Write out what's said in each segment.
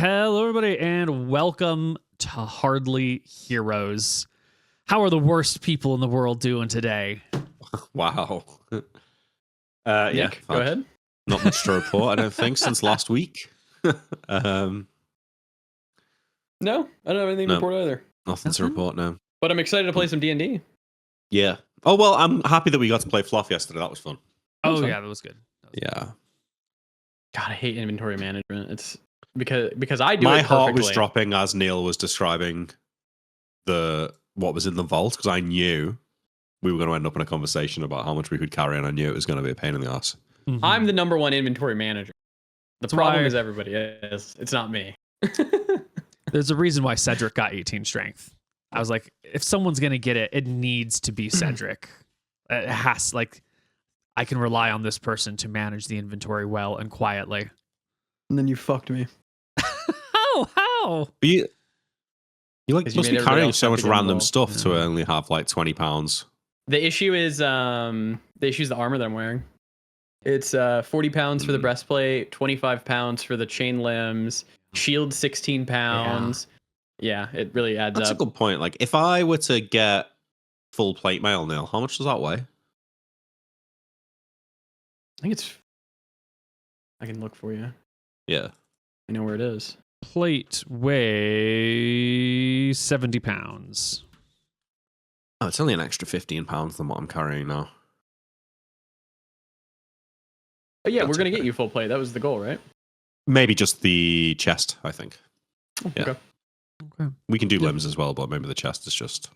Hello, everybody, and welcome to Hardly Heroes. How are the worst people in the world doing today? Wow. Nick, go ahead. Not much to report, I don't think, since last week. No, I don't have anything to report either. Nothing to report now. But I'm excited to play some D&D. Yeah. Oh, well, I'm happy that we got to play Fluff yesterday. That was fun. Oh, yeah, that was good. Yeah. God, I hate inventory management. It's because I do My it heart perfectly. was dropping as Neil was describing what was in the vault, because I knew we were going to end up in a conversation about how much we could carry, and I knew it was going to be a pain in the ass. Mhm. I'm the #1 inventory manager. The problem is everybody is. It's not me. There's a reason why Cedric got 18 strength. I was like, if someone's going to get it, it needs to be Cedric. It has, I can rely on this person to manage the inventory well and quietly. And then you fucked me. How? But you You must made be everybody carrying else so have much to get random involved. stuff to only have like 20 pounds. The issue is the armor that I'm wearing. It's 40 pounds for the breastplate, 25 pounds for the chain limbs, shield 16 pounds. Yeah, it really adds That's up. a good point. Like, if I were to get full plate mail, Neil, how much does that weigh? I think it's... I can look for you. Yeah. I know where it is. Plate weighs 70 pounds. Oh, it's only an extra 15 pounds than what I'm carrying now. Oh yeah, That's we're gonna okay. get you full plate. That was the goal, right? Maybe just the chest, I think. Yeah. Okay. Okay. We can do limbs as well, but maybe the chest is just...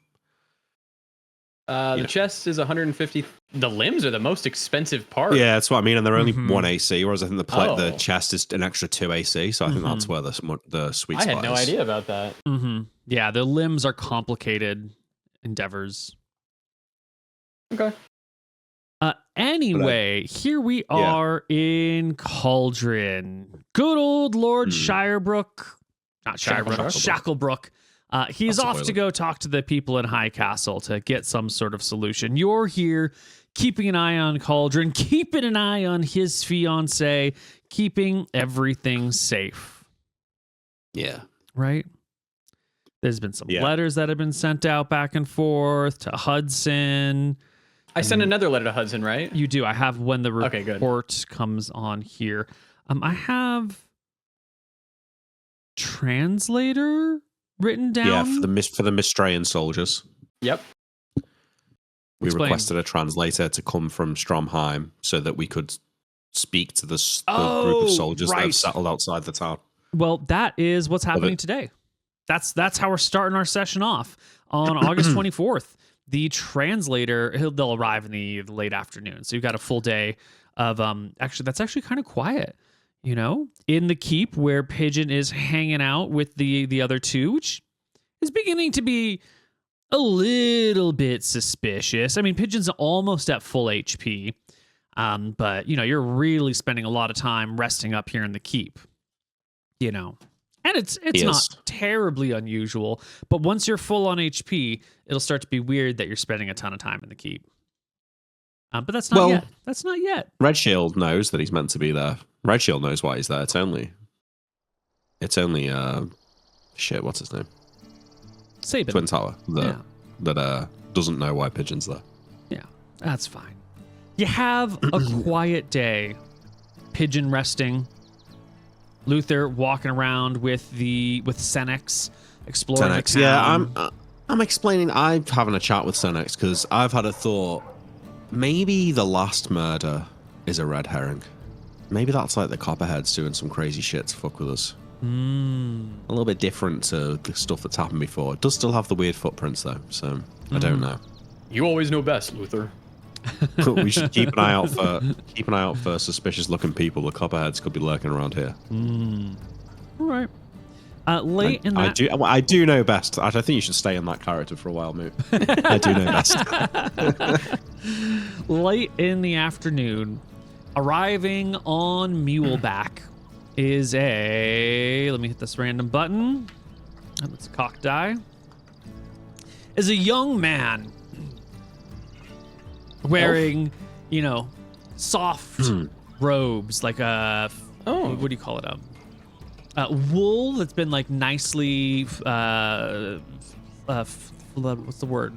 The chest is 150. The limbs are the most expensive part. Yeah, that's what I mean. And they're only Mhm. 1 AC, whereas I think the Oh. chest is an extra 2 AC. So I think that's where the sweet I spot had no is. idea about that. Mm-hmm. Yeah, the limbs are complicated endeavors. Okay. Anyway, here we are in Cauldron. Good old Lord Shirebrook. Not Shirebrook, Shacklebrook. He's That's a off to toilet. go talk to the people in High Castle to get some sort of solution. You're here keeping an eye on Cauldron, keeping an eye on his fiancée, keeping everything safe. Yeah. Right? There's been some letters that have been sent out back and forth to Hudson. I sent another letter to Hudson, right? You do. I have when the Okay, good. report comes on here. I have translator written down. Yeah, for the Mistrayan soldiers. Yep. We Explain. requested a translator to come from Stromheim so that we could speak to the group Oh, of soldiers that right. have settled outside the town. Well, that is what's happening today. That's how we're starting our session off on August 24th. The translator, they'll arrive in the late afternoon. So you've got a full day of that's actually kind of quiet, you know, in the keep where Pigeon is hanging out with the other two, which is beginning to be a little bit suspicious. I mean, Pigeon's almost at full HP, but you know, you're really spending a lot of time resting up here in the keep, you know. And it's not terribly unusual, but once you're full on HP, it'll start to be weird that you're spending a ton of time in the keep. But that's not yet. That's not yet. Red Shield knows that he's meant to be there. Red Shield knows why he's there. It's only shit, what's his name? Sabin. Twin Tower that doesn't know why Pigeon's there. Yeah, that's fine. You have a quiet day. Pigeon resting. Luther walking around with Senex, exploring the town. Yeah, I'm explaining. I'm having a chat with Senex because I've had a thought. Maybe the last murder is a red herring. Maybe that's like the Copperheads doing some crazy shit to fuck with us. A little bit different to the stuff that's happened before. It does still have the weird footprints though, so I don't know. You always know best, Luther. We should keep an eye out for suspicious-looking people. The Copperheads could be lurking around here. All right. Late in that, I do know best. I think you should stay in that character for a while, mate. I do know best. late in the afternoon, arriving on Muleback is let me hit this random button. Let's cock die. Is a young man wearing, you know, soft robes, like a what do you call it? wool that's been like nicely what's the word?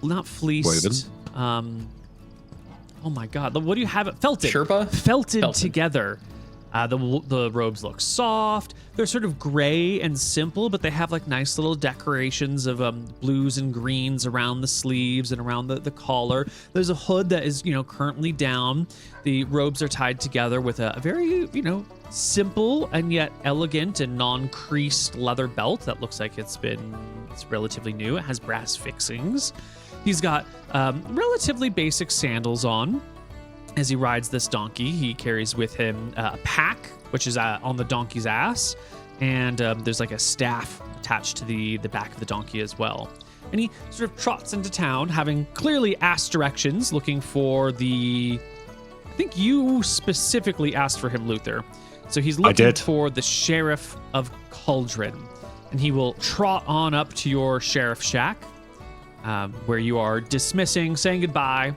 Not fleeced. Woven. Oh my God! What do you have? Felted. Sherpa? Felted together. The robes look soft. They're sort of gray and simple, but they have like nice little decorations of blues and greens around the sleeves and around the collar. There's a hood that is, currently down. The robes are tied together with a very, simple and yet elegant and non-creased leather belt that looks like it's relatively new. It has brass fixings. He's got relatively basic sandals on. As he rides this donkey, he carries with him a pack, which is on the donkey's ass, and there's like a staff attached to the back of the donkey as well. And he sort of trots into town, having clearly asked directions, looking for I think you specifically asked for him, Luther. So he's looking for the Sheriff of Cauldron, and he will trot on up to your sheriff shack, where you are saying goodbye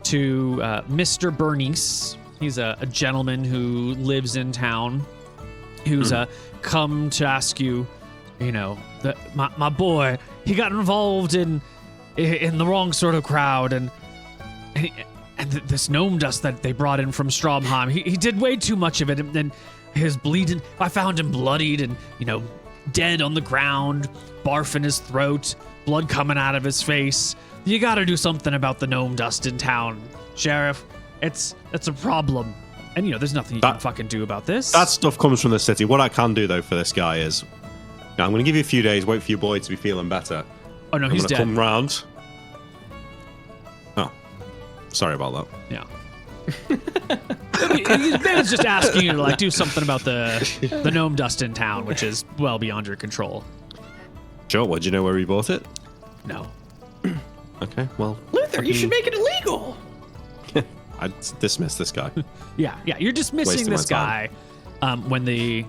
to Mr. Bernice. He's a gentleman who lives in town, who's come to ask you, my boy, he got involved in the wrong sort of crowd, and this gnome dust that they brought in from Stromheim, he did way too much of it, and his bleeding, I found him bloodied and, dead on the ground, barf in his throat, blood coming out of his face. You gotta do something about the gnome dust in town, Sheriff. It's a problem. And, there's nothing you can fucking do about this. That stuff comes from the city. What I can do, though, for this guy is, I'm going to give you a few days, wait for your boy to be feeling better. Oh, no, he's dead. Come round. Oh, sorry about that. Yeah. Ben's just asking you to, do something about the gnome dust in town, which is well beyond your control. Sure, do you know where he bought it? No. Okay, well... Luther, you should make it illegal! I'd dismiss this guy. Yeah, you're dismissing Wasting this my guy when the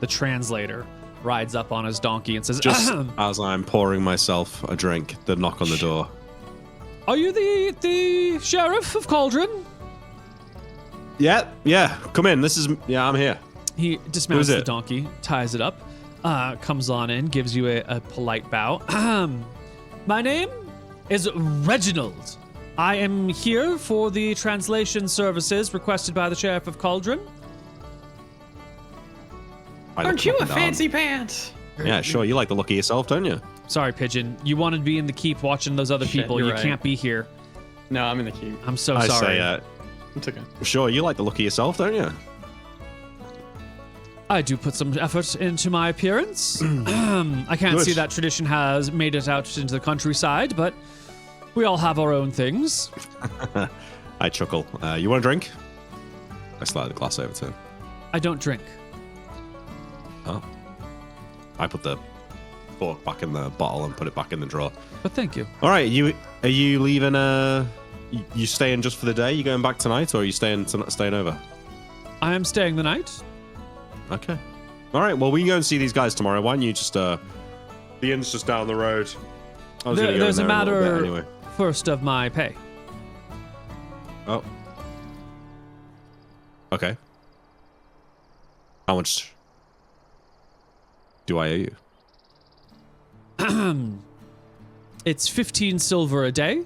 translator rides up on his donkey and says, Just as I'm pouring myself a drink, the knock on the door. Are you the Sheriff of Cauldron? Yeah, come in. I'm here. He dismounts the donkey, ties it up, comes on in, gives you a polite bow. My name is Reginald. I am here for the translation services requested by the Sheriff of Cauldron. Aren't you a fancy pants? Yeah, sure. You like the look of yourself, don't you? Sorry, Pigeon. You wanted to be in the keep watching those other people. You can't be here. No, I'm in the keep. I'm so sorry. It's okay. Sure, you like the look of yourself, don't you? I do put some effort into my appearance. I can't see that tradition has made it out into the countryside, but we all have our own things. I chuckle. You want a drink? I slide the glass over to him. I don't drink. Oh. I put the fork back in the bottle and put it back in the drawer. But thank you. All right, are you leaving? You staying just for the day? You going back tonight, or are you staying over? I am staying the night. Okay. All right. Well, we can go and see these guys tomorrow. Why don't you just the inn's just down the road. There's a matter first of my pay. Oh. Okay. How much do I owe you? It's 15 silver a day.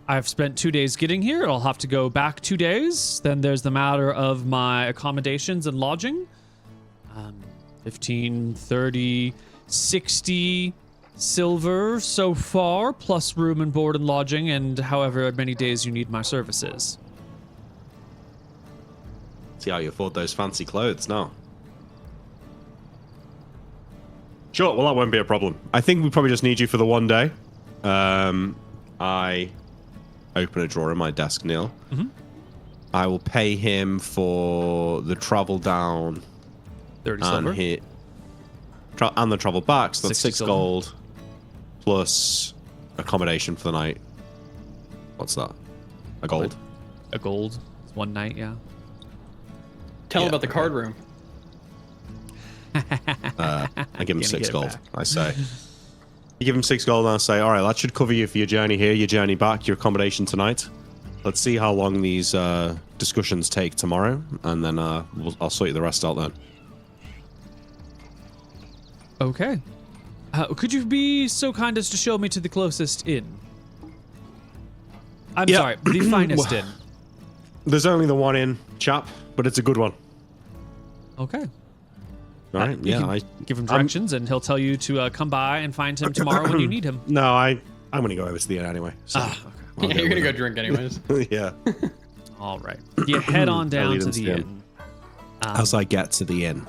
I've spent 2 days getting here. I'll have to go back 2 days. Then there's the matter of my accommodations and lodging. 15, 30, 60 silver so far, plus room and board and lodging, and however many days you need my services. See how you afford those fancy clothes now. Sure, well, that won't be a problem. I think we probably just need you for the 1 day. I open a drawer in my desk, Neil. Mm-hmm. I will pay him for the travel down 30 silver. And the travel back, so that's 6 silver. gold plus accommodation for the night. What's that? A gold? A gold. It's 1 night, yeah. Tell him about the card room. I give him 6 gold. I say. You give him 6 gold and I say, all right, that should cover you for your journey here, your journey back, your accommodation tonight. Let's see how long these discussions take tomorrow, and then I'll sort you the rest out then. Okay. Could you be so kind as to show me to the closest inn? I'm sorry, the finest inn. There's only the one inn, chap, but it's a good one. Okay. All right. You can give him directions, and he'll tell you to come by and find him tomorrow when you need him. No, I'm going to go over to the inn anyway. So Yeah, you're going to go drink anyways. yeah. All right. You head on down to the inn. As I get to the inn,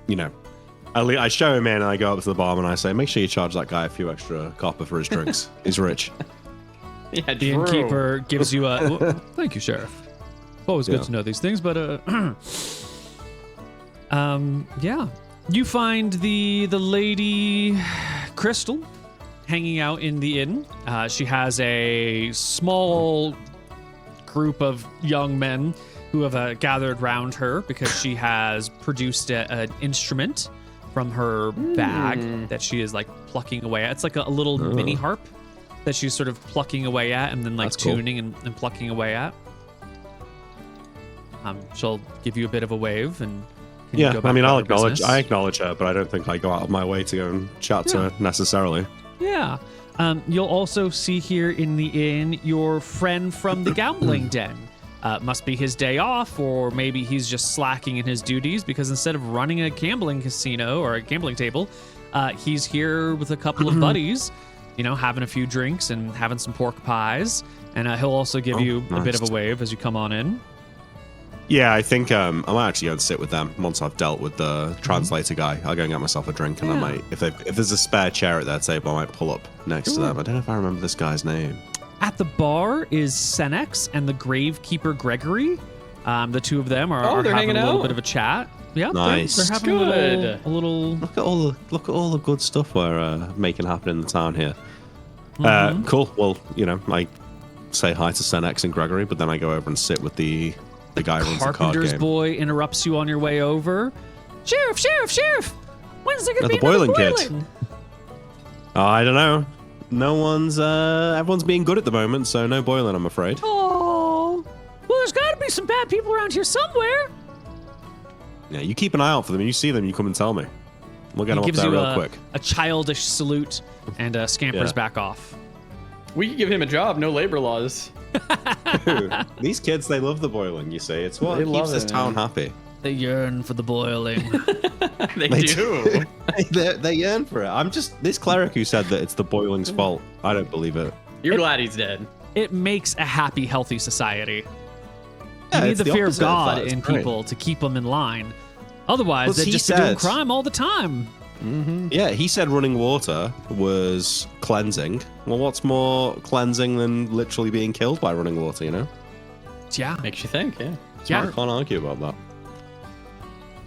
you know, I show him in and I go up to the barman and I say, make sure you charge that guy a few extra copper for his drinks. He's rich. Yeah, the innkeeper gives you a... Well, thank you, Sheriff. Always good to know these things, but... yeah. You find the lady Crystal hanging out in the inn. She has a small group of young men who have gathered round her because she has produced an instrument from her bag that she is like plucking away at. It's like a little mini harp that she's sort of plucking away at and then like tuning and plucking away at. She'll give you a bit of a wave and yeah, I mean, I acknowledge her, but I don't think I go out of my way to go and chat to her necessarily. Yeah. You'll also see here in the inn your friend from the gambling den. Must be his day off, or maybe he's just slacking in his duties because instead of running a gambling casino or a gambling table, he's here with a couple of buddies, you know, having a few drinks and having some pork pies. And he'll also give you a bit of a wave as you come on in. Yeah, I think I might actually go and sit with them once I've dealt with the translator guy. I'll go and get myself a drink, and I might, if there's a spare chair at their table, I might pull up next to them. I don't know if I remember this guy's name. At the bar is Senex and the gravekeeper Gregory. The two of them are having a little bit of a chat. Yeah, nice. They're having a little. Look at all the good stuff we're making happen in the town here. Cool. Well, you know, I say hi to Senex and Gregory, but then I go over and sit with the guy who runs the card Carpenter's game. boy interrupts you on your way over. Sheriff! When's there gonna be the boiling another kid. boiling? I don't know. No one's everyone's being good at the moment, so no boiling, I'm afraid. Oh, well, there's got to be some bad people around here somewhere. Yeah, you keep an eye out for them. You see them, you come and tell me. We'll get them up there real quick. A childish salute and scampers back off. We could give him a job. No labor laws. These kids, they love the boiling, you see. It's what keeps this town happy. They yearn for the boiling. They do. They yearn for it. This cleric who said that it's the boiling's fault. I don't believe it. You're glad he's dead. It makes a happy, healthy society. Yeah, you need the fear of opposite God that. in It's great. people to keep them in line. Otherwise, they're he just doing said- crime all the time. Yeah, he said running water was cleansing. Well, what's more cleansing than literally being killed by running water, you know? Yeah. Makes you think, yeah. Yeah. I can't argue about that.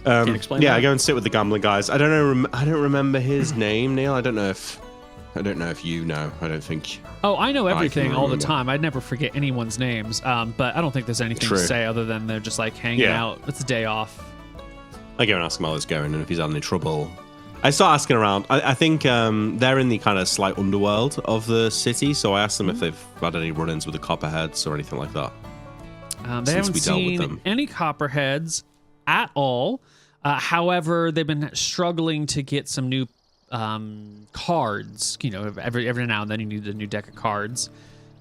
Can't explain yeah, that. I go and sit with the gambling guys. I don't know. I don't remember his name, Neil. I don't know if you know. I don't think. Oh, I know everything all the remember. time. I'd never forget anyone's names. But I don't think there's anything to True. say other than they're just like hanging out. It's a day off. I go and ask him how it's going and if he's had any trouble. I start asking around. I think they're in the kind of slight underworld of the city, so I asked them if they've had any run-ins with the copperheads or anything like that. They haven't seen any copperheads at all. However, they've been struggling to get some new cards. You know, every now and then you need a new deck of cards.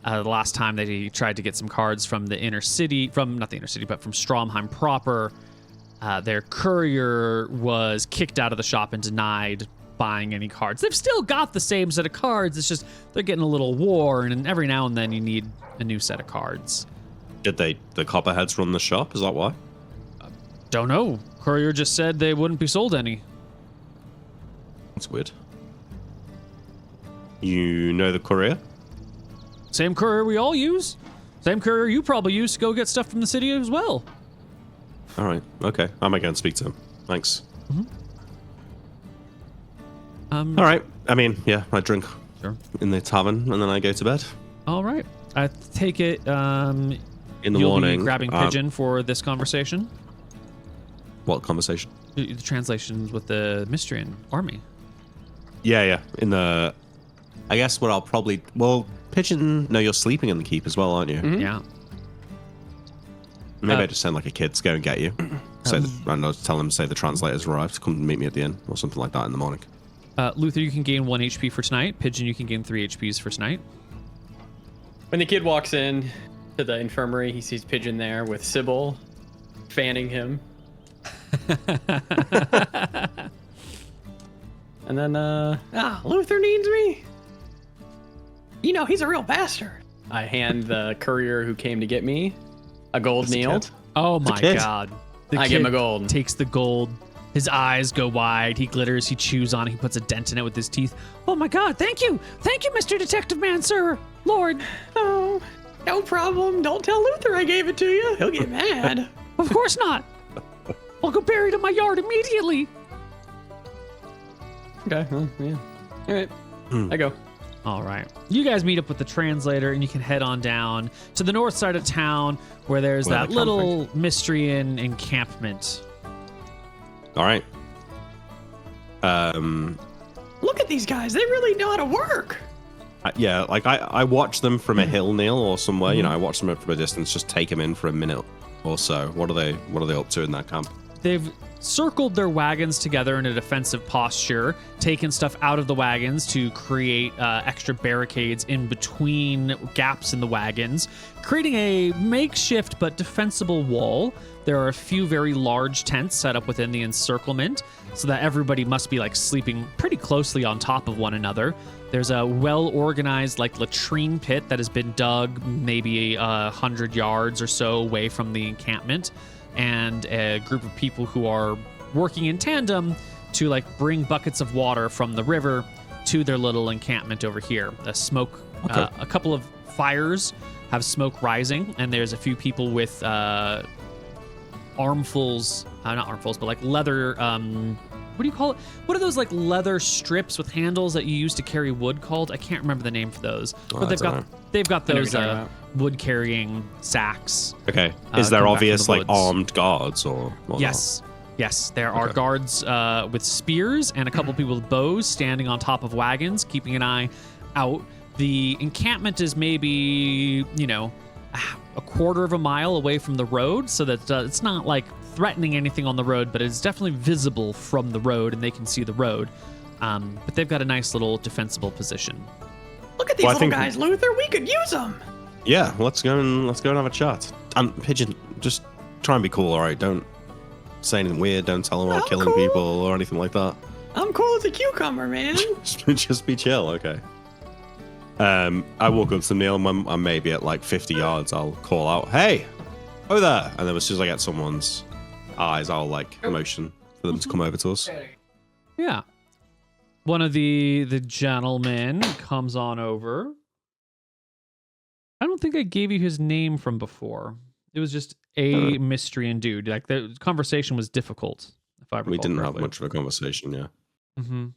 The last time they tried to get some cards from the inner city, not the inner city, but from Stromheim proper, their courier was kicked out of the shop and denied buying any cards. They've still got the same set of cards. It's just they're getting a little worn, and every now and then you need a new set of cards. Did the copperheads run the shop? Is that why? Don't know. Courier just said they wouldn't be sold any. That's weird. You know the courier? Same courier we all use. Same courier you probably use to go get stuff from the city as well. All right. Okay. I might go and speak to him. Thanks. All right. I mean, yeah, I drink in the tavern and then I go to bed. All right. I take it In the you'll morning. be grabbing pigeon for this conversation. What conversation? The translations with the Mystrian army. Yeah. I guess what I'll probably... Well, pigeon... No, you're sleeping in the keep as well, aren't you? Yeah. Maybe I just send like a kid to go and get you. I don't know, tell them to say the translator's arrived. Come and meet me at the inn or something like that in the morning. Luther, you can gain 1 HP for tonight. Pigeon, you can gain 3 HPs for tonight. When the kid walks in to the infirmary, he sees Pigeon there with Sybil fanning him. And then, Luther needs me. You know, he's a real bastard. I hand the courier who came to get me a gold meal. Oh my God. I give him a gold. Takes the gold. His eyes go wide. He glitters. He chews on it. He puts a dent in it with his teeth. Oh my God. Thank you. Thank you, Mr. Detective Man, sir. Lord. Oh, no problem. Don't tell Luther I gave it to you. He'll get mad. Of course not. I'll go bury it in my yard immediately. Okay. Well, yeah. All right. I go. All right. You guys meet up with the translator, and you can head on down to the north side of town where there's that little mystery inn encampment. All right. Look at these guys. They really know how to work. Yeah, like I watch them from a hill, Neil, or somewhere. You know, I watch them from a distance, just take them in for a minute or so. What are they up to in that camp? They've circled their wagons together in a defensive posture, taken stuff out of the wagons to create extra barricades in between gaps in the wagons, creating a makeshift but defensible wall. There are a few very large tents set up within the encirclement so that everybody must be like sleeping pretty closely on top of one another. There's a well-organized like latrine pit that has been dug maybe 100 yards or so away from the encampment, and a group of people who are working in tandem to like bring buckets of water from the river to their little encampment over here. A couple of fires have smoke rising, and there's a few people with armfuls, not armfuls, but like leather, what do you call it? What are those like leather strips with handles that you use to carry wood called? I can't remember the name for those. But they've got those wood carrying sacks. Okay. Is there obvious like armed guards or whatnot? Yes, there are guards with spears and a couple people with bows standing on top of wagons, keeping an eye out. The encampment is maybe, a quarter of a mile away from the road, so that it's not like threatening anything on the road, but it's definitely visible from the road and they can see the road. But they've got a nice little defensible position. Look at these little guys, Luther. We could use them. Yeah, let's go and have a chat. Pigeon, just try and be cool, all right? Don't say anything weird. Don't tell them we're killing people or anything like that. I'm cool as a cucumber, man. Just be chill, okay? I walk up to Neil, and I'm maybe at like 50 yards. I'll call out, "Hey, oh there!" And then as soon as I get someone's eyes, I'll like motion for them to come over to us. Yeah. One of the gentlemen comes on over. I don't think I gave you his name from before. It was just a mystery and dude. Like the conversation was difficult. If I recall we didn't correctly. have much of a conversation, yeah. Mm-hmm.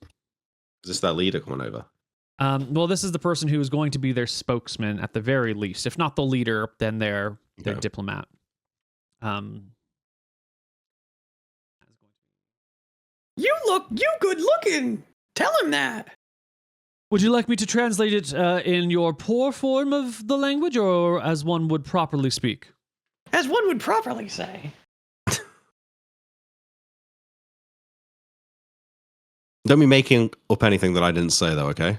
Is this that leader coming over? Well, this is the person who is going to be their spokesman at the very least. If not the leader, then their diplomat. You good looking. Tell him that. Would you like me to translate it in your poor form of the language, or as one would properly speak? As one would properly say. Don't be making up anything that I didn't say, though, okay?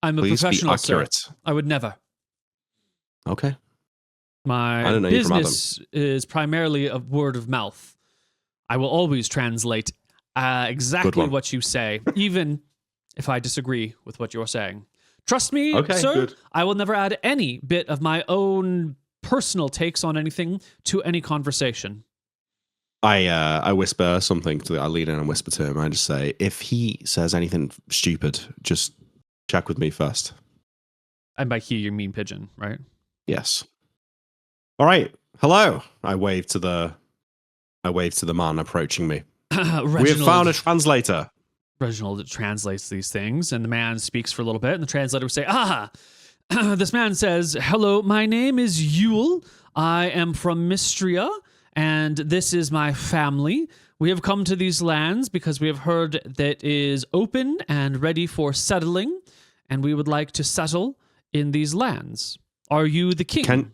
I'm a professional, sir. I would never. Okay. My business is primarily a word of mouth. I will always translate exactly what you say, even if I disagree with what you're saying. Trust me, sir, good. I will never add any bit of my own personal takes on anything to any conversation. I whisper something I lean in and whisper to him. I just say, if he says anything stupid, just check with me first. And by he, you mean Pigeon, right? Yes. All right. Hello. I wave to the man approaching me. We have found a translator. Reginald translates these things, and the man speaks for a little bit, and the translator would say, this man says, "Hello, my name is Yule. I am from Mystria, and this is my family. We have come to these lands because we have heard that it is open and ready for settling, and we would like to settle in these lands. Are you the king?"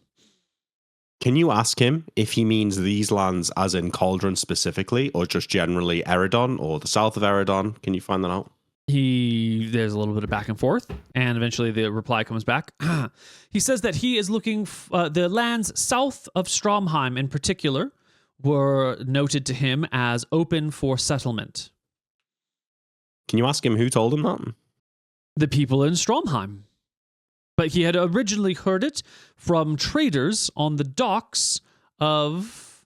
Can you ask him if he means these lands as in Cauldron specifically, or just generally Eridon or the south of Eridon? Can you find that out? There's a little bit of back and forth, and eventually the reply comes back. He says that he is looking the lands south of Stromheim in particular were noted to him as open for settlement. Can you ask him who told him that? The people in Stromheim. But he had originally heard it from traders on the docks of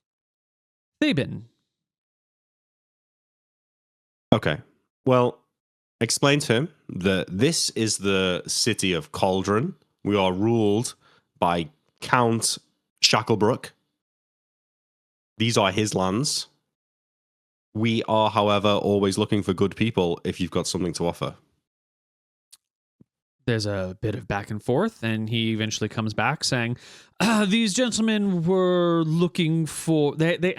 Theben. Okay. Well, explain to him that this is the city of Cauldron. We are ruled by Count Shacklebrook. These are his lands. We are, however, always looking for good people if you've got something to offer. There's a bit of back and forth, and he eventually comes back saying, these gentlemen were looking for... They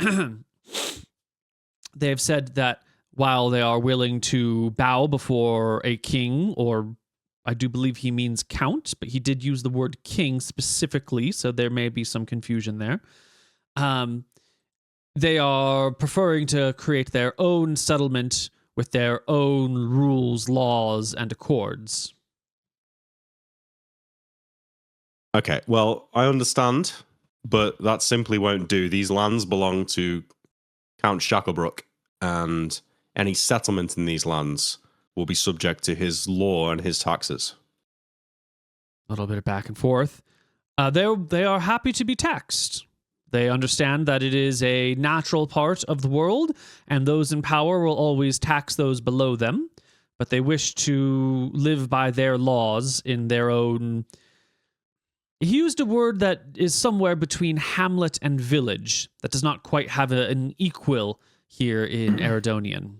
have said that while they are willing to bow before a king, or I do believe he means count, but he did use the word king specifically, so there may be some confusion there. They are preferring to create their own settlement with their own rules, laws, and accords. Okay, well, I understand, but that simply won't do. These lands belong to Count Shacklebrook, and any settlement in these lands will be subject to his law and his taxes. A little bit of back and forth. They are happy to be taxed. They understand that it is a natural part of the world, and those in power will always tax those below them, but they wish to live by their laws in their own... He used a word that is somewhere between hamlet and village, that does not quite have an equal here in Eridonian.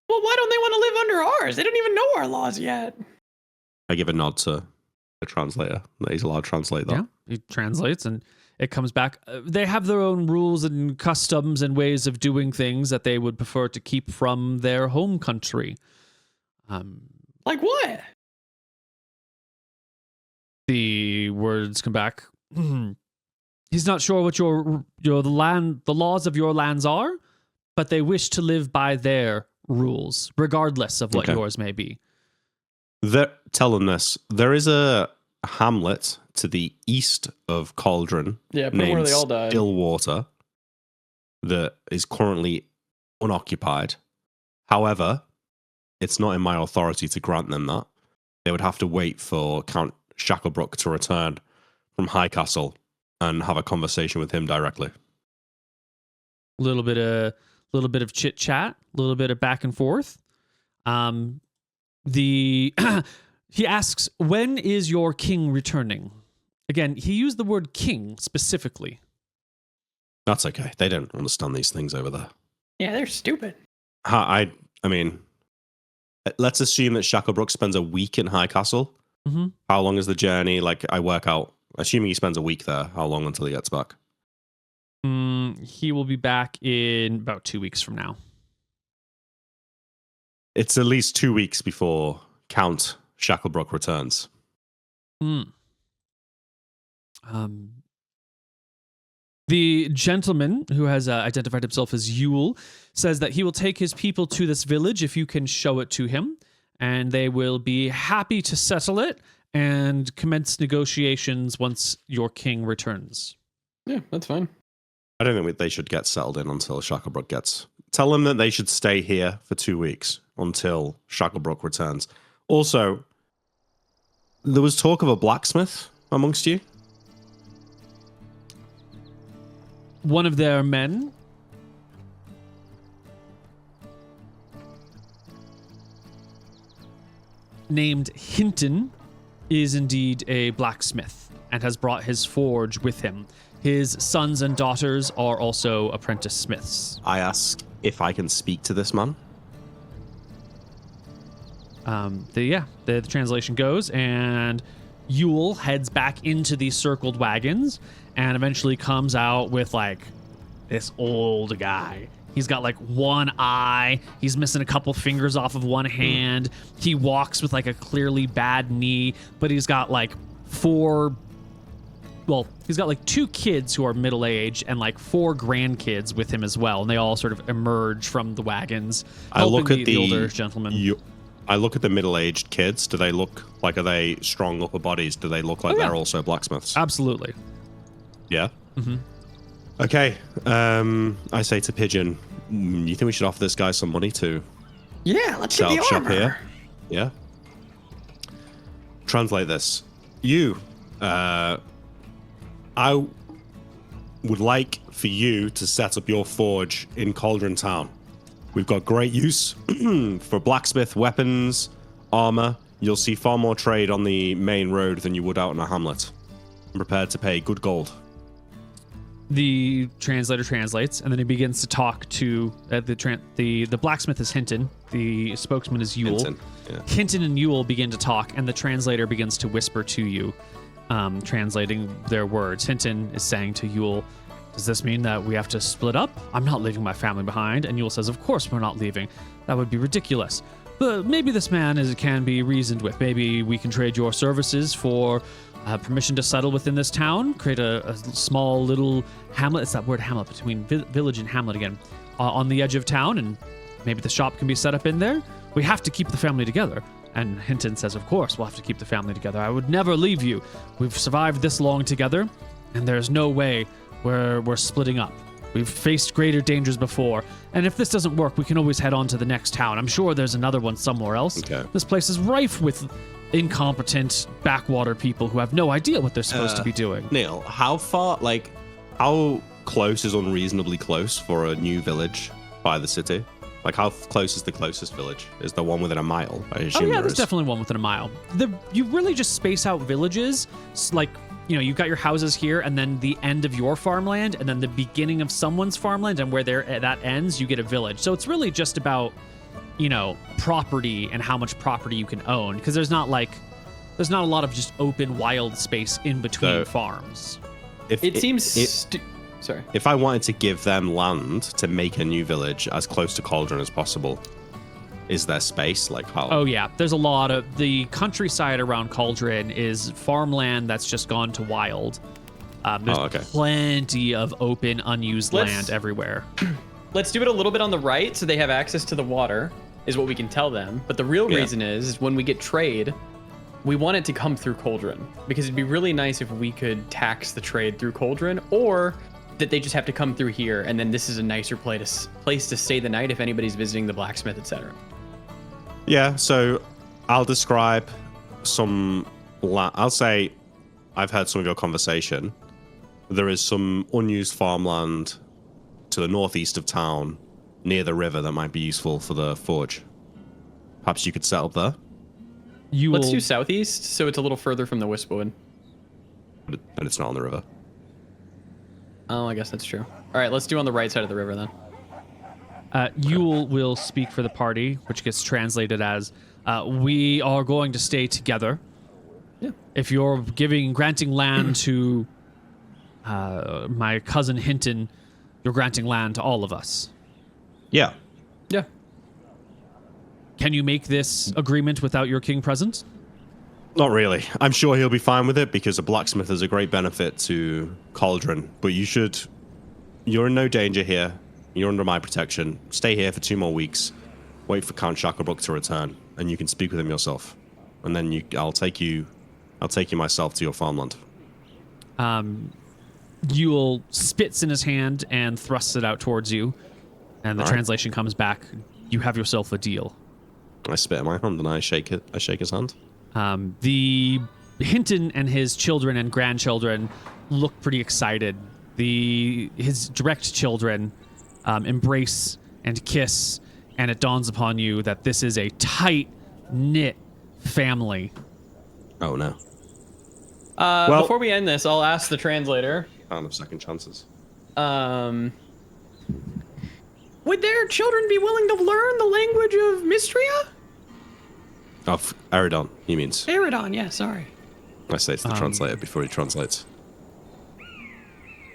Well, why don't they want to live under ours? They don't even know our laws yet. I give a nod to the translator. That he's allowed to translate that. Yeah, he translates and it comes back. They have their own rules and customs and ways of doing things that they would prefer to keep from their home country. Like what? The words come back. He's not sure what the laws of your lands are, but they wish to live by their rules, regardless of what yours may be. Tell them this. There is a hamlet to the east of Cauldron named where they all died. Stillwater that is currently unoccupied. However, it's not in my authority to grant them that. They would have to wait for Count Shacklebrook to return from High Castle and have a conversation with him directly. A little bit of chit chat, a little bit of back and forth. He asks, when is your king returning? Again, he used the word king specifically. That's okay. They don't understand these things over there. Yeah, they're stupid. I mean, let's assume that Shacklebrook spends a week in High Castle. Mm-hmm. How long is the journey? Like, I work out, assuming he spends a week there, how long until he gets back? He will be back in about 2 weeks from now. It's at least 2 weeks before Count Shacklebrook returns. The gentleman who has identified himself as Yule says that he will take his people to this village if you can show it to him, and they will be happy to settle it and commence negotiations once your king returns. Yeah, that's fine. I don't think they should get settled in until Shacklebrook gets... Tell them that they should stay here for 2 weeks until Shacklebrook returns. Also, there was talk of a blacksmith amongst you. One of their men named Hinton is indeed a blacksmith and has brought his forge with him. His sons and daughters are also apprentice smiths. I ask if I can speak to this man. The translation goes, and Yule heads back into these circled wagons and eventually comes out with like this old guy. He's got like one eye. He's missing a couple fingers off of one hand. He walks with like a clearly bad knee, but he's got like he's got like 2 kids who are middle-aged and like 4 grandkids with him as well. And they all sort of emerge from the wagons. I look at the older gentleman. I look at the middle-aged kids. Do they look like, are they strong upper bodies? Do they look like they're also blacksmiths? Absolutely. Yeah? Mm-hmm. Okay. I say to Pigeon, you think we should offer this guy some money to let's set get up the shop armor. here? Yeah? Translate this. You, I would like for you to set up your forge in Cauldron Town. We've got great use for blacksmith weapons, armor. You'll see far more trade on the main road than you would out in a hamlet. I'm prepared to pay good gold. The translator translates, and then he begins to talk to the blacksmith is Hinton, the spokesman is Yule. Hinton, yeah. Hinton and Yule begin to talk, and the translator begins to whisper to you, translating their words. Hinton is saying to Yule, does this mean that we have to split up? I'm not leaving my family behind. And Yule says, of course we're not leaving. That would be ridiculous. But maybe this man can be reasoned with. Maybe we can trade your services for permission to settle within this town, create a small little hamlet. It's that word hamlet, between village and hamlet again, on the edge of town, and maybe the shop can be set up in there. We have to keep the family together. And Hinton says, of course, we'll have to keep the family together. I would never leave you. We've survived this long together, and there's no way we're splitting up. We've faced greater dangers before, and if this doesn't work, we can always head on to the next town. I'm sure there's another one somewhere else. Okay. This place is rife with incompetent backwater people who have no idea what they're supposed to be doing. Neil, how close is unreasonably close for a new village by the city? Like, how close is the closest village? Is there one within a mile? I assume Oh yeah, there there's is. definitely one within a mile. You really just space out villages, like, you've got your houses here, and then the end of your farmland, and then the beginning of someone's farmland, and where that ends, you get a village. So it's really just about, property and how much property you can own, because there's not a lot of just open wild space in between farms. Sorry. If I wanted to give them land to make a new village as close to Cauldron as possible, is there space? Like how? Oh yeah, there's a lot of the countryside around Cauldron is farmland that's just gone to wild. There's plenty of open, unused land everywhere. Let's do it a little bit on the right so they have access to the water, is what we can tell them. But the real reason is when we get trade, we want it to come through Cauldron, because it'd be really nice if we could tax the trade through Cauldron, or that they just have to come through here, and then this is a nicer place to stay the night if anybody's visiting the blacksmith, etc. Yeah, so I'll describe I'll say I've heard some of your conversation. There is some unused farmland to the northeast of town, near the river, that might be useful for the forge. Perhaps you could set up there? Let's do southeast, so it's a little further from the Wispwood. And it's not on the river. Oh, I guess that's true. All right, let's do on the right side of the river then. Yule will speak for the party, which gets translated as, we are going to stay together. Yeah. If you're granting land to my cousin Hinton, you're granting land to all of us. Yeah. Yeah. Can you make this agreement without your king present? Not really. I'm sure he'll be fine with it, because a blacksmith is a great benefit to Cauldron. But you're in no danger here. You're under my protection. Stay here for 2 more weeks. Wait for Count Shacklebrook to return, and you can speak with him yourself. And then I'll take you myself to your farmland. Yule spits in his hand and thrusts it out towards you, and the translation comes back. You have yourself a deal. I spit in my hand and I shake it. I shake his hand. The Hinton and his children and grandchildren look pretty excited. His direct children embrace and kiss, and it dawns upon you that this is a tight-knit family. Oh no. Before we end this, I'll ask the translator. Kind of second chances. Would their children be willing to learn the language of Mystria? Of Eridon, he means. Eridon, yeah, sorry. I say to the translator before he translates.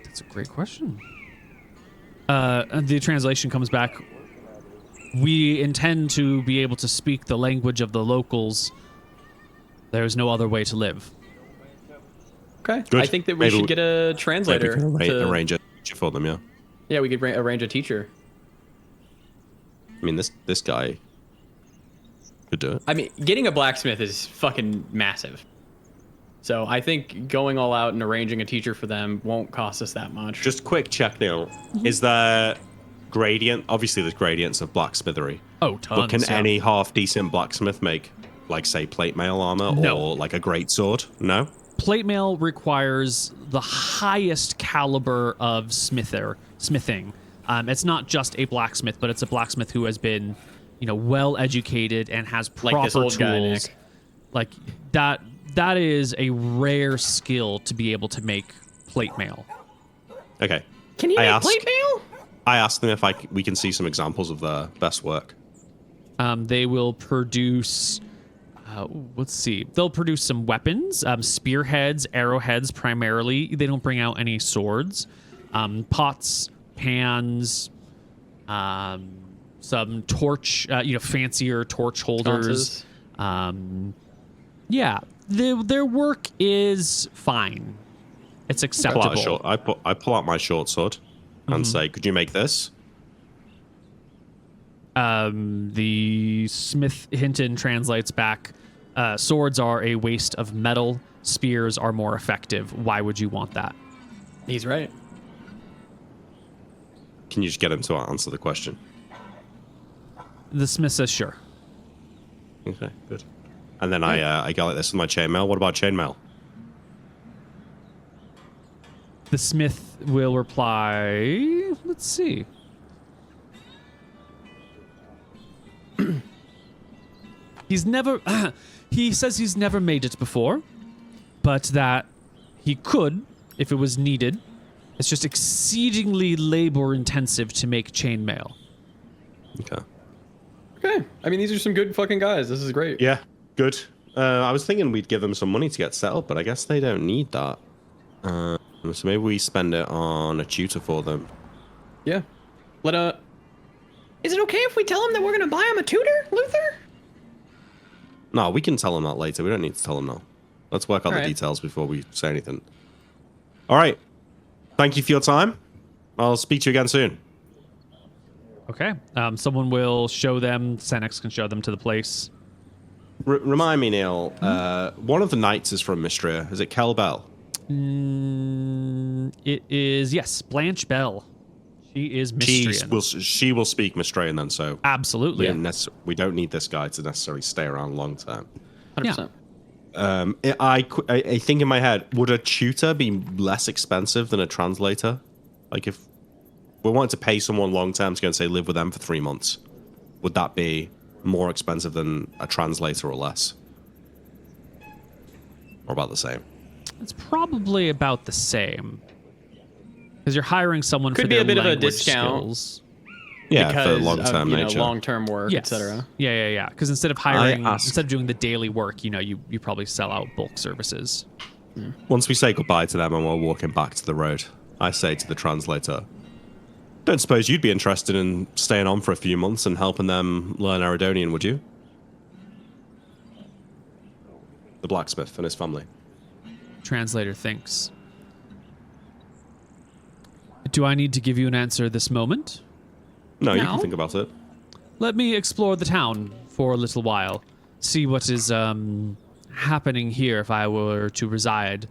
That's a great question. And the translation comes back. We intend to be able to speak the language of the locals. There is no other way to live. Okay. Good. I think that we should get a translator. Maybe we can arrange a teacher for them, yeah. Yeah, we could arrange a teacher. I mean, this guy Could do it. I mean, getting a blacksmith is fucking massive. So I think going all out and arranging a teacher for them won't cost us that much. Just quick check, Neil. Is there gradient? Obviously, there's gradients of blacksmithery. Oh, tons. But can any half-decent blacksmith make, like, say, plate mail armor No. or, like, a great sword? No? Plate mail requires the highest caliber of smithing. It's not just a blacksmith, but it's a blacksmith who has been, well educated and has proper Like this old tools. guy, Nick. Like that. That is a rare skill to be able to make plate mail. Okay. Can you make plate mail? I asked them if we can see some examples of their best work. They will produce. Let's see. They'll produce some weapons, spearheads, arrowheads primarily. They don't bring out any swords. Pots, pans, some torch, fancier torch holders. Yeah, their work is fine. It's acceptable. I pull out my short sword and say, "Could you make this?" The Smith Hinton translates back, swords are a waste of metal. Spears are more effective. Why would you want that? He's right. Can you just get him to answer the question? The Smith says sure. Okay, good. And then I go like this with my chainmail. What about chainmail? The Smith will reply, let's see. He says he's never made it before, but that he could if it was needed. It's just exceedingly labor intensive to make chainmail. Okay. Okay. I mean, these are some good fucking guys. This is great. Yeah, good. I was thinking we'd give them some money to get set up, but I guess they don't need that. So maybe we spend it on a tutor for them. Yeah. Is it okay if we tell them that we're gonna buy him a tutor, Luther? No, we can tell them that later. We don't need to tell them now. Let's work out the Alright. details before we say anything. All right. Thank you for your time. I'll speak to you again soon. Okay. Someone will show them. Senex can show them to the place. Remind me, Neil. One of the knights is from Mystria. Is it Kel Bell? It is, yes, Blanche Bell. She is Mystrian. She will speak Mystrian then, so Absolutely. we don't need this guy to necessarily stay around long term. 100%. I think in my head, would a tutor be less expensive than a translator? Like if we wanted to pay someone long term to go and say live with them for 3 months, would that be more expensive than a translator or less? Or about the same? It's probably about the same. Because you're hiring someone Could for be their a bit of a language discount. skills. Yeah, Because for long term of, nature. long-term work, Yes. etc. Yeah. Because instead of doing the daily work, you probably sell out bulk services. Once we say goodbye to them and we're walking back to the road, I say to the translator, "Don't suppose you'd be interested in staying on for a few months and helping them learn Eridonian, would you?" The blacksmith and his family. Translator thinks. Do I need to give you an answer this moment? No, you No. can think about it. Let me explore the town for a little while. See what is happening here if I were to reside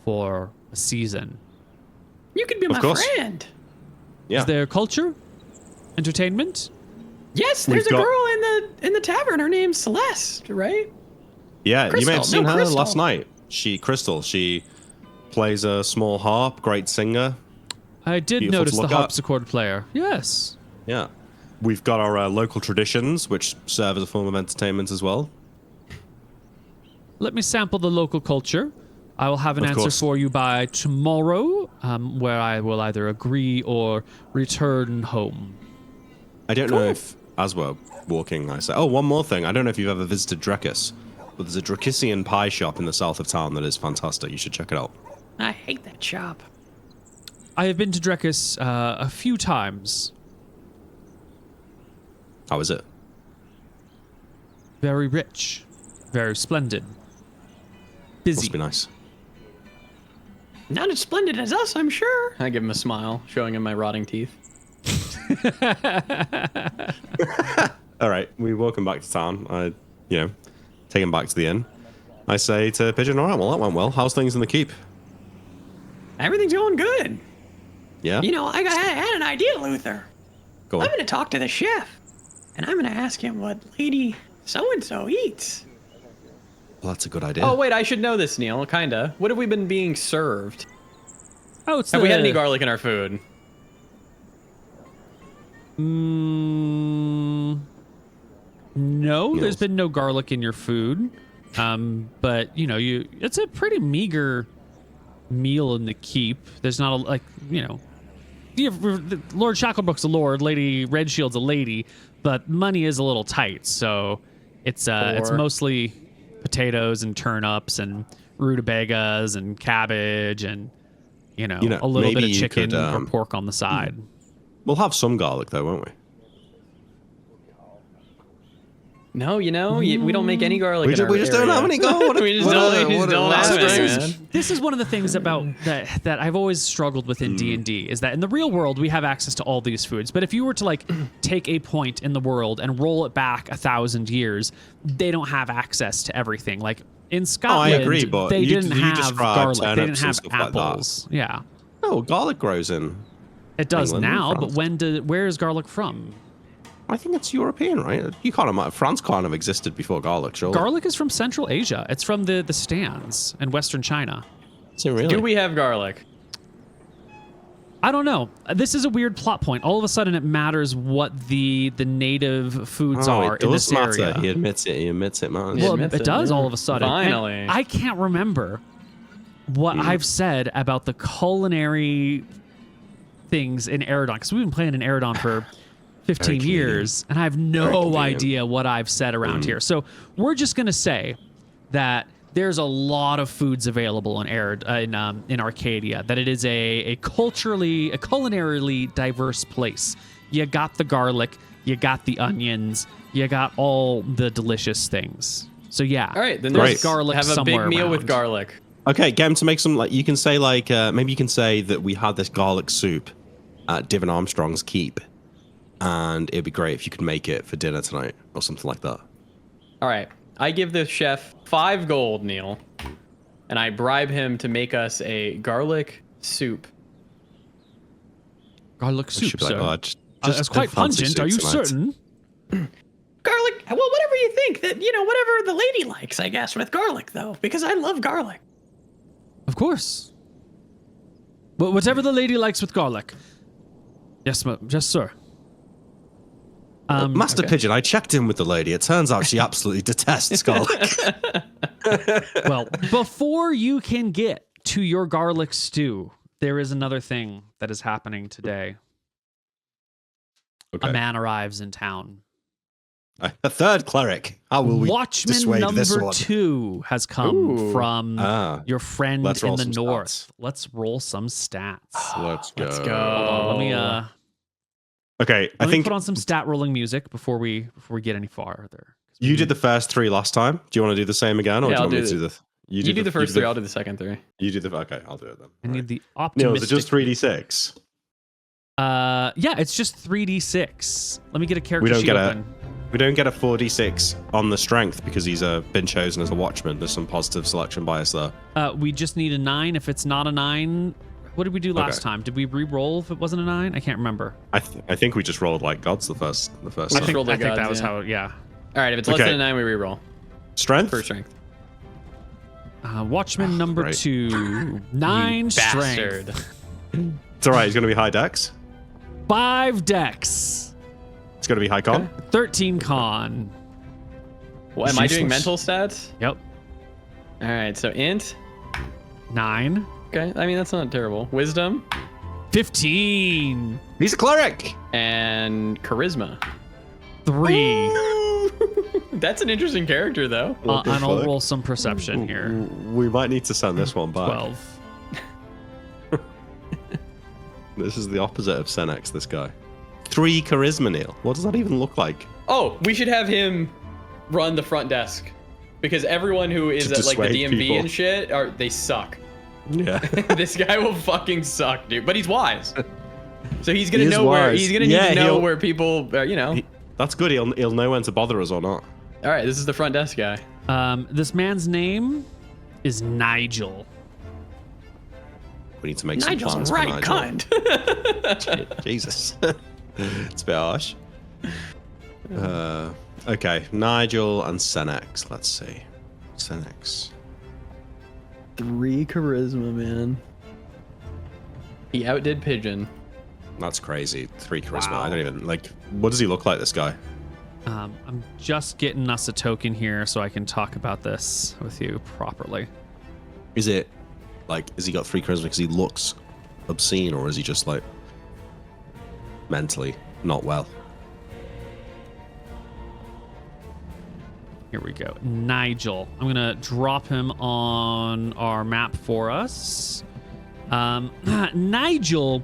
for a season. You could be Of my course. friend. Yeah. Is there culture? Entertainment? Yes, there's We've a got- girl in the tavern. Her name's Celeste, right? Yeah, you may have Crystal. seen No, her Crystal. last night. Crystal, she plays a small harp, great singer. I did Beautiful to notice the look at. harpsichord player. Yes. Yeah. We've got our local traditions, which serve as a form of entertainment as well. Let me sample the local culture. I will have an Of answer course. for you by tomorrow, where I will either agree or return home. I don't know if, as we're walking, I say, oh, one more thing. I don't know if you've ever visited Drekis, but there's a Drakisian pie shop in the south of town that is fantastic. You should check it out. I hate that shop. I have been to Drekis a few times. How is it? Very rich, very splendid, busy. Must be nice. Not as splendid as us, I'm sure. I give him a smile, showing him my rotting teeth. All right, we welcome back to town. I take him back to the inn. I say to Pigeon, all right, well, that went well. How's things in the keep? Everything's going good. Yeah? You know, I had an idea, Luther. Go on. I'm going to talk to the chef, and I'm going to ask him what Lady So-and-so eats. Well, that's a good idea. Oh, wait, I should know this, Neil, kinda. What have we been being served? Oh, it's Have we had any garlic in our food? No, there's been no garlic in your food. But it's a pretty meager meal in the keep. There's not Lord Shacklebrook's a lord, Lady Redshield's a lady, but money is a little tight, so it's mostly potatoes and turnips and rutabagas and cabbage and a little bit of chicken or pork on the side. We'll have some garlic though, won't we? No, we don't make any garlic. We just don't have any garlic. We just don't have it, man. This is one of the things about that I've always struggled with in D&D is that in the real world we have access to all these foods, but if you were to take a point in the world and roll it back 1,000 years, they don't have access to everything. Like in Scotland, I agree, but they you didn't have described garlic, they didn't turnips and have stuff like that. apples. Yeah, No, garlic grows in. it does England and now, but France. where is garlic from? I think it's European, right? France kind of existed before garlic, sure. Garlic is from Central Asia. It's from the stands in Western China. Is it really? Do we have garlic? I don't know. This is a weird plot point. All of a sudden, it matters what the native foods are in this area. He admits it, man. Well, admits it it, does yeah. all of a sudden. And Finally. I can't remember what I've said about the culinary things in Eridon, because we've been playing in Eridon for 15 years, and I have no idea what I've said around here. So we're just going to say that there's a lot of foods available in in Arcadia, that it is a culinarily diverse place. You got the garlic, you got the onions, you got all the delicious things. So yeah, All right, then there's let's garlic have a somewhere big meal around. with garlic. Okay, get him to make some, you can say, maybe you can say that we had this garlic soup at Divin Armstrong's keep, and it'd be great if you could make it for dinner tonight, or something like that. All right, I give the chef 5 gold, Neil, and I bribe him to make us a garlic soup. Garlic soup, Should be sir. just That's quite a fancy pungent. Are soup you tonight. certain? Garlic, well, whatever you think. That, whatever the lady likes, I guess, with garlic, though, because I love garlic. Of course. Well, whatever the lady likes with garlic. Yes, yes, sir. Master Pigeon, I checked in with the lady. It turns out she absolutely detests garlic. Well, before you can get to your garlic stew, there is another thing that is happening today. Okay. A man arrives in town. A third cleric. How will we Watchman dissuade this number one? 2 has come from your friend let's in roll the some north. stats. Let's roll some stats. Let's go. Let's go. Hold on, Okay, let I me think put on some stat rolling music before we get any farther. you did the first 3 last time. Do you want to do the same again, or Yeah, do you I'll want me do to do the? You do the first 3, I'll do the second 3. You do the. Okay, I'll do it then. I need the Neil, optimistic. is it just 3d6? Yeah, it's just 3d6. Let me get a character sheet open. We don't get a 4d6 on the strength because he's been chosen as a watchman. There's some positive selection bias there. We just need a 9. If it's not a 9, what did we do last time? Did we re-roll if it wasn't a 9? I can't remember. I think we just rolled like gods the first I time. think- rolled I like think that gods, was yeah. how. Yeah. All right, if it's less Okay. than a 9, we re-roll Strength? for strength. Watchman number great. 2, 9 strength, Bastard. It's all right. He's going to be high dex. 5 dex, It's going to be high con. 13 con. Well, am I doing Useless. mental stats? Yep. All right, so int. 9, Okay, I mean that's not terrible. Wisdom 15, He's a cleric. and charisma. 3. That's an interesting character, though. What the And I'll fuck? roll some perception here. We might need to send this one back. 12. This is the opposite of Senex, this guy. 3 charisma, Neil. What does that even look like? Oh, we should have him run the front desk because everyone who is To at like the dissuade DMV people. and shit they suck. Yeah. This guy will fucking suck, dude. But he's wise, so he's He gonna is know where wise. he's gonna Yeah, need to know he'll- where people, That's good. He'll know when to bother us or not. All right, this is the front desk guy. This man's name is Nigel. We need to make Nigel's some a plans right for Nigel. cunt. Jesus. It's a bit harsh. Okay, Nigel and Senex. Let's see. Senex. 3 charisma, man. He outdid Pigeon. That's crazy. 3 charisma. Wow. I don't even like. What does he look like, this guy? I'm just getting us a token here so I can talk about this with you properly. Is it like? Has he got 3 charisma because he looks obscene, or is he just like mentally not well? Here we go. Nigel. I'm going to drop him on our map for us. Nigel,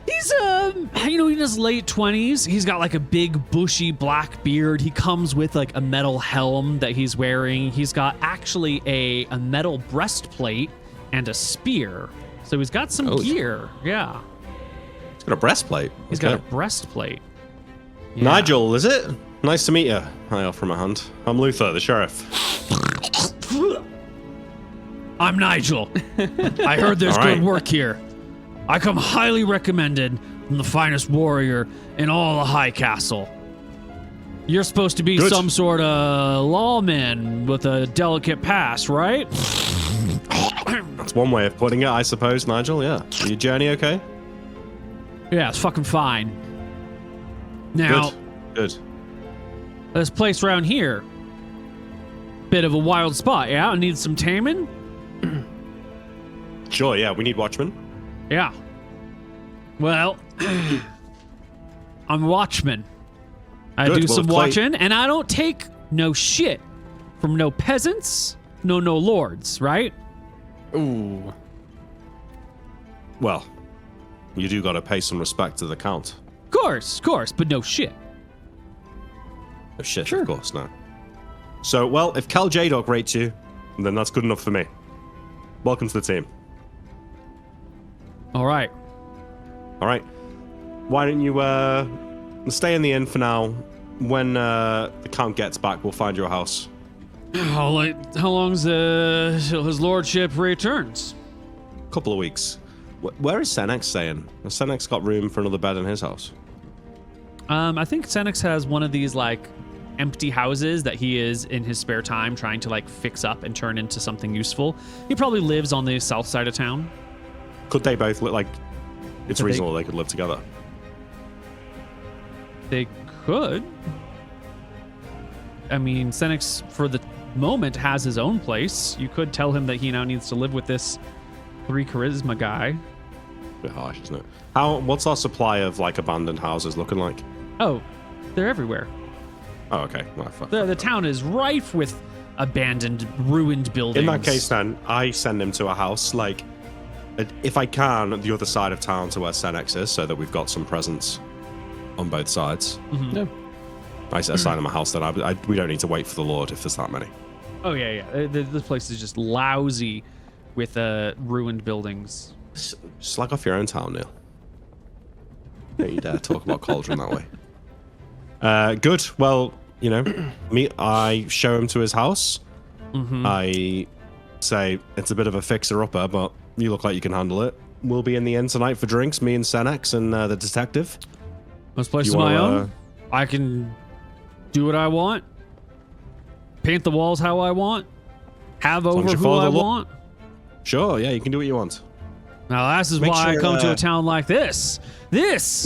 he's in his late 20s. He's got like a big bushy black beard. He comes with like a metal helm that he's wearing. He's got actually a metal breastplate and a spear. So he's got some gear. Yeah. He's got a breastplate. He's got a breastplate. Yeah. Nigel, is it? Nice to meet you. I offer my hand. I'm Luther, the sheriff. I'm Nigel. I heard there's All right. good work here. I come highly recommended from the finest warrior in all the High Castle. You're supposed to be Good. some sort of lawman with a delicate past, right? That's one way of putting it, I suppose, Nigel. Yeah. Your journey okay? Yeah, it's fucking fine. Now, Good. this place around here, bit of a wild spot, yeah? It needs some taming? Sure, yeah, we need watchmen. Yeah. Well, I'm a watchman. I Good, do well, some Clay- watching, and I don't take no shit from no peasants, no lords, right? Ooh. Well, you do gotta pay some respect to the Count. Course, but no shit. Oh, shit, Sure. of course, no. So, well, if Cal J-Dog rates you, then that's good enough for me. Welcome to the team. All right. All right. Why don't you stay in the inn for now? When the Count gets back, we'll find you a house. How long's till his lordship returns? Couple of weeks. Where is Senex staying? Has Senex got room for another bed in his house? I think Senex has one of these like empty houses that he is in his spare time trying to like fix up and turn into something useful. He probably lives on the south side of town. Could they both look like it's Could they- reasonable they could live together? They could. I mean, Senex, for the moment, has his own place. You could tell him that he now needs to live with this 3 charisma guy. A bit harsh, isn't it? What's our supply of like abandoned houses looking like? Oh, they're everywhere. Oh, okay. Well, fuck. The town is rife with abandoned, ruined buildings. In that case, then I send him to a house like, if I can, the other side of town to where Senex is, so that we've got some presence on both sides. No. I assign him a house that we don't need to wait for the Lord if there's that many. Oh, yeah. This place is just lousy with ruined buildings. Slag off your own town, Neil. Don't you dare talk about Cauldron that way. Good. Well, I show him to his house. Mm-hmm. I say it's a bit of a fixer-upper, but you look like you can handle it. We'll be in the inn tonight for drinks, me and Senex and the detective. This place You is my wanna, own. I can do what I want. Paint the walls how I want. Have long over as you who follow I the law. want. Sure, yeah, you can do what you want. Now, this is Make why I sure, come to a town like this. Make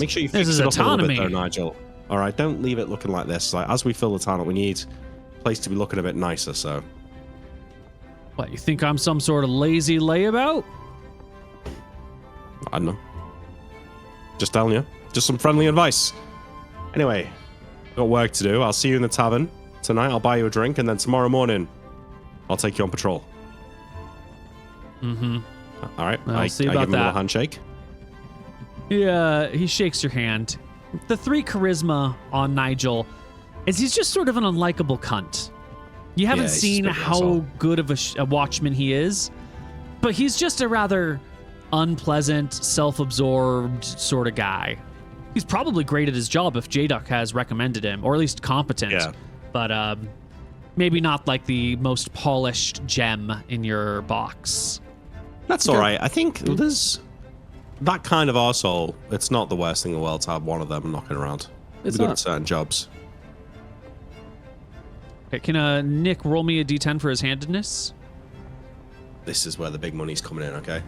sure you this fix is it up a little autonomy. bit, though, Nigel. All right, don't leave it looking like this. Like, as we fill the town up, we need a place to be looking a bit nicer, so... What, you think I'm some sort of lazy layabout? I don't know. Just telling you. Just some friendly advice. Anyway, got work to do. I'll see you in the tavern tonight. I'll buy you a drink, and then tomorrow morning, I'll take you on patrol. Mm-hmm. All right. I'll see I about give him a little that. handshake. Yeah, he shakes your hand. The 3 charisma on Nigel is he's just sort of an unlikable cunt. You haven't Yeah, he's seen just a bit of an how asshole. good of a watchman he is, but he's just a rather unpleasant, self-absorbed sort of guy. He's probably great at his job if J-Duck has recommended him, or at least competent. Yeah. but maybe not like the most polished gem in your box. That's all right. I think there's that kind of arsehole. It's not the worst thing in the world to have one of them knocking around. It's good at certain jobs. Okay, can Nick roll me a d10 for his handedness? This is where the big money's coming in, okay?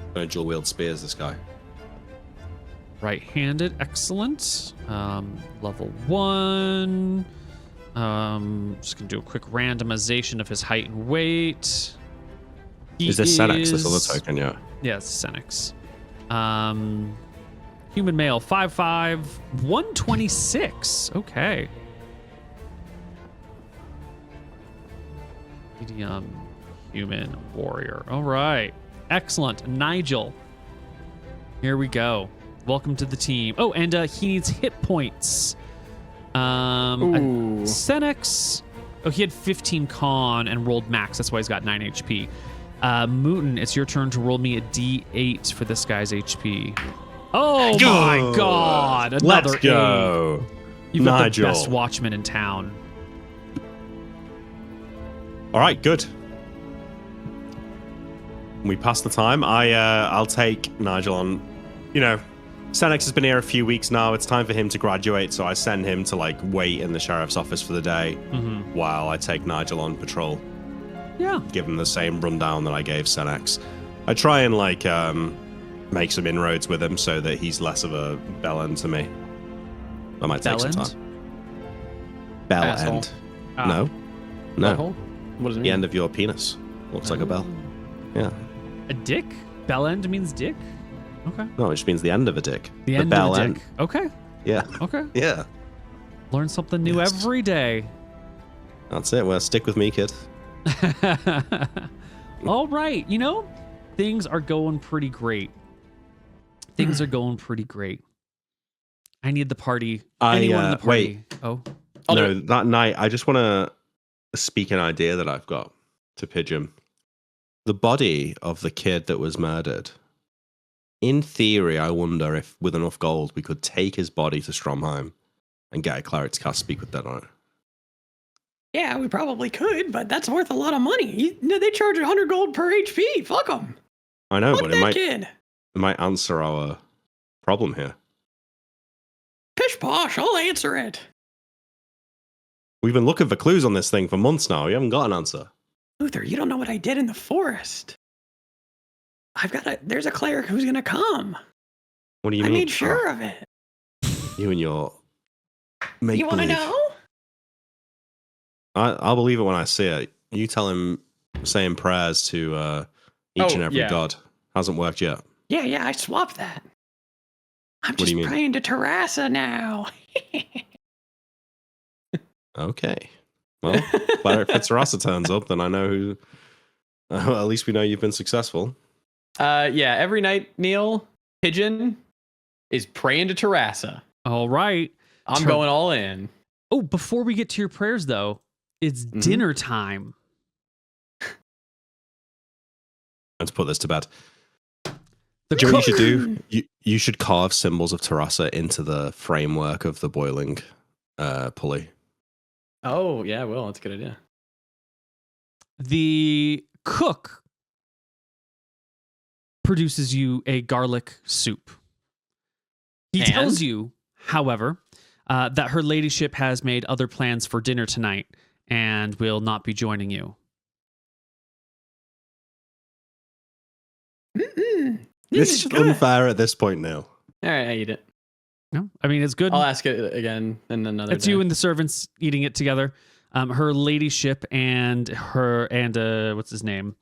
I'm going to dual wield spears, this guy. Right-handed, excellent. Level 1. Just gonna do a quick randomization of his height and weight. Is this Senex, this other token? Yeah. Yeah, it's Senex. Human male, 5'5", 126. Okay. Medium human warrior. All right. Excellent. Nigel. Here we go. Welcome to the team. Oh, and he needs hit points. Senex. Oh, he had 15 con and rolled max. That's why he's got 9 HP. Mooton, it's your turn to roll me a D8 for this guy's HP. Oh my god! Another Let's go. 8. You've got Nigel. the best watchman in town. All right, good. We passed the time. I'll take Nigel on. You know, Senex has been here a few weeks now. It's time for him to graduate, so I send him to like wait in the sheriff's office for the day while I take Nigel on patrol. Yeah. Give him the same rundown that I gave Senex. I try and like make some inroads with him so that he's less of a bell end to me. That might take some Bell end? time. Bell Asshole. end. Ah. No. Butthole? What does it The mean? end of your penis. Looks like a bell. Yeah. A dick? Bell end means dick? Okay. No, it just means the end of a dick. The end bell of a end. dick. Okay. Yeah. Okay. Yeah. Learn something new Yes. every day. That's it. Well, stick with me, kid. All right. You know, things are going pretty great. Things are going pretty great. I need the party. Anyone in the party. wait. Oh. No, that night, I just want to speak an idea that I've got to Pigeon. The body of the kid that was murdered. In theory, I wonder if with enough gold we could take his body to Stromheim and get a cleric to cast Speak with Dead on it. Yeah, we probably could, but that's worth a lot of money. They charge 100 gold per HP. Fuck them. I know, Fuck but that kid. it might answer our problem here. Pish posh, I'll answer it. We've been looking for clues on this thing for months now. We haven't got an answer. Luther, you don't know what I did in the forest. There's a cleric who's gonna come. What do you I mean? made sure of it. You and your make You want to believe. know? I'll believe it when I see it. You tell him saying prayers to each and every god. Hasn't worked yet. Yeah, I swapped that. I'm do just you mean? praying to Terrassa now. Okay. Well, Cleric Fitzarasa turns up, then I know who. At least we know you've been successful. Yeah, every night, Neil, Pigeon is praying to Terrassa. All right. I'm going all in. Oh, before we get to your prayers, though, it's dinner time. Let's put this to bed. The Do you know what you cook- should do? You should carve symbols of Terrassa into the framework of the boiling pulley. Oh, yeah, well, that's a good idea. The cook produces you a garlic soup. He And? tells you, however, that her ladyship has made other plans for dinner tonight and will not be joining you. This is good. unfair at this point, Neil. All right, I eat it. No, I mean, it's good. I'll ask it again in another It's day. you and the servants eating it together. Her ladyship and what's his name?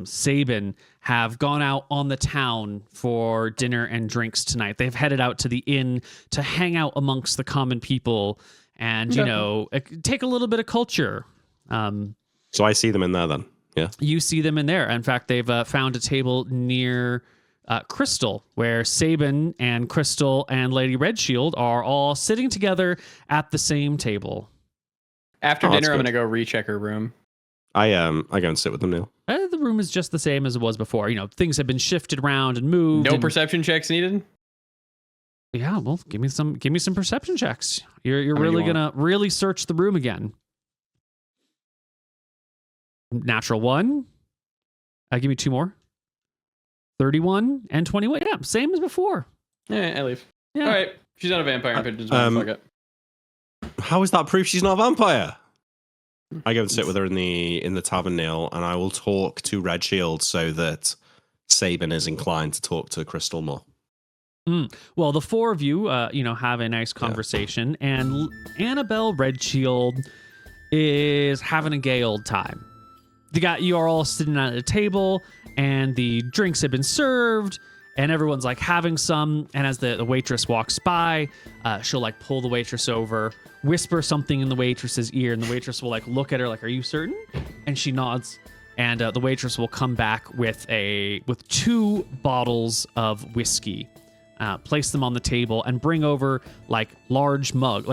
Sabin have gone out on the town for dinner and drinks tonight. They've headed out to the inn to hang out amongst the common people and, you know, take a little bit of culture. So I see them in there then. Yeah. You see them in there. In fact, they've found a table near Crystal, where Sabin and Crystal and Lady Redshield are all sitting together at the same table. After Oh, that's dinner, I'm good. going to go recheck her room. I go and sit with them, Neil. The room is just the same as it was before. You know, things have been shifted around and moved. No and perception checks needed? Yeah, well, give me some perception checks. You're How many really do you gonna really search the room again. Natural 1. Give me 2 more. 31 and 21. Yeah, same as before. Yeah, I leave. Yeah. All right. She's not a vampire and pigeons. Fuck it. How is that proof she's not a vampire? I go and sit with her in the tavern, Neil, and I will talk to Red Shield so that Sabin is inclined to talk to Crystal more. Well, the 4 of you, have a nice conversation, and Annabelle Red Shield is having a gay old time. You are all sitting at a table, and the drinks have been served, and everyone's like having some. And as the waitress walks by, she'll like pull the waitress over, whisper something in the waitress's ear, and the waitress will like look at her like, "Are you certain?" And she nods. And the waitress will come back with 2 bottles of whiskey, place them on the table, and bring over like large mug,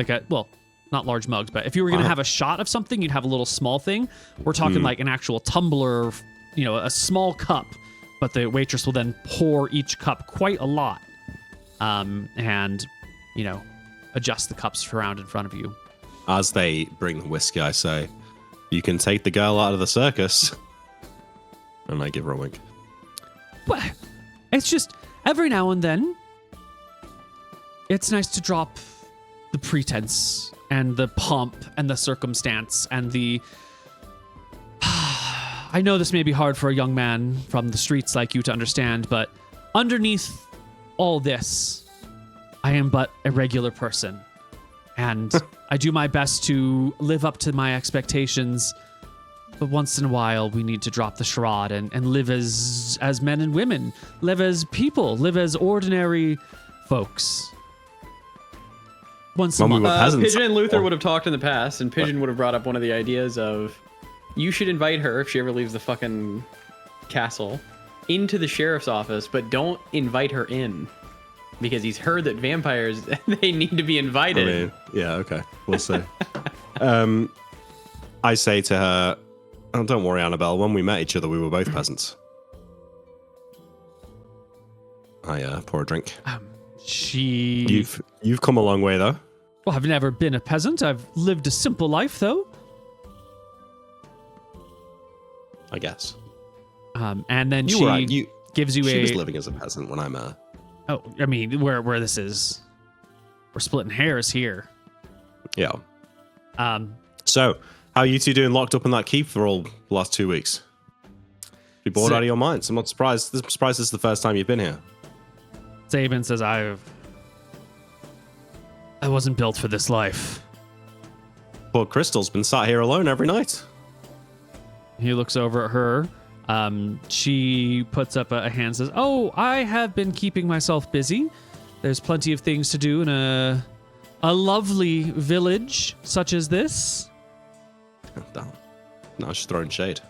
not large mugs, but if you were going to have a shot of something, you'd have a little small thing. We're talking like an actual tumbler, a small cup, but the waitress will then pour each cup quite a lot, and adjust the cups around in front of you. As they bring the whiskey, I say, "You can take the girl out of the circus." And I give her a wink. Well, it's just every now and then, it's nice to drop the pretense and the pomp and the circumstance and the... I know this may be hard for a young man from the streets like you to understand, but underneath all this, I am but a regular person. And I do my best to live up to my expectations. But once in a while, we need to drop the charade and live as men and women, live as people, live as ordinary folks. Once in a When we while. were peasants. Pigeon and Luther would have talked in the past, and Pigeon would have brought up one of the ideas of, you should invite her if she ever leaves the fucking castle into the sheriff's office, but don't invite her in because he's heard that vampires, they need to be invited. I mean, yeah, okay, we'll see. I say to her, "Oh, don't worry, Annabelle. When we met each other, we were both peasants." I pour a drink. You've come a long way, though. Well, I've never been a peasant. I've lived a simple life, though. I guess. And then You were right. gives you She was living as a peasant when I met her. Oh, I mean, where this is, we're splitting hairs here. Yeah. So, how are you two doing locked up in that keep for all the last 2 weeks? Be bored out of your minds. I'm not surprised. I'm surprised this is the first time you've been here. Sabin says, I wasn't built for this life. Poor Crystal's been sat here alone every night. He looks over at her. She puts up a hand and says, "Oh, I have been keeping myself busy. There's plenty of things to do in a lovely village such as this." Now she's throwing shade.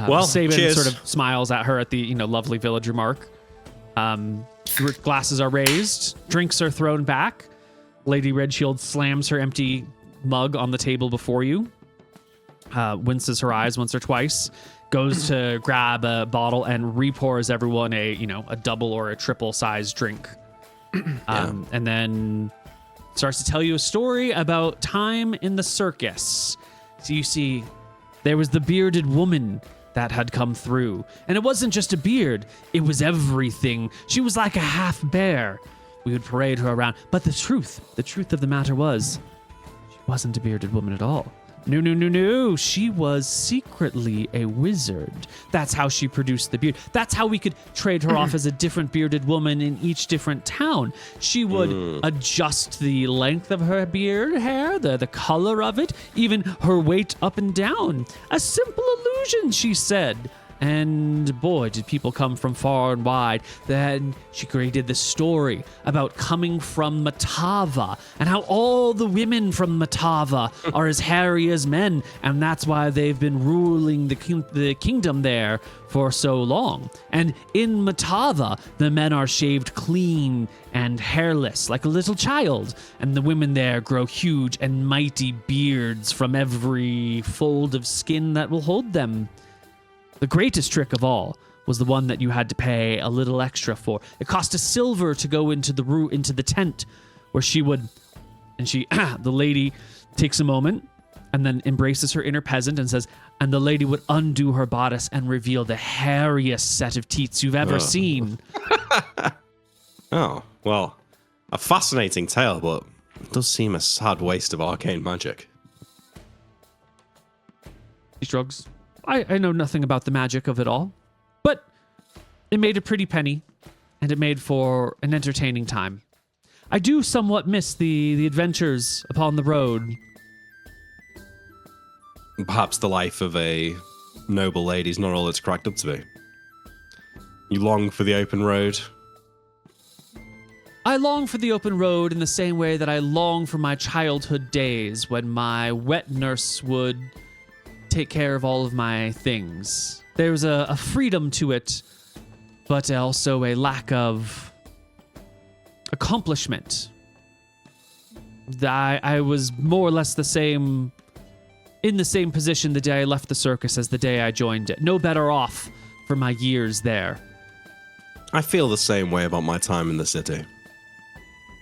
Well, Sabin cheers. sort of smiles at her at the lovely village remark. Glasses are raised, drinks are thrown back. Lady Redshield slams her empty mug on the table before you. Winces her eyes once or twice, goes to grab a bottle and repours everyone a double or a triple size drink. And then starts to tell you a story about time in the circus. So you see, there was the bearded woman that had come through. And it wasn't just a beard, it was everything. She was like a half bear. We would parade her around. But the truth of the matter was, she wasn't a bearded woman at all. No. She was secretly a wizard. That's how she produced the beard. That's how we could trade her off as a different bearded woman in each different town. She would adjust the length of her beard hair, the color of it, even her weight up and down. A simple illusion, she said. And boy, did people come from far and wide. Then she created this story about coming from Matava and how all the women from Matava are as hairy as men. And that's why they've been ruling the kingdom there for so long. And in Matava, the men are shaved clean and hairless like a little child. And the women there grow huge and mighty beards from every fold of skin that will hold them. The greatest trick of all was the one that you had to pay a little extra for. It cost a silver to go into the tent where she would, and she, the lady takes a moment and then embraces her inner peasant and says, and the lady would undo her bodice and reveal the hairiest set of teats you've ever seen. Oh, well, a fascinating tale, but it does seem a sad waste of arcane magic. He shrugs. I know nothing about the magic of it all, but it made a pretty penny, and it made for an entertaining time. I do somewhat miss the adventures upon the road. Perhaps the life of a noble lady is not all it's cracked up to be. You long for the open road? I long for the open road in the same way that I long for my childhood days when my wet nurse would take care of all of my things. There's a freedom to it, but also a lack of accomplishment. I was more or less in the same position the day I left the circus as the day I joined it. No better off for my years there. I feel the same way about my time in the city.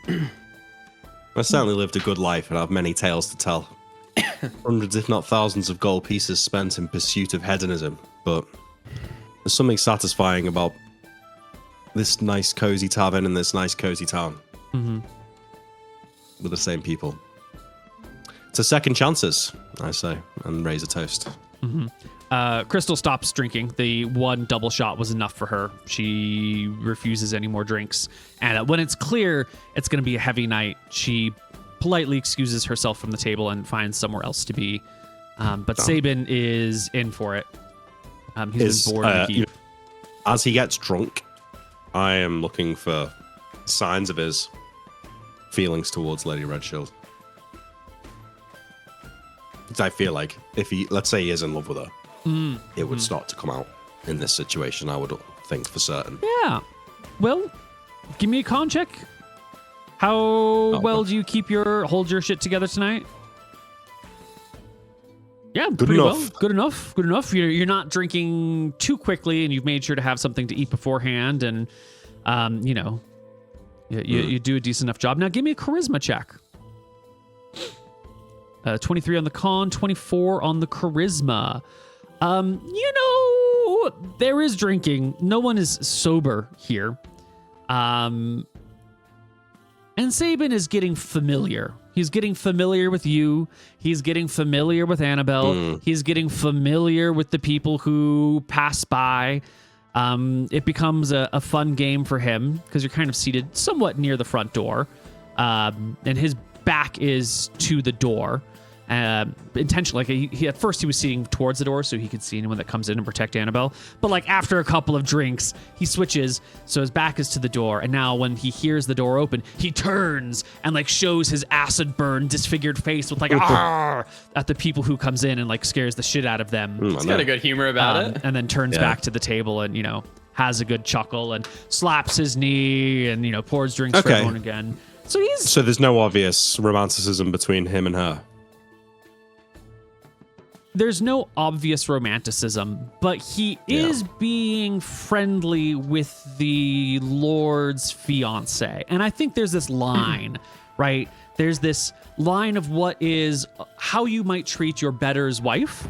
I certainly lived a good life and have many tales to tell. Hundreds, if not thousands, of gold pieces spent in pursuit of hedonism, but there's something satisfying about this nice, cozy tavern in this nice, cozy town. Mm-hmm. With the same people. To second chances, I say, and raise a toast. Mm-hmm. Crystal stops drinking. The one double shot was enough for her. She refuses any more drinks. And when it's clear it's going to be a heavy night, she politely excuses herself from the table and finds somewhere else to be. But Sabin is in for it. He's been bored in the heap. As he gets drunk, I am looking for signs of his feelings towards Lady Redshield. Because I feel like if he, let's say he is in love with her, it would start to come out in this situation, I would think for certain. Yeah. Well, give me a con check. How well do you hold your shit together tonight? Yeah, Good pretty enough. well. Good enough. You're not drinking too quickly, and you've made sure to have something to eat beforehand, and you do a decent enough job. Now, give me a charisma check. 23 on the con, 24 on the charisma. There is drinking. No one is sober here. And Sabin is getting familiar. He's getting familiar with you. He's getting familiar with Annabelle. He's getting familiar with the people who pass by. It becomes a fun game for him because you're kind of seated somewhat near the front door. And his back is to the door. Intentionally, like he at first he was seating towards the door so he could see anyone that comes in and protect Annabelle. But like after a couple of drinks, he switches so his back is to the door. And now when he hears the door open, he turns and like shows his acid burn, disfigured face with like "Arr!" at the people who comes in and like scares the shit out of them. He's got a good humor about it. And then turns back to the table and has a good chuckle and slaps his knee and pours drinks for everyone again. So there's no obvious romanticism between him and her. There's no obvious romanticism, but he is being friendly with the Lord's fiance. And I think there's this line, right? There's this line of how you might treat your better's wife.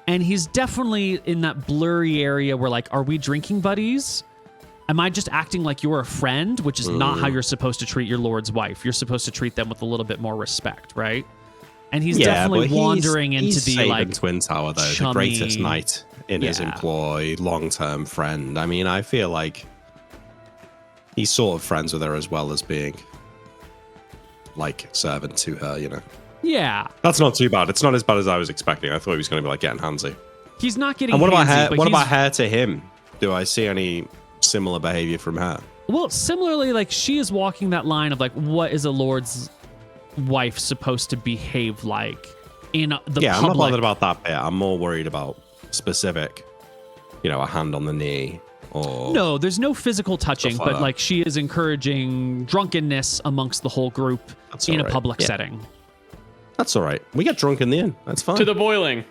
And he's definitely in that blurry area where like, are we drinking buddies? Am I just acting like you're a friend, which is not how you're supposed to treat your Lord's wife. You're supposed to treat them with a little bit more respect, right? And he's definitely wandering into the like Twin Tower, though, chummy, the greatest knight in his employ, long-term friend. I mean, I feel like he's sort of friends with her as well as being like servant to her, Yeah, that's not too bad. It's not as bad as I was expecting. I thought he was going to be like getting handsy. He's not getting. And what about handsy, her? What about her to him? Do I see any similar behavior from her? Well, similarly, like she is walking that line of like, what is a lord's wife supposed to behave like in the public? I'm not bothered about that bit. I'm more worried about specific, a hand on the knee or... No, there's no physical touching, but like she is encouraging drunkenness amongst the whole group in a public setting. That's all right. We get drunk in the inn. That's fine. To the boiling.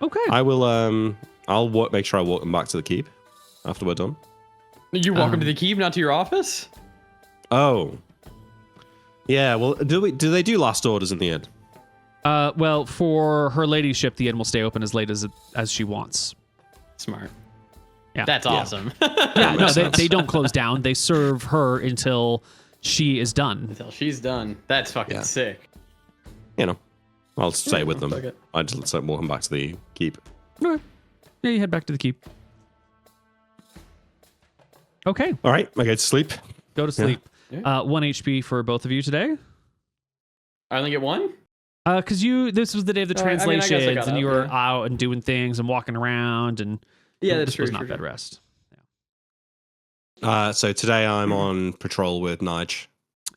Okay. I will I'll make sure I walk them back to the keep after we're done. You walk him to the keep, not to your office? Oh. Yeah, well, do they do last orders in the inn? Well, for her ladyship, the inn will stay open as late as she wants. Smart. Yeah. That's awesome. Yeah, no, they don't close down. They serve her until she is done. Until she's done. That's fucking sick. You know, I'll stay with them. fuck it. I just walk them back to the keep. Okay. Yeah, you head back to the keep. Okay. All right, I go to sleep. Go to sleep. Yeah. 1 HP for both of you today. I only get one? Because this was the day of the I guess I translations, got and up, you were yeah. out and doing things and walking around, and Yeah, that's this true. was not bed rest. So today I'm on patrol with Nige.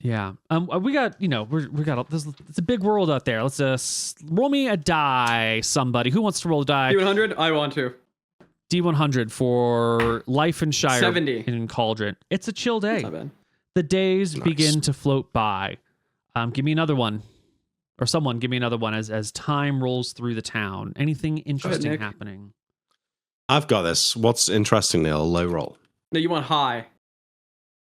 Yeah. We got, it's a big world out there. Let's roll me a die, somebody. Who wants to roll a die? D100? I want to. D100 for Life and Shire 70. in Cauldron. It's a chill day. Not bad. The days begin to float by. Give me another one. Or someone give me another one as time rolls through the town. Anything interesting Nick. happening? I've got this. What's interesting, Neil? Low roll. No, you want high.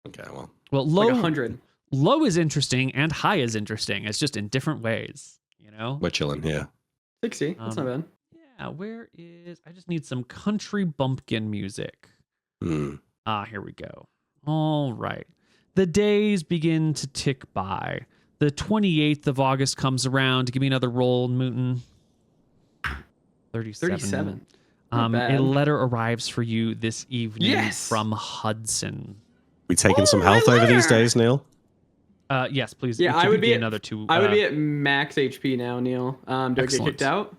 Okay, well. Well, Like 100. low is interesting and high is interesting. It's just in different ways, you know? We're chilling here. 60. That's not bad. Yeah, where is... I just need some country bumpkin music. Here we go. All right. The days begin to tick by. The 28th of August comes around. Give me another roll, Mooton. 37. Not bad. A letter arrives for you this evening Yes! from Hudson. We taking some health over these days, Neil? Yes, please. Yeah, If you I would could be get at, another two. I would be at max HP now, Neil. Do I get Excellent. kicked out?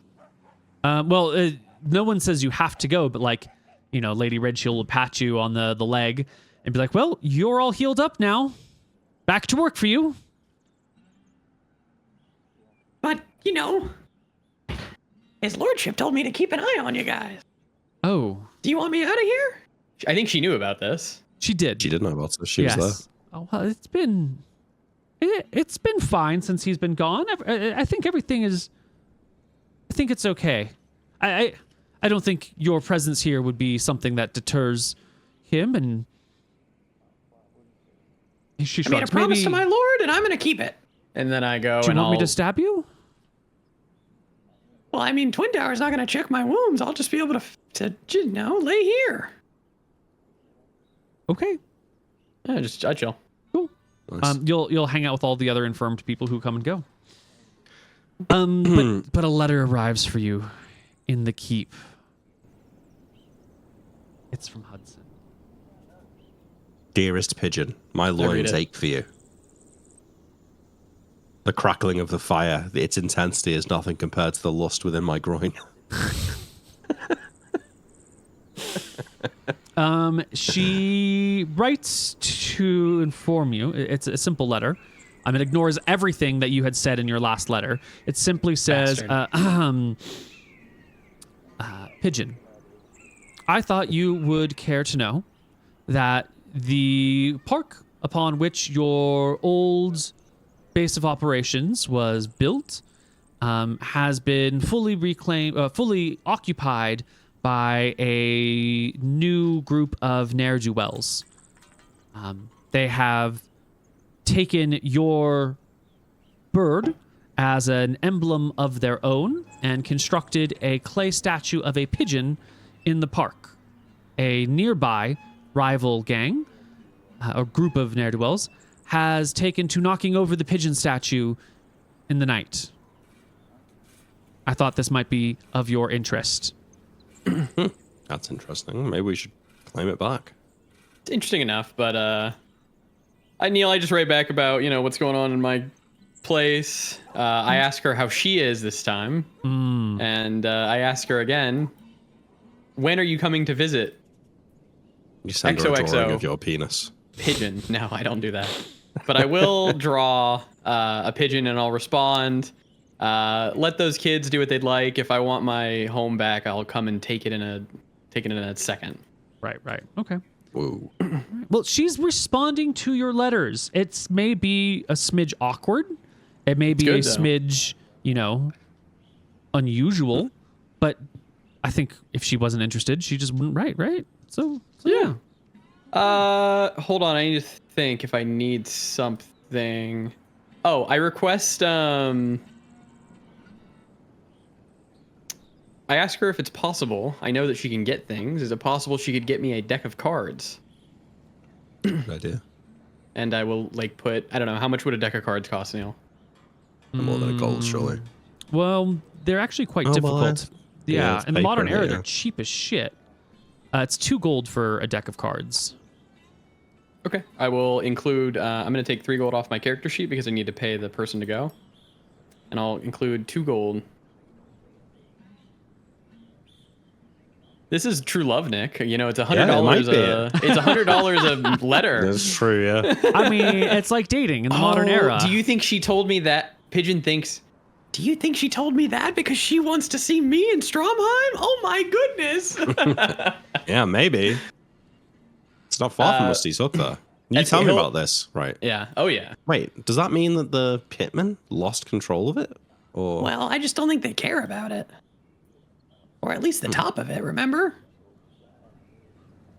Well, no one says you have to go, but Lady Redshield will pat you on the leg and be like, well, you're all healed up now. Back to work for you. But, his lordship told me to keep an eye on you guys. Oh, Do you want me out of here? I think she knew about this. she did. She did know about this. She was there. Oh, well, it's been fine since he's been gone. I think everything is. I think it's okay. I don't think your presence here would be something that deters him. And she I made a shrugs. promise Maybe, to my lord, and I'm going to keep it. And then I go do you and want me I'll... to stab you? Well, I mean, Twin Tower's not going to check my wounds. I'll just be able to lay here. Okay. Yeah, I chill. Cool. Nice. You'll hang out with all the other infirmed people who come and go. But a letter arrives for you in the keep. It's from Hudson. Dearest pigeon, my read loins it. ache for you. The crackling of the fire, its intensity is nothing compared to the lust within my groin. She writes to inform you. It's a simple letter. It ignores everything that you had said in your last letter. It simply says, Pigeon, I thought you would care to know that the park upon which your old base of operations was built has been fully reclaimed, fully occupied by a new group of ne'er-do-wells. They have taken your bird as an emblem of their own and constructed a clay statue of a pigeon in the park. A nearby rival gang, or group of ne'er-do-wells, has taken to knocking over the pigeon statue in the night. I thought this might be of your interest. That's interesting. Maybe we should claim it back. It's interesting enough, but I just write back about what's going on in my place. I ask her how she is this time, and I ask her again, when are you coming to visit? You send her a XOXO. drawing of your penis. Pigeon. No, I don't do that. But I will draw a pigeon and I'll respond. Let those kids do what they'd like. If I want my home back, I'll come and take it in a second. Right. Okay. Whoa. Well, she's responding to your letters. It's maybe a smidge awkward. It may be good, a though. smidge, unusual, but I think if she wasn't interested, she just wouldn't write, right? So yeah. Hold on. I need to think if I need something. Oh, I request. I ask her if it's possible. I know that she can get things. Is it possible she could get me a deck of cards? Good idea. And I will like put. I don't know how much would a deck of cards cost, Neil? More than a gold, surely. Well, they're actually quite Oh, difficult. well, yeah, it's in the paper modern in it, era, yeah. they're cheap as shit. It's 2 gold for a deck of cards. Okay. I will include. I'm gonna take 3 gold off my character sheet because I need to pay the person to go, and I'll include 2 gold. This is true love, Nick. You know, it's $100. Yeah, it might be. It's $100 a letter. That's true, yeah. I mean, it's like dating in the modern era. Do you think she told me that? Pigeon thinks. Do you think she told me that because she wants to see me in Stromheim? Oh my goodness! Yeah, maybe. It's not far from Rusty's Hook, though. You tell me about this, right? Yeah. Oh yeah. Wait, does that mean that the pitmen lost control of it? Or Well, I just don't think they care about it. Or at least the top of it, remember?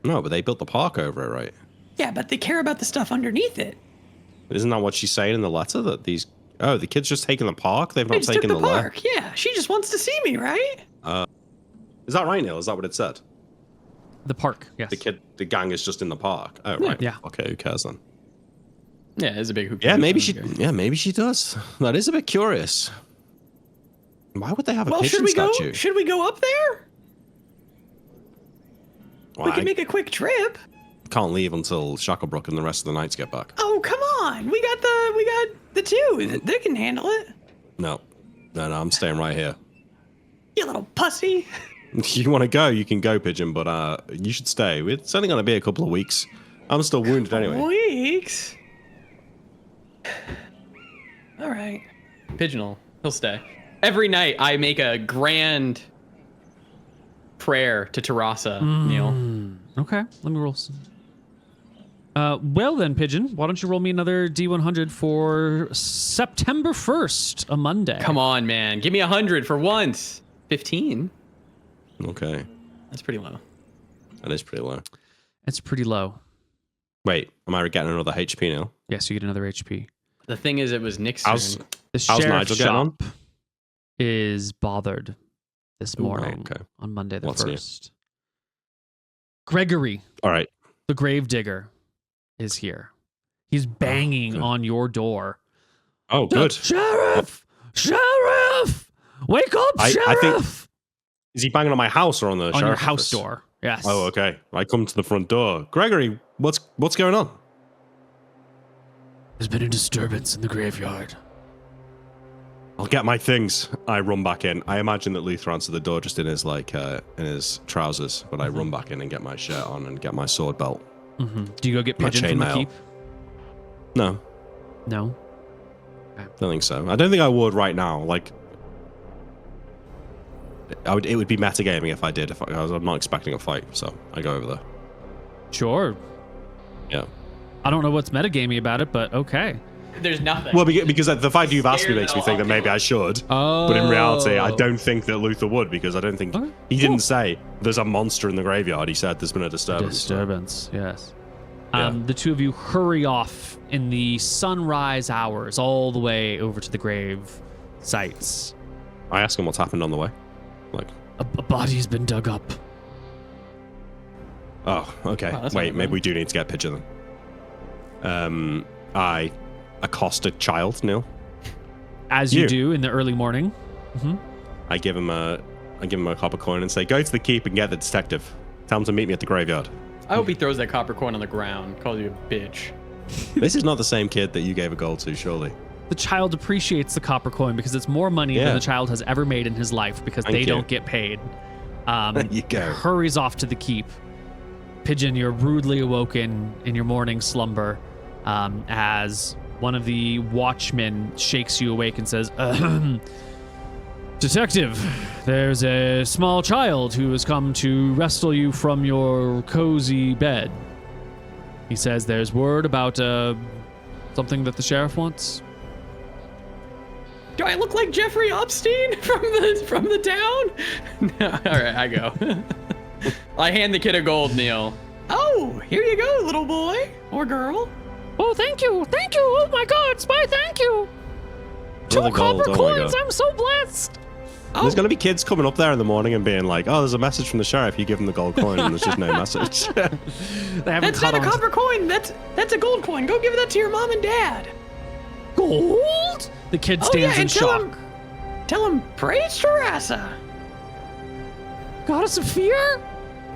no, but they built the park over it, right? Yeah, but they care about the stuff underneath it. Isn't that what she's saying in the letter? That these the kids just taking the park? They've They not just took taken the the park. Yeah, she just wants to see me, right? Is that right, Neil? Is that what it said? The park, yes. The gang is just in the park. Oh, right. Yeah. Okay, who cares then? Yeah, it's a big hoop. Yeah, maybe she. Yeah, maybe she does. That is a bit curious. Why would they have a Well, pigeon should we go? statue? Should we go up there? Well, We can make a quick trip. can't leave until Shacklebrook and the rest of the knights get back. Oh, come on. We got the 2. They can handle it. No, I'm staying right here. You little pussy. If you want to go, you can go, Pigeon, but you should stay. It's only going to be a couple of weeks. I'm still wounded anyway. Weeks. All right. Pigeonhole. He'll stay. Every night I make a grand prayer to Terasa, Neil. Okay, let me roll some. Well then, Pigeon, why don't you roll me another D100 for September 1st, a Monday. Come on, man. Give me 100 for once. 15. Okay, That's pretty low. that is pretty low. It's pretty low. Wait, am I getting another HP now? Yes, you get another HP. The thing is, it was Nick's How's- turn. The How's sheriff Nigel getting on? shop is bothered this morning okay. on Monday the What's new? 1st. Gregory, All right. the gravedigger, is here. He's banging good. on your door. Oh, good. Sheriff! Sheriff! Wake up, I Sheriff! think- Is he banging on my house or on the on your sheriff's house office? door. Yes. Oh, okay. I come to the front door. Gregory, what's going on? There's been a disturbance in the graveyard. I'll get my things. I run back in. I imagine that Luther answered the door just in his in his trousers, but I run back in and get my shirt on and get my sword belt. Mm-hmm. Do you go get My Pigeon from the chainmail. keep? No, No. don't think so. I don't think I would right now. Like, it would be metagaming if I did. I'm not expecting a fight, so I go over there. Sure. Yeah. I don't know what's metagamey about it, but okay. There's nothing. Well, because the fact you've asked me Scared makes me that think that I'll maybe kill I should. Oh. But in reality, I don't think that Luther would, because I don't think Okay, he didn't say there's a monster in the graveyard. He said there's been a disturbance. Disturbance, yes. Yeah. The two of you hurry off in the sunrise hours all the way over to the grave sites. I ask him what's happened on the way. Like, A body's been dug up. oh, okay. Wow, that's Wait, not maybe bad. we do need to get a picture then. I accost a child, Neil. As you You. do in the early morning. Mm-hmm. I give him a copper coin and say, go to the keep and get the detective. Tell him to meet me at the graveyard. I hope he throws that copper coin on the ground, calls you a bitch. This is not the same kid that you gave a gold to, surely. The child appreciates the copper coin because it's more money Yeah. than the child has ever made in his life because Thank they you. don't get paid. There you go. Hurries off to the keep. Pigeon, you're rudely awoken in your morning slumber as one of the watchmen shakes you awake and says, Detective, there's a small child who has come to wrestle you from your cozy bed. He says there's word about something that the sheriff wants. Do I look like Jeffrey Epstein from the town? No, all right, I go. I hand the kid a gold, Neil. Oh, here you go, little boy or girl. Oh, thank you. Thank you. Oh my God, Spy, thank you. 2 Another gold, copper oh my coins. God. I'm so blessed. Oh, There's going to be kids coming up there in the morning and being like, oh, there's a message from the sheriff. You give them the gold coin and there's just no message. They haven't that's caught not a on to- copper coin. That's a gold coin. Go give that to your mom and dad. Gold? The kid Oh stands yeah, in and shock. tell him praise Teresa. Goddess of fear?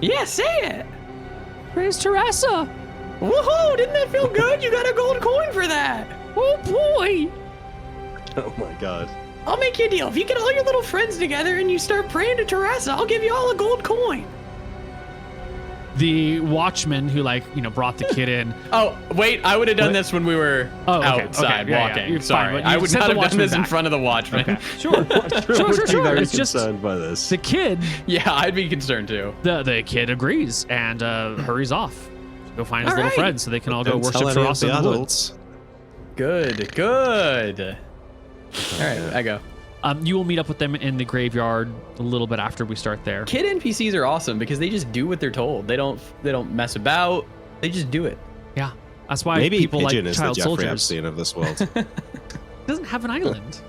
Yeah, say it. Praise Teresa. Woohoo! Didn't that feel good? You got a gold coin for that. Oh boy. Oh my God. I'll make you a deal. If you get all your little friends together and you start praying to Teresa, I'll give you all a gold coin. The watchman who brought the kid in. Oh, wait, I would have done this when we were Oh, okay, outside okay, yeah, walking. you're Sorry. fine, but I you would sent not the have done watchman this in back. front of the watchman. Okay. Sure. Sure. Very It's just concerned by this. the kid. Yeah, I'd be concerned too. The kid agrees and hurries off to go find his All little right. friends so they can all go Don't worship tell any of Teresa the in the woods. adults. Good. All right, I go. You will meet up with them in the graveyard a little bit after we start there. Kid NPCs are awesome because they just do what they're told. They don't mess about. They just do it. Yeah, that's why Maybe people Pigeon like is the child Jeffrey soldiers. Epstein of this world. Doesn't have an island.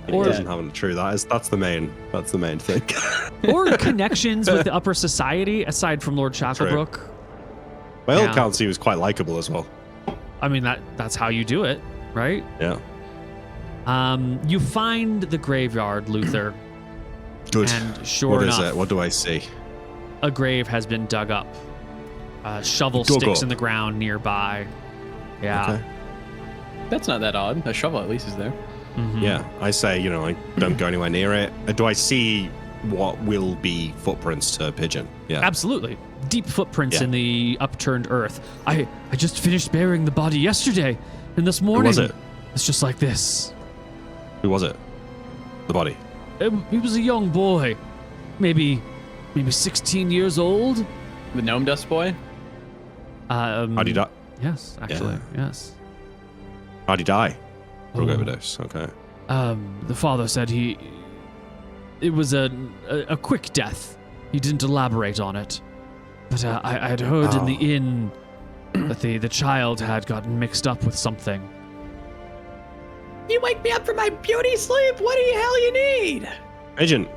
He Or- doesn't have it. True. That's the main thing. Or connections with the upper society aside from Lord Shacklebrook. By all Yeah. accounts, he was quite likable as well. I mean that's how you do it, right? Yeah. You find the graveyard, Luther, Good. and sure What enough, is it? What do I see? a grave has been dug up. Shovel Dug sticks up. in the ground nearby. Yeah. Okay. That's not that odd. A shovel at least is there. Mhm. Yeah. I say, don't go anywhere near it. Do I see what will be footprints to Pigeon? Yeah. Absolutely. Deep footprints Yeah. in the upturned earth. I just finished burying the body yesterday, and this morning was it? it's just like this. Who was it? The body. He was a young boy, maybe 16 years old. The gnome dust boy. How'd he die? Yes, actually, yes. How'd he die? Drug Oh. overdose. Okay. The father said it was a quick death. He didn't elaborate on it, but I had heard in the inn that the child had gotten mixed up with something. You wake me up from my beauty sleep. What the hell you need? Agent,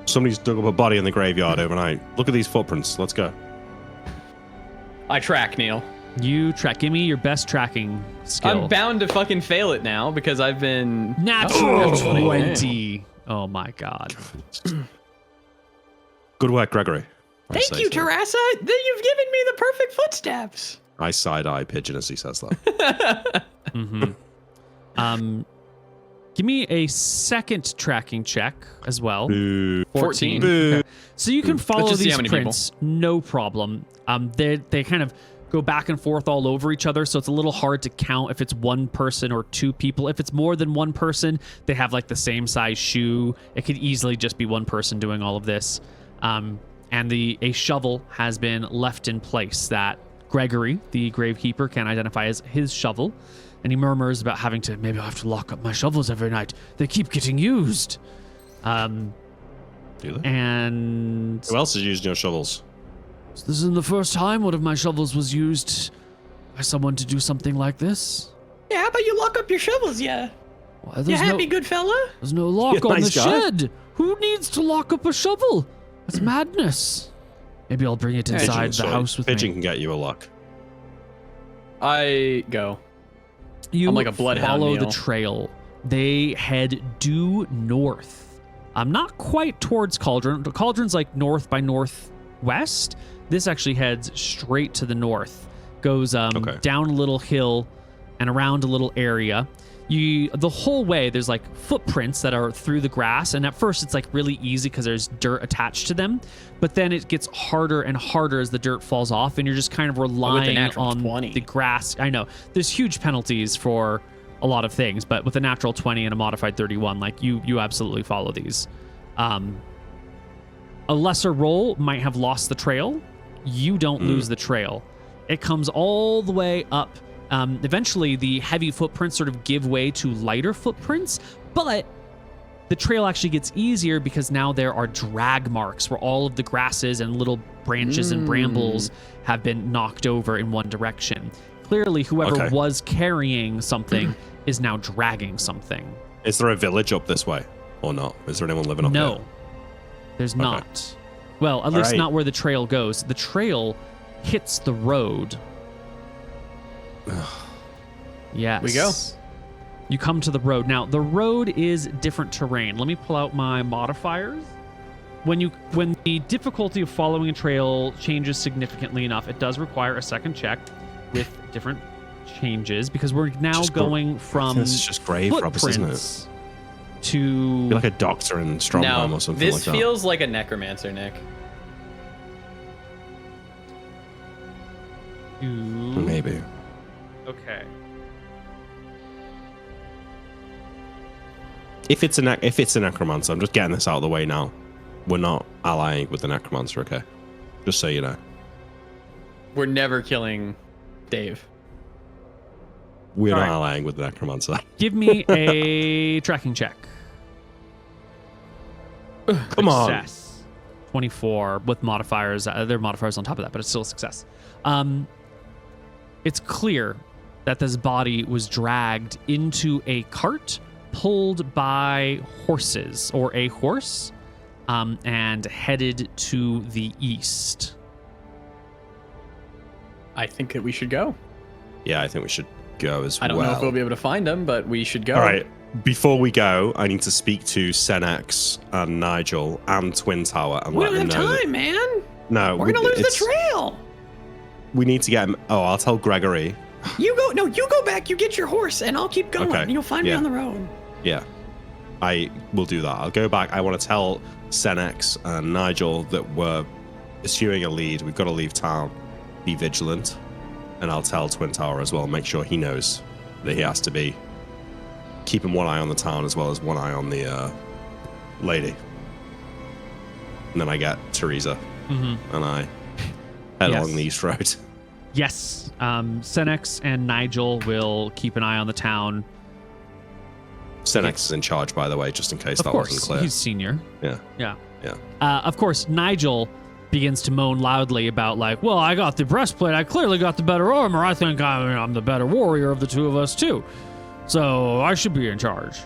somebody's dug up a body in the graveyard overnight. Look at these footprints. Let's go. I track, Neil. You track. Give me your best tracking skill. I'm bound to fucking fail it now because I've been Natural Oh, 20. Oh my god. Good work, Gregory. I Thank say you, so. Teresa. Then you've given me the perfect footsteps. I side-eye Pigeon as he says that. Mm-hmm. Give me a second tracking check as well. Boo. 14. Boo. So you can follow just see these how many prints, no problem. They kind of go back and forth all over each other, so it's a little hard to count if it's one person or two people. If it's more than one person, they have like the same size shoe. It could easily just be one person doing all of this. And a shovel has been left in place that Gregory, the gravekeeper, can identify as his shovel. And he murmurs about having to, maybe I'll have to lock up my shovels every night. They keep getting used. Do they? And Who else is using your shovels? this isn't the first time one of my shovels was used by someone to do something like this. Yeah, how about you lock up your shovels, yeah? Why, You there's happy, no, good fella? there's no lock Yeah, on nice the guy. shed. Who needs to lock up a shovel? That's madness. Maybe I'll bring it inside the Sorry, house with Pigeon me. can get you a lock. I go. You I'm like a bloodhound, follow the Neil. trail. They head due north. I'm not quite towards Cauldron. The Cauldron's like north by northwest. This actually heads straight to the north. Goes Okay. down a little hill and around a little area. The whole way there's like footprints that are through the grass, and at first it's like really easy because there's dirt attached to them, but then it gets harder and harder as the dirt falls off, and you're just kind of relying natural on 20. the grass. I know there's huge penalties for a lot of things, but with a natural 20 and a modified 31, like you absolutely follow these. A lesser roll might have lost the trail. You don't lose the trail. It comes all the way up Eventually, the heavy footprints sort of give way to lighter footprints, but the trail actually gets easier because now there are drag marks where all of the grasses and little branches and brambles have been knocked over in one direction. Clearly, whoever was carrying something is now dragging something. Is there a village up this way or not? Is there anyone living up there? No, there's not. Well, at least not where the trail goes. The trail hits the road. Yes. We go. You come to the road. Now, the road is different terrain. Let me pull out my modifiers. When the difficulty of following a trail changes significantly enough, it does require a second check with different changes because we're now going from it's just grave robbers, isn't it? To you're like a doctor in Strongholm or something like that. This feels like a necromancer, Nick. Maybe. Okay. If it's a necromancer, I'm just getting this out of the way now. We're not allying with the necromancer, okay? Just so you know. We're never killing Dave. We're not allying with the necromancer. Give me a tracking check. Come on. Success. 24 with modifiers. There are modifiers on top of that, but it's still a success. It's clear that this body was dragged into a cart pulled by horses or a horse and headed to the east. I think that we should go. Yeah, I think we should go as well. I don't know if we'll be able to find him, but we should go. All right. Before we go, I need to speak to Senex and Nigel and Twin Tower and We let don't them have know. time, man. No, We're gonna lose the trail. We need to get him. Oh, I'll tell Gregory. You go. No, you go back. You get your horse, and I'll keep going. Okay. You'll find me Yeah. on the road. Yeah, I will do that. I'll go back. I want to tell Senex and Nigel that we're pursuing a lead. We've got to leave town. Be vigilant. And I'll tell Twin Tower as well. Make sure he knows that he has to be keeping one eye on the town as well as one eye on the lady. And then I get Teresa and I head along the east road. Yes. Senex and Nigel will keep an eye on the town. Senex is in charge, by the way, just in case that wasn't clear. He's senior. Yeah. Yeah. Yeah. Of course, Nigel begins to moan loudly about like, well, I got the breastplate. I clearly got the better armor. I think I'm the better warrior of the two of us too. So I should be in charge.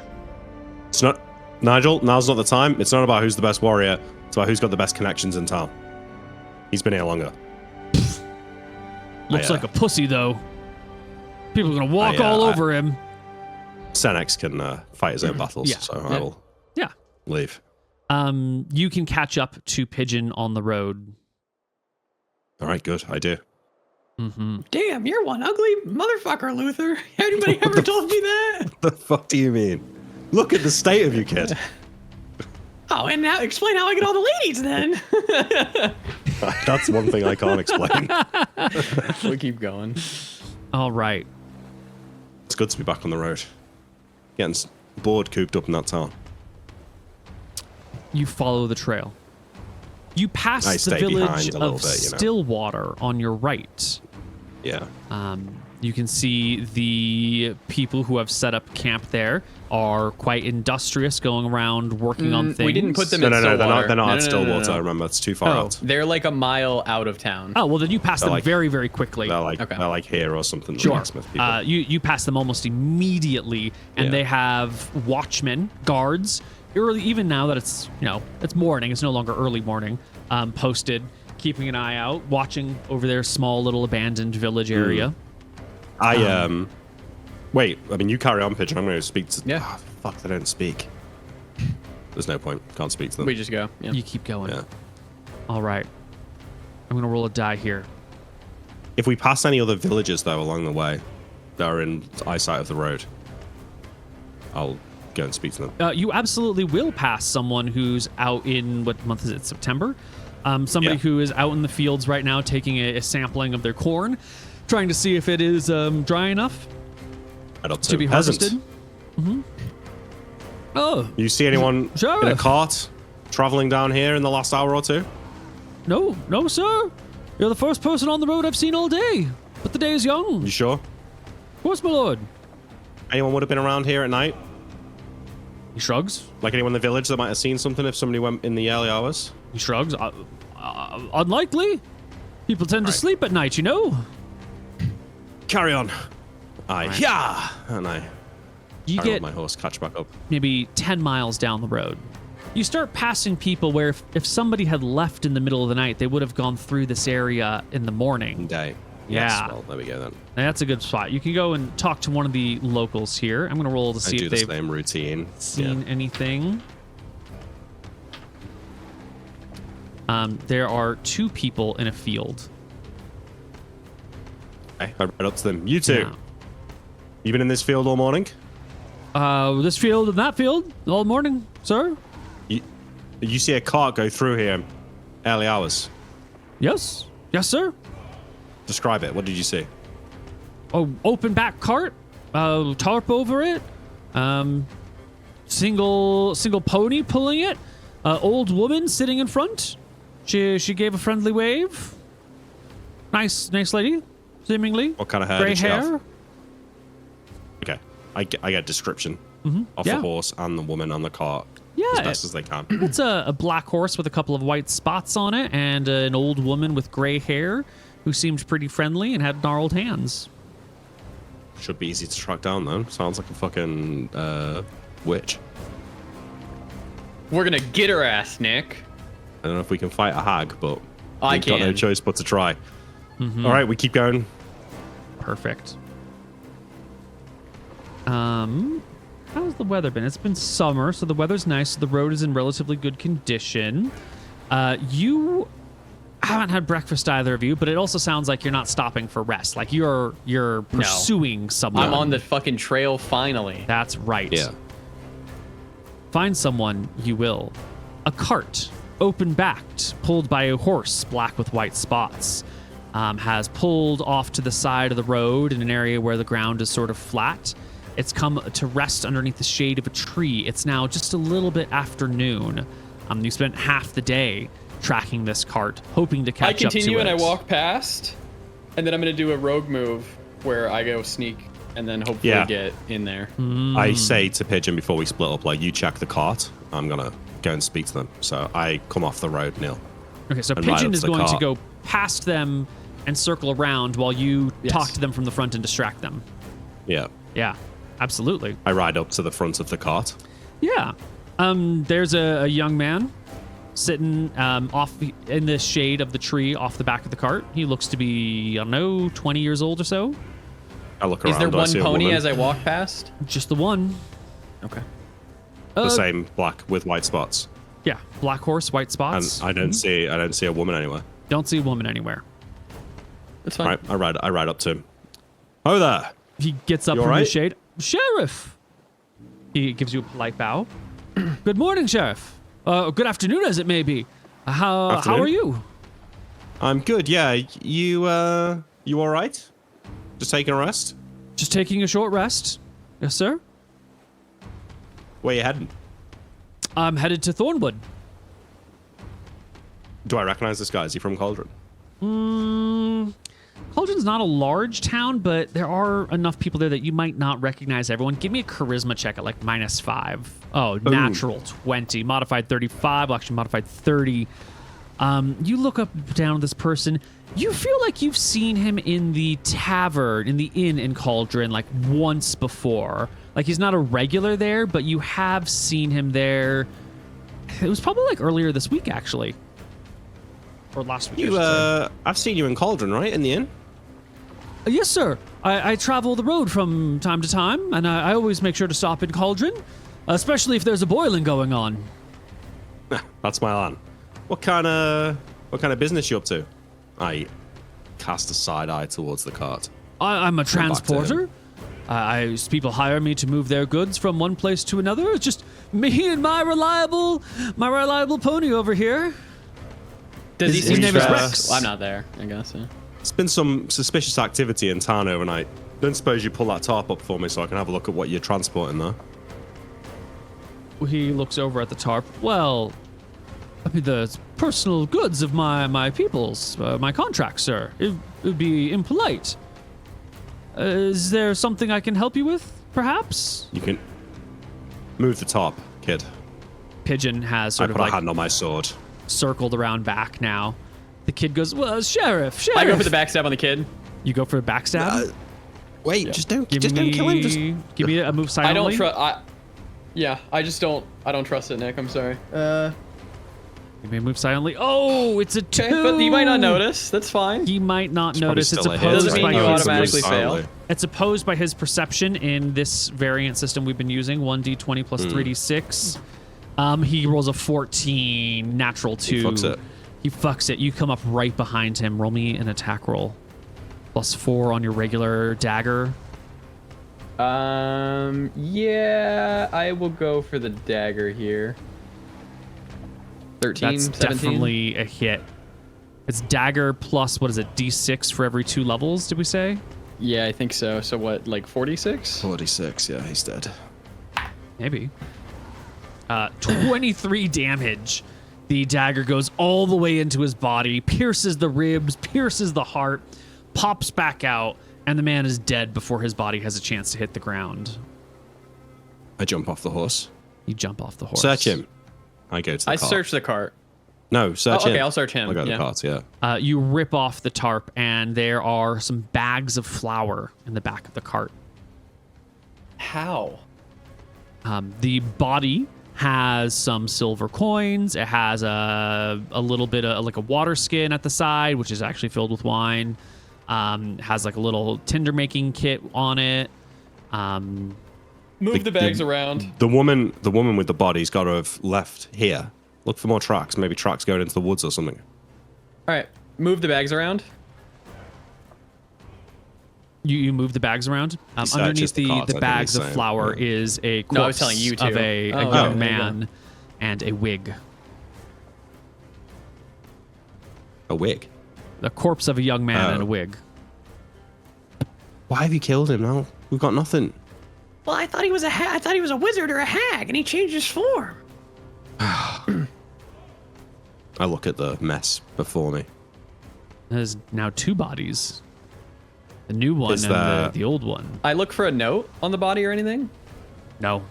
It's not, Nigel, now's not the time. It's not about who's the best warrior. It's about who's got the best connections in town. He's been here longer. Looks like a pussy, though. People are going to walk all over him. Senex can fight his own battles, so I will leave. You can catch up to Pigeon on the road. All right, good. I do. Damn, you're one ugly motherfucker, Luther. Anybody ever told me that? What the fuck do you mean? Look at the state of you, kid. Oh, and now explain how I get all the ladies then. That's one thing I can't explain. We'll keep going. All right. It's good to be back on the road. Getting bored, cooped up in that town. You follow the trail. You pass the village of Stillwater on your right. Yeah. You can see the people who have set up camp there are quite industrious, going around working on things. We didn't put them in Stillwater. They're not at Stillwater. I remember it's too far out. They're like a mile out of town. Oh well, then you pass them very, very quickly. They're like here or something. Sure. Blacksmith people. You pass them almost immediately, and they have watchmen, guards. Early, even now that it's it's morning, it's no longer early morning. Posted, keeping an eye out, watching over their small little abandoned village area. Wait. I mean, you carry on, Pigeon. I'm going to speak to. Yeah. Oh, fuck, they don't speak. There's no point. Can't speak to them. We just go. Yeah. You keep going. Yeah. All right. I'm going to roll a die here. If we pass any other villages though along the way that are in eyesight of the road, I'll go and speak to them. You absolutely will pass someone who's out in, what month is it, September? Somebody who is out in the fields right now taking a sampling of their corn, trying to see if it is dry enough to be harvested. Oh. You see anyone in a cart traveling down here in the last hour or two? No, sir. You're the first person on the road I've seen all day, but the day is young. You sure? Of course, my lord. Anyone would have been around here at night? He shrugs. Like anyone in the village that might have seen something if somebody went in the early hours? He shrugs. Unlikely. People tend to sleep at night, you know. Carry on. Yeah. And I get my horse, catch back up. maybe 10 miles down the road. You start passing people where if somebody had left in the middle of the night, they would have gone through this area in the morning. Day. Yeah. Yes, well, there we go then. And that's a good spot. You can go and talk to one of the locals here. I'm going to roll to see I do if the they've same routine. seen anything. There are 2 people in a field. Okay, I right up to them. You two. Yeah. You been in this field all morning? This field and that field all morning, sir. You see a cart go through here early hours. Yes, sir. Describe it. What did you see? Oh, open back cart, tarp over it, single pony pulling it, old woman sitting in front. She gave a friendly wave. Nice lady, seemingly. What kind of hair Gray did she hair. have? Okay, I get a description of Yeah. the horse and the woman on the cart Yeah, as best as they can. it's a black horse with a couple of white spots on it, and an old woman with gray hair who seemed pretty friendly and had gnarled hands. Should be easy to track down though. Sounds like a fucking witch. We're gonna get her ass, Nick. I don't know if we can fight a hag, but I we've got no can. choice but to try. All right, we keep going. Perfect. How's the weather been? It's been summer, so the weather's nice. So the road is in relatively good condition. You haven't had breakfast, either of you, but it also sounds like you're not stopping for rest. Like you're pursuing someone. I'm on the fucking trail finally. That's right. Yeah. Find someone you will. A cart, open-backed, pulled by a horse, black with white spots, has pulled off to the side of the road in an area where the ground is sort of flat. It's come to rest underneath the shade of a tree. It's now just a little bit afternoon. You spent half the day tracking this cart, hoping to catch I up to it. continue and I walk past, and then I'm gonna do a rogue move where I go sneak and then hopefully get in there. I say to Pigeon before we split up, like, you check the cart. I'm gonna go and speak to them. So I come off the road, Neil. Okay, so and ride Pigeon up is to the going to cart. go past them and circle around while you Yes. talk to them from the front and distract them. Yeah. Yeah, absolutely. I ride up to the front of the cart. Yeah. There's a young man sitting off in the shade of the tree off the back of the cart. He looks to be, I don't know, 20 years old or so. I look around. Is there I one see a pony woman. as I walk past? Just the one. Okay. The same black with white spots. Yeah, black horse, white And spots. I don't see a woman anywhere. Don't see a woman anywhere. That's fine. Right, I ride up to him. Oh there. He gets up You from all the right? shade. Sheriff! He gives you a polite bow. Good morning, Sheriff. Good afternoon, as it may be. How Afternoon. are you? I'm good. Yeah, you all right? Just taking a rest? Just taking a short rest. Yes, sir. Where you heading? I'm headed to Thornwood. Do I recognize this guy? Is he from Cauldron? Cauldron's not a large town, but there are enough people there that you might not recognize everyone. Give me a charisma check at like -5. Oh, natural 20. Modified 35. Well, actually, modified 30. You look up down at this person. You feel like you've seen him in the tavern, in the inn in Cauldron, like once before. Like he's not a regular there, but you have seen him there. It was probably like earlier this week, actually. Or last week. I should say. I've seen you in Cauldron, right? In the inn? Yes, sir. I travel the road from time to time, and I always make sure to stop in Cauldron, especially if there's a boiling going on. That's my line. What kind of business you up to? I cast a side eye towards the cart. I'm a back to him. transporter. People hire me to move their goods from one place to another. It's just me and my reliable pony over here. Does he His seem name is stressed? Rex. Well, I'm not there, I guess. Yeah. There's been some suspicious activity in town overnight. Don't suppose you pull that tarp up for me so I can have a look at what you're transporting there? He looks over at the tarp. Well, I mean, the personal goods of my peoples, my contract, sir. It would be impolite. Is there something I can help you with, perhaps? You can move the top, kid. Pigeon has I sort put of a like hand on my sword. circled around back now. The kid goes, well, Sheriff. I go for the backstab on the kid. You go for a backstab? Wait, just don't Give kill him. Just give me a move silently. I don't trust. I don't trust it, Nick. I'm sorry. Give me a move silently. Oh, it's a 2. Okay, but he might not notice. That's fine. He might not notice. It's still a hit, opposed Doesn't by mean you his automatically fail. It's opposed by his perception in this variant system we've been using, 1d20 plus 3d6. He rolls a 14, natural 2. He fucks it. He fucks it. You come up right behind him. Roll me an attack roll. +4 on your regular dagger. Yeah, I will go for the dagger here. 13, That's 17. definitely a hit. It's dagger plus, what is it, d6 for every 2 levels, did we say? Yeah, I think so. So what, like 46? 46. Yeah, he's dead. Maybe. 23 damage. The dagger goes all the way into his body, pierces the ribs, pierces the heart, pops back out, and the man is dead before his body has a chance to hit the ground. I jump off the horse. You jump off the horse. Search him. I go to the I cart. search the cart. No, search him. Okay, I'll search him. I go to yeah. the cart, yeah. You rip off the tarp, and there are some bags of flour in the back of the cart. How? The body has some silver coins. It has a little bit of like a water skin at the side, which is actually filled with wine. Has like a little tinder making kit on it. Move the bags around. The woman with the body's got to have left here. Look for more tracks. Maybe tracks going into the woods or something. All right, move the bags around. You move the bags around. Searches Underneath the carts, the I think bags he's of saying, flour yeah. is a corpse No, I was telling you of to. a Oh, young there you man and a wig. A wig. The corpse of a young man and a wig. Why have you killed him now? We've got nothing. Well, I thought he was I thought he was a wizard or a hag, and he changed his form. I look at the mess before me. There's now 2 bodies. The new one Is and that- the old one. I look for a note on the body or anything. No.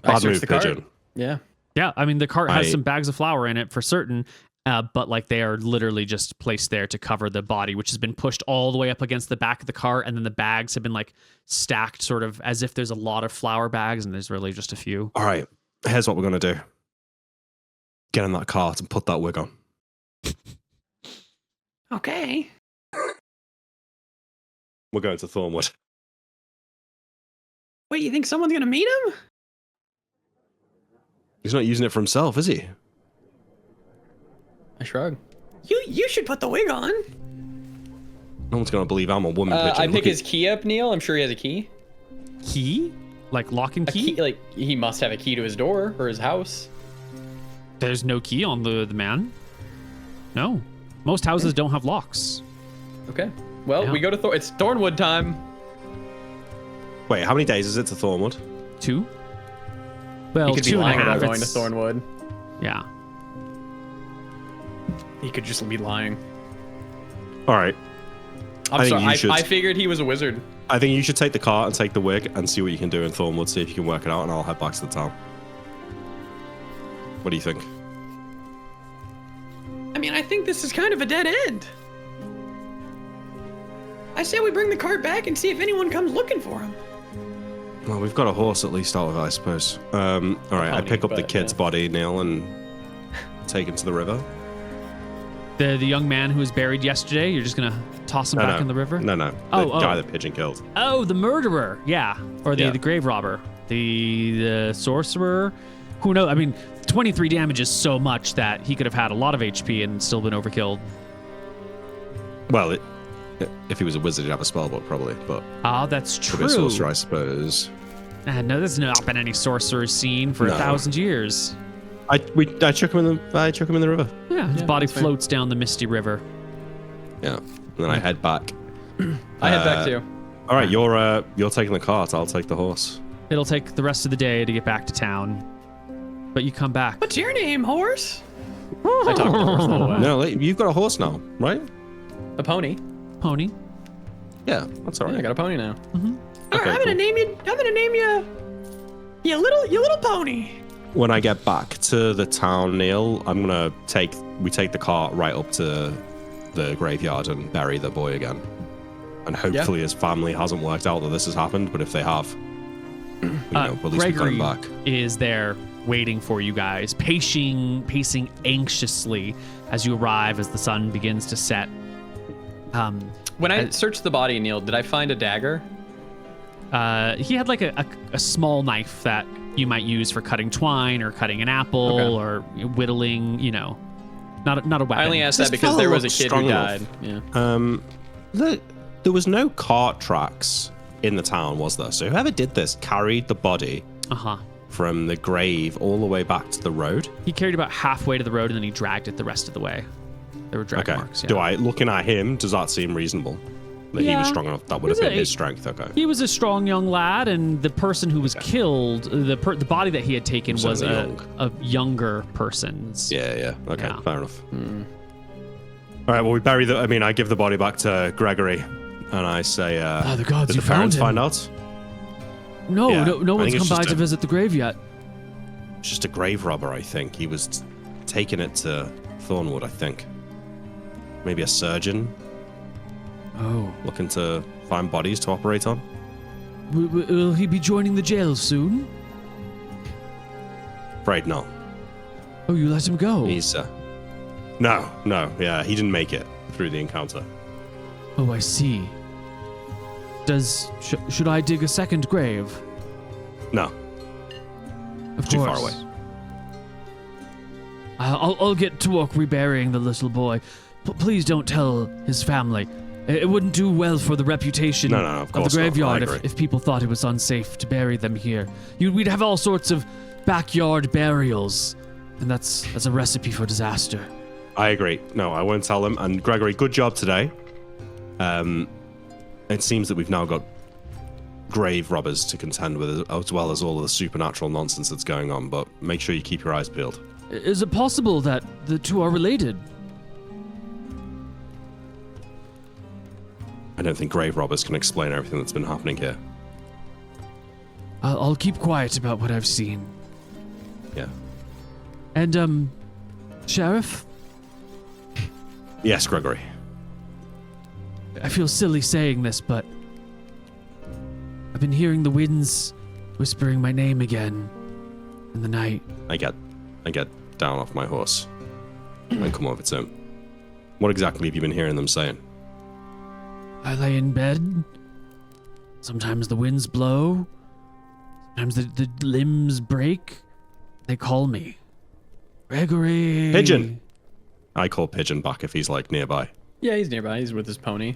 I Bad search move, the cart. pigeon. Yeah. Yeah, I mean the cart has I- some bags of flour in it for certain, but like they are literally just placed there to cover the body, which has been pushed all the way up against the back of the cart, and then the bags have been like stacked, sort of as if there's a lot of flour bags, and there's really just a few. All right, here's what we're going to do. Get in that cart and put that wig on. Okay. We're going to Thornwood. Wait, you think someone's gonna meet him? He's not using it for himself, is he? I shrug. You should put the wig on. No one's going to believe I'm a woman pigeon. I Look pick at- his key up, Neil. I'm sure he has a key. Key? Like lock and A key? key, like he must have a key to his door or his house. There's no key on the man. No. Most houses don't have locks. Okay. Well, Yeah. we go to It's Thornwood time. Wait, how many days is it to Thornwood? 2? Well, He could be 2 and a lying half. about going to It's- Thornwood. Yeah. He could just be lying. All right. I'm I think sorry. you should- I figured he was a wizard. I think you should take the cart and take the wig and see what you can do in Thornwood, see if you can work it out, and I'll head back to the town. What do you think? I mean, I think this is kind of a dead end. I say we bring the cart back and see if anyone comes looking for him. Well, we've got a horse at least out of it, I suppose. All right, I Pony, pick up the but, kid's yeah. body, Neil, and take him to the river. The young man who was buried yesterday, you're just gonna toss him back in the river? No, the Oh, guy oh. that pigeon killed. Oh, the murderer. Yeah. Or the, Yeah. the grave robber. The sorcerer. Who knows? I mean, 23 damage is so much that he could have had a lot of HP and still been overkilled. Well, if he was a wizard, he'd have a spellbook probably, but Ah, that's could be true. a sorcerer, I suppose. No, there's not been any sorcerer seen for No. 1,000 years. I chuck him in the river. Yeah, his Yeah, body that's fair. floats down the misty river. Yeah, and then I head back. I head back too. All right, you're taking the cart. I'll take the horse. It'll take the rest of the day to get back to town. But you come back. What's your name, horse? I talked to the horse the whole way. No, you've got a horse now, right? A pony. Pony. Yeah, that's all Yeah, I right. got a pony now. Okay, I'm gonna name you. I'm gonna name you. You little pony. When I get back to the town, Neil, I'm gonna take the cart right up to the graveyard and bury the boy again. And hopefully his family hasn't worked out that this has happened, but if they have, at least we've got him Gregory back. is there waiting for you guys, pacing anxiously as you arrive as the sun begins to set. When I searched the body, Neil, did I find a dagger? He had like a small knife that you might use for cutting twine or cutting an apple or whittling, not a weapon. I only asked This that because fella there was a looks kid strong who enough. died. Yeah. There was no cart tracks in the town, was there? So whoever did this carried the body from the grave all the way back to the road? He carried about halfway to the road and then he dragged it the rest of the way. There were drag marks. Yeah. Looking at him, does that seem reasonable? That he was strong enough? That would have been his strength. Okay. He was a strong young lad, and the person who was killed, the body that he had taken was a younger person's. Yeah. Okay, fair enough. All right. Well, we bury I give the body back to Gregory, and I say, the gods, did you the found parents him. find out? No, Yeah, no I one's think it's come by just to visit the grave yet. It's just a grave robber, I think. He was taking it to Thornwood, I think. Maybe a surgeon. Oh. Looking to find bodies to operate on. Will he be joining the jail soon? Afraid not. Oh, you let him go? He's No. Yeah, he didn't make it through the encounter. Oh, I see. Should I dig a second grave? No. Of Too course. far away. I'll get to work reburying the little boy. Please don't tell his family. It wouldn't do well for the reputation of the course not. graveyard I agree. if people thought it was unsafe to bury them here. We'd have all sorts of backyard burials, and that's a recipe for disaster. I agree. No, I won't tell them. And Gregory, good job today. It seems that we've now got grave robbers to contend with, as well as all of the supernatural nonsense that's going on. But make sure you keep your eyes peeled. Is it possible that the two are related? I don't think grave robbers can explain everything that's been happening here. I'll keep quiet about what I've seen. Yeah. And, Sheriff? Yes, Gregory. I feel silly saying this, but I've been hearing the winds whispering my name again in the night. I get down off my horse and come over to him. What exactly have you been hearing them saying? I lay in bed. Sometimes the winds blow. Sometimes the limbs break. They call me. Gregory. Pigeon. I call Pigeon back if he's nearby. Yeah, he's nearby. He's with his pony.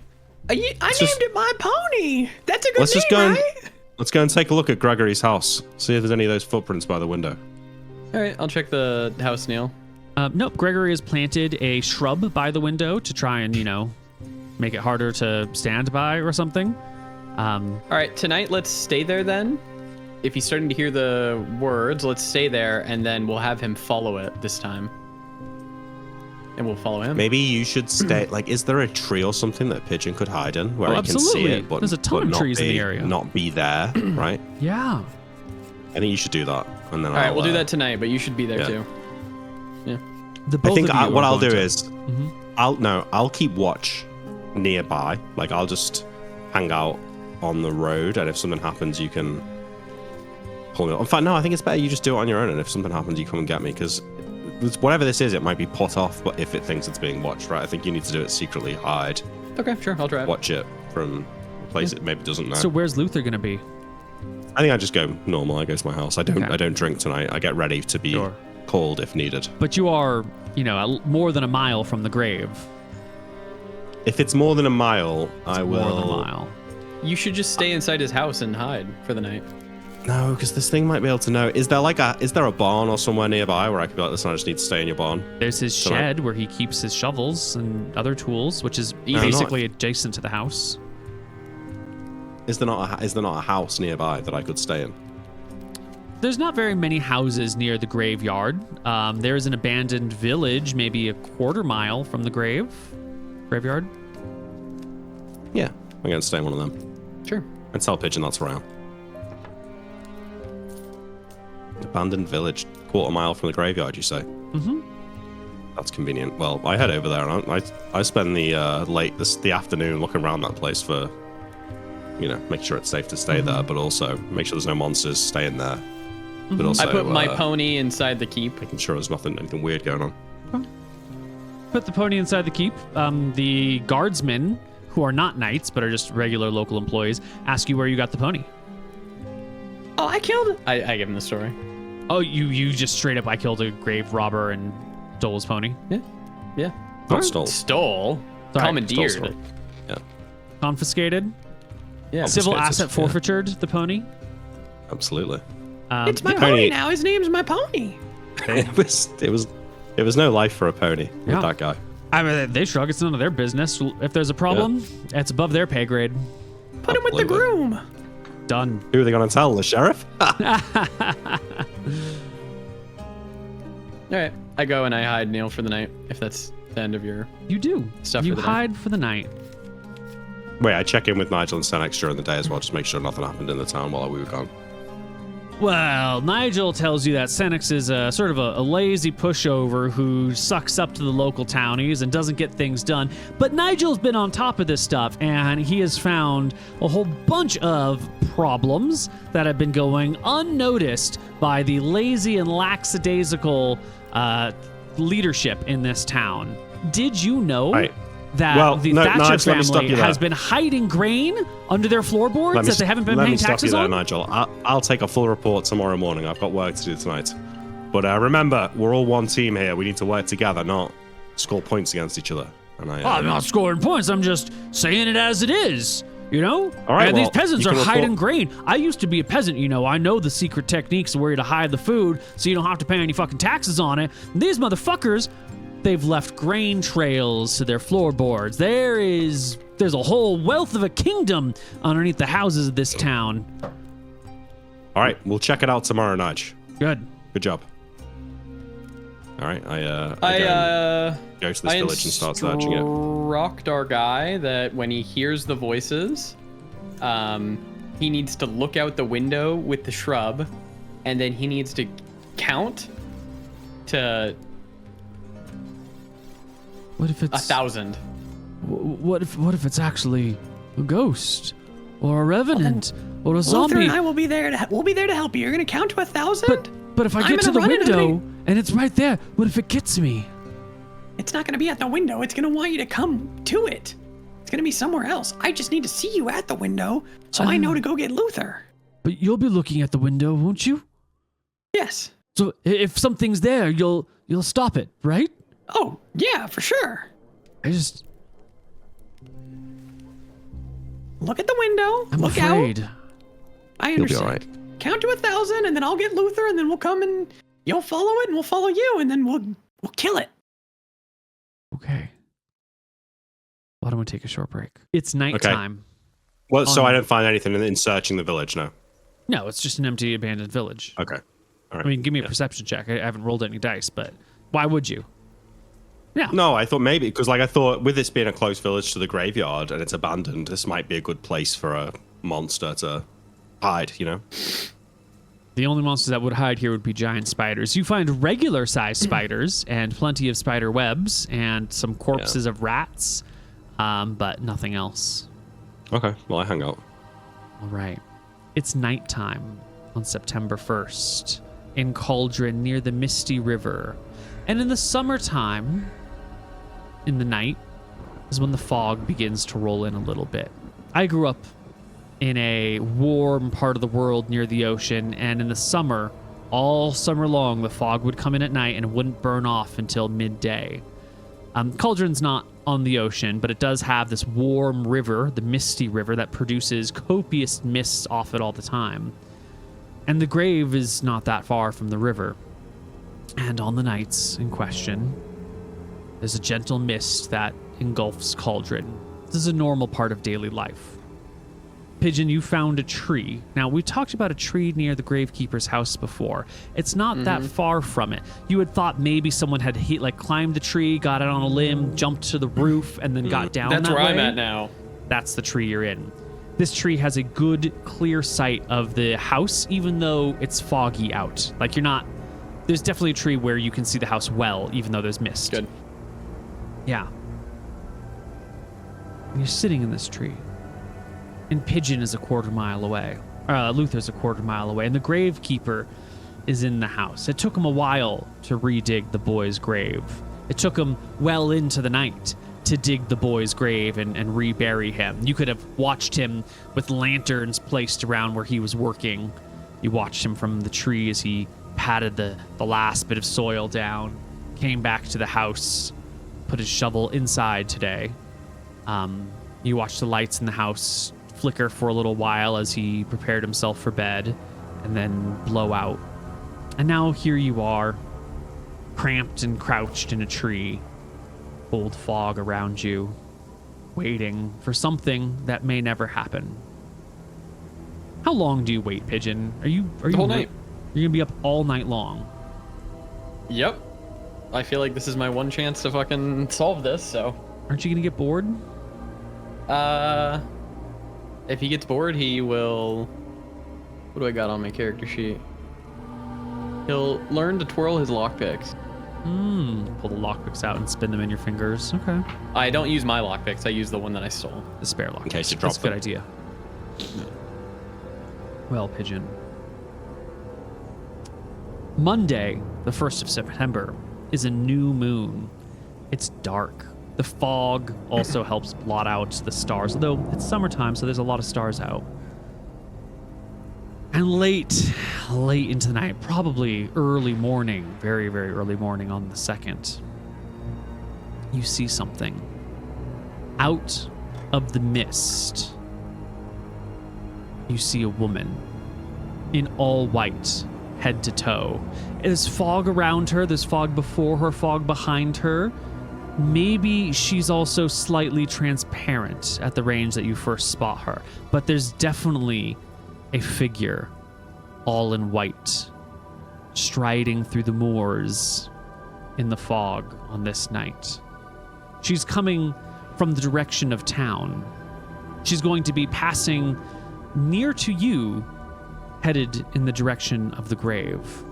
I named it my pony. That's a good Let's just name, go right? Let's go and take a look at Gregory's house. See if there's any of those footprints by the window. All right, I'll check the house, Neil. Nope. Gregory has planted a shrub by the window to try and, make it harder to stand by or something. All right, tonight let's stay there then. If he's starting to hear the words, let's stay there, and then we'll have him follow it this time. And we'll follow him. Maybe you should stay. Is there a tree or something that Pigeon could hide in where he can see absolutely. it, but There's a ton of not trees in be- the area. Not be there, right? Yeah. I think you should do that, and then All right, we'll do that tonight, but you should be there yeah. too. Yeah. The I both think of you what are I'll going do to- is, I'll keep watch nearby. I'll just hang out on the road, and if something happens, you can pull me up. In fact, no, I think it's better you just do it on your own, and if something happens, you come and get me, because whatever this is, it might be put off, but if it thinks it's being watched, right, I think you need to do it secretly, hide, Okay, sure, I'll try it. watch it from a place it maybe doesn't know. So where's Luther going to be? I think I just go normal. I go to my house. I don't Okay. I don't drink tonight. I get ready to be Sure. called if needed. But you are, more than a mile from the grave. If it's more than a mile, I will. More than a mile. You should just stay inside his house and hide for the night. No, because this thing might be able to know. Is there a barn or somewhere nearby where I could be like, listen, I just need to stay in your barn? There's his So I- shed where he keeps his shovels and other tools, which is No, basically adjacent to the house. Is there not a house nearby that I could stay in? There's not very many houses near the graveyard. There is an abandoned village, maybe a quarter mile from the graveyard. Yeah, I'm going to stay in one of them. Sure. And tell Pigeon that's where I am. Abandoned village, quarter mile from the graveyard, you say? Mm-hmm. That's convenient. Well, I head over there and I spend the the afternoon looking around that place for, make sure it's safe to stay there, but also make sure there's no monsters staying there. But also, I put my pony inside the keep. Making sure there's anything weird going on. Put the pony inside the keep. The guardsmen, who are not knights but are just regular local employees, ask you where you got the pony. Oh, I killed it. I give him the story. Oh, you just straight up, I killed a grave robber and stole his pony? Yeah. Not stole. Stole. Sorry. Commandeered. Stole. Yeah. Confiscated? Yeah. Civil Confiscated, asset yeah. forfeitured the pony? Absolutely. It's my the pony pony- now. His name's my pony. It was no life for a pony Yeah. with that guy. I mean, they shrug. It's none of their business. If there's a problem, it's above their pay grade. Put him with the Absolutely. groom. Done. Who are they going to tell? The sheriff? All right. I go and I hide Neil for the night, if that's the end of your... You do. Stuff You for the night. hide for the night. Wait, I check in with Nigel and Senex during the day as well, just make sure nothing happened in the town while we were gone. Well, Nigel tells you that Senex is a sort of a lazy pushover who sucks up to the local townies and doesn't get things done. But Nigel's been on top of this stuff, and he has found a whole bunch of problems that have been going unnoticed by the lazy and lackadaisical leadership in this town. Did you know Right. that Well, the no, Thatcher Nigel, let me stop family you there. has been hiding grain under their floorboards that they haven't been let paying me stop you taxes there, on? Nigel. I'll take a full report tomorrow morning. I've got work to do tonight. But remember, we're all one team here. We need to work together, not score points against each other. And I'm not scoring points. I'm just saying it as it is. You know? All right, and these well, peasants you are can report- hiding grain. I used to be a peasant, I know the secret techniques where to hide the food so you don't have to pay any fucking taxes on it. And these motherfuckers, they've left grain trails to their floorboards. There's a whole wealth of a kingdom underneath the houses of this town. All right, we'll check it out tomorrow, Nige. Good. Good job. All right, I go to this I village and start searching it. instruct our guy that when he hears the voices, he needs to look out the window with the shrub, and then he needs to count to What if it's 1,000. What if it's actually a ghost or a revenant or a Luther zombie? and I will be there to help you. You're gonna count to 1,000. But if I I'm get to the gonna run it, window and it's right there, what if it gets me? It's not gonna be at the window. It's gonna want you to come to it. It's gonna be somewhere else. I just need to see you at the window so I know to go get Luther. But you'll be looking at the window, won't you? Yes. So if something's there, you'll stop it, right? Oh, yeah, for sure. I just Look at the window. I'm Look afraid. out. I You'll be understand. all right. Count to 1,000, and then I'll get Luther, and then we'll come and you'll follow it, and we'll follow you, and then we'll kill it. Okay. Why don't we take a short break? It's nighttime. Well, so I didn't find anything in searching the village, no. No, it's just an empty abandoned village. Okay. All right. I mean, give me a Yeah. perception check. I haven't rolled any dice, but why would you? Yeah. No, I thought maybe, because I thought with this being a close village to the graveyard and it's abandoned, this might be a good place for a monster to hide, The only monsters that would hide here would be giant spiders. You find regular sized spiders and plenty of spider webs and some corpses of rats, but nothing else. Okay, well, I hang out. All right. It's nighttime on September 1st in Cauldron near the Misty River. And in the summertime, in the night, is when the fog begins to roll in a little bit. I grew up in a warm part of the world near the ocean, and in the summer, all summer long, the fog would come in at night and it wouldn't burn off until midday. Cauldron's not on the ocean, but it does have this warm river, the Misty River, that produces copious mists off it all the time. And the grave is not that far from the river. And on the nights in question, there's a gentle mist that engulfs Cauldron. This is a normal part of daily life. Pigeon, you found a tree. Now, we talked about a tree near the Gravekeeper's house before. It's not that far from it. You had thought maybe someone had climbed the tree, got out on a limb, jumped to the roof, and then got down That's that where way. I'm at now. That's the tree you're in. This tree has a good, clear sight of the house, even though it's foggy out. Like, you're not... There's definitely a tree where you can see the house well, even though there's mist. Good. Yeah. And you're sitting in this tree. And Pigeon is a quarter mile away. Luther's a quarter mile away. And the Gravekeeper is in the house. It took him a while to redig the boy's grave. It took him well into the night to dig the boy's grave and rebury him. You could have watched him with lanterns placed around where he was working. You watched him from the tree as he patted the last bit of soil down, came back to the house, put his shovel inside today. You watched the lights in the house flicker for a little while as he prepared himself for bed and then blow out. And now here you are, cramped and crouched in a tree, cold fog around you, waiting for something that may never happen. How long do you wait, Pigeon? Are you The whole night. You're gonna be up all night long. Yep. I feel like this is my one chance to fucking solve this, so. Aren't you gonna get bored? If he gets bored, he will... What do I got on my character sheet? He'll learn to twirl his lockpicks. Pull the lockpicks out and spin them in your fingers. Okay. I don't use my lockpicks. I use the one that I stole. The spare lockpick. In case you drop That's a good them. idea. Well, Pigeon. Monday, the 1st of September, is a new moon. It's dark. The fog also helps blot out the stars, although it's summertime, so there's a lot of stars out. And late into the night, probably early morning, very, very early morning on the 2nd, you see something. Out of the mist, you see a woman in all white, head to toe. There's fog around her, there's fog before her, fog behind her. Maybe she's also slightly transparent at the range that you first spot her, but there's definitely a figure all in white, striding through the moors in the fog on this night. She's coming from the direction of town. She's going to be passing near to you, headed in the direction of the grave.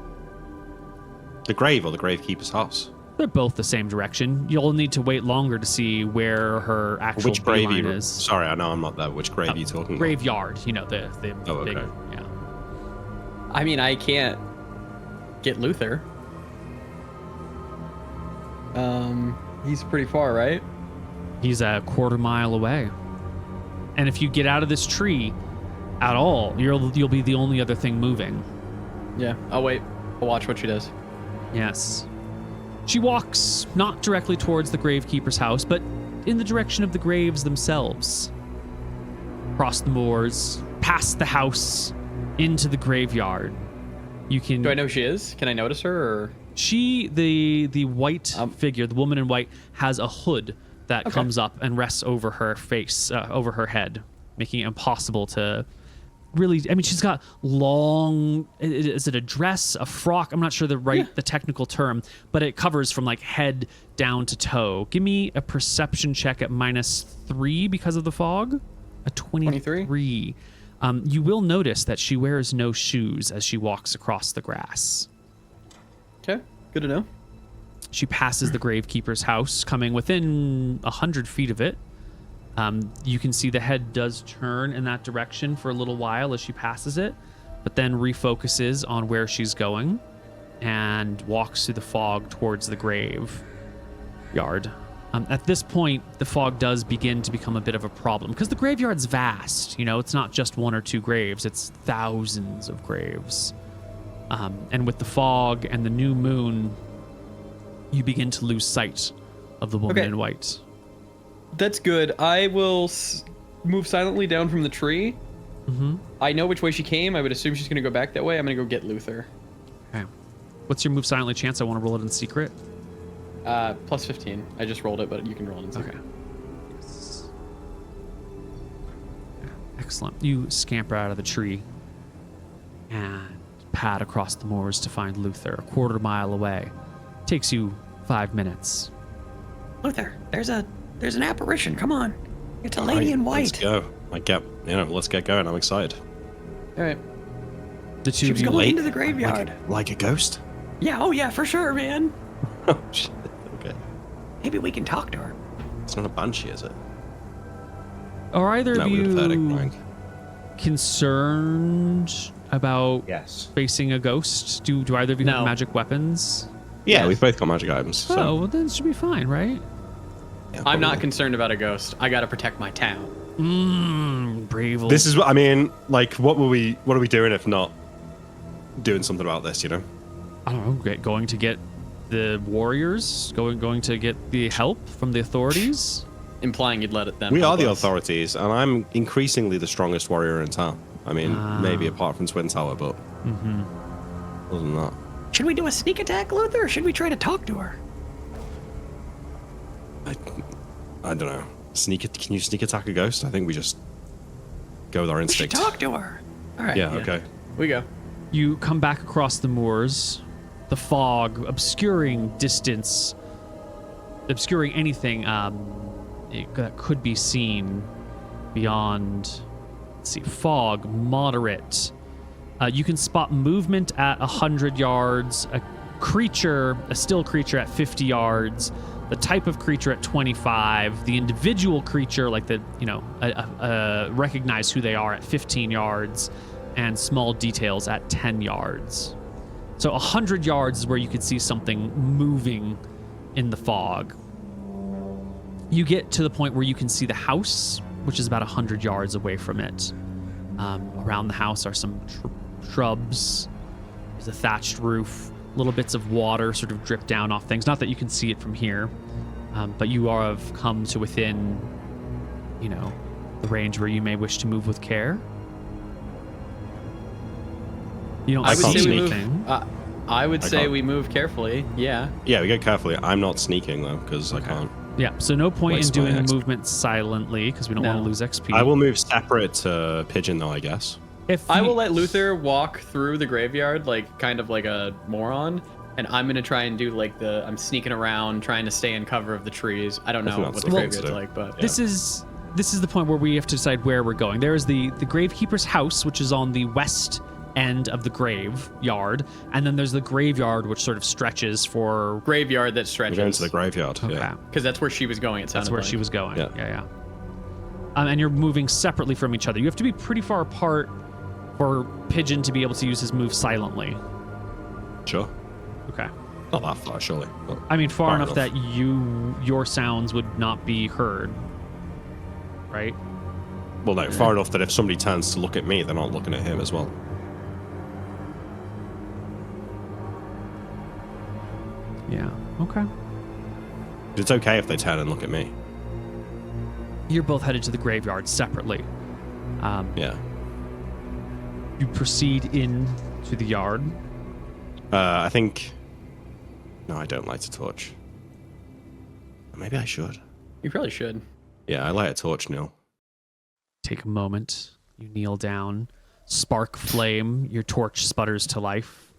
The grave or the Gravekeeper's house? They're both the same direction. You'll need to wait longer to see where her actual Which grave beeline you... is. Sorry, I know I'm not there. Which grave are you talking about? Graveyard, you know, the Oh, okay. big, yeah. I mean, I can't get Luther. He's pretty far, right? He's a quarter mile away. And if you get out of this tree at all, you'll be the only other thing moving. Yeah, I'll wait. I'll watch what she does. Yes. She walks not directly towards the Gravekeeper's house, but in the direction of the graves themselves. Across the moors, past the house, into the graveyard. You can... Do I know who she is? Can I notice her, or...? She, the white figure, the woman in white, has a hood that comes up and rests over her face, over her head, making it impossible to really... I mean, she's got long... Is it a dress, a frock? I'm not sure the technical term, but it covers from like head down to toe. Give me a perception check at -3 because of the fog. A 23. You will notice that she wears no shoes as she walks across the grass. Okay, good to know. She passes the Gravekeeper's house, coming within 100 feet of it. You can see the head does turn in that direction for a little while as she passes it, but then refocuses on where she's going and walks through the fog towards the graveyard. At this point, the fog does begin to become a bit of a problem because the graveyard's vast. You know, it's not just 1 or 2 graves, it's thousands of graves. And with the fog and the new moon, you begin to lose sight of the woman in white. That's good. I will move silently down from the tree. Mm-hmm. I know which way she came. I would assume she's going to go back that way. I'm going to go get Luther. Okay. What's your move silently chance? I want to roll it in secret. Plus 15. I just rolled it, but you can roll it in secret. Okay. Excellent. You scamper out of the tree and pad across the moors to find Luther, a quarter mile away. Takes you 5 minutes. Luther, there's an apparition. Come on. It's a All lady right, in white. Let's go. Let's get going. I'm excited. All right. The two She of was you going Late? into the graveyard. Like a ghost? Yeah, oh yeah, for sure, man. Oh, shit. Okay. Maybe we can talk to her. It's not a banshee, is it? Are either No, of we would have heard it you crying. concerned about Yes. facing a ghost? Do either of you have No. magic weapons? Yeah, Yes. we've both got magic items. So. Oh, well then it should be fine, right? Yeah, I'm not probably. concerned about a ghost. I gotta protect my town. Brave. This is what I mean. Like, what are we doing if not doing something about this? You know? I don't know, going to get the warriors, going to get the help from the authorities. Implying you'd let it them. We are help the us. authorities, and I'm increasingly the strongest warrior in town. I mean, maybe apart from Twin Tower, but other than that, Should we do a sneak attack, Luther, or should we try to talk to her? I don't know. Can you sneak attack a ghost? I think we just go with our We should instinct. talk to her. All right. Yeah. Yeah. Okay. We go. You come back across the moors, the fog obscuring distance, obscuring anything that could be seen beyond. Let's see, fog, moderate. You can spot movement at 100 yards, a still creature at 50 yards, the type of creature at 25, the individual creature, like recognize who they are at 15 yards, and small details at 10 yards. So 100 yards is where you could see something moving in the fog. You get to the point where you can see the house, which is about 100 yards away from it. Around the house are some shrubs. There's a thatched roof. Little bits of water sort of drip down off things. Not that you can see it from here, but you have come to within, the range where you may wish to move with care. You don't I would see say we anything. move. I would I say can't. we move carefully. Yeah. Yeah, we go carefully. I'm not sneaking though, because I can't. Yeah, so no point in Waste my doing XP. movement silently because we don't want No. to lose XP. I will move separate to Pigeon though, I guess. If I you- will let Luther walk through the graveyard like kind of like a moron, and I'm gonna try and do I'm sneaking around trying to stay in cover of the trees. I don't I know think what that's the the graveyard's thing to do. like, but This is the point where we have to decide where we're going. There is the gravekeeper's house, which is on the west end of the graveyard, and then there's the graveyard, which sort of stretches for. graveyard that We're stretches. going to the graveyard. Okay, Yeah. Because that's where she was going. It sounded that's where like. she was going. Yeah. Yeah. And you're moving separately from each other. You have to be pretty far apart for Pigeon to be able to use his move silently. Sure. Okay. Not that far, surely. But I mean, far enough that your sounds would not be heard. Right? Well, no, far enough that if somebody turns to look at me, they're not looking at him as well. Yeah. Okay. It's okay if they turn and look at me. You're both headed to the graveyard separately. Yeah. You proceed in to the yard. I think. No, I don't light a torch. Maybe I should. You probably should. Yeah, I light a torch, Neil. Take a moment. You kneel down. Spark flame. Your torch sputters to life.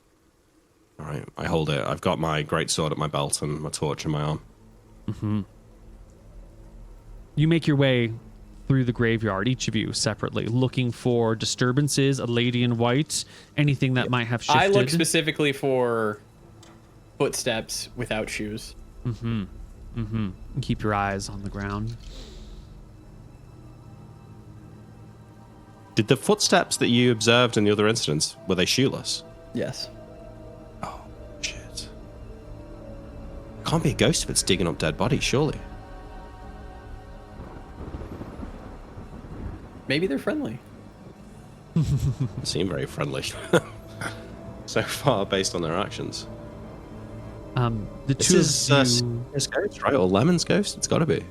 All right, I hold it. I've got my greatsword at my belt and my torch in my arm. Mm-hmm. You make your way through the graveyard, each of you separately, looking for disturbances, a lady in white, anything that might have shifted. I look specifically for footsteps without shoes. And keep your eyes on the ground. Did the footsteps that you observed in the other incidents, were they shoeless? Yes. Oh, shit. Can't be a ghost if it's digging up dead bodies, surely. Maybe they're friendly. They seem very friendly. So far, based on their actions. The This two is of you... Sinister's ghost, right? Or Lemon's ghost? It's got to be.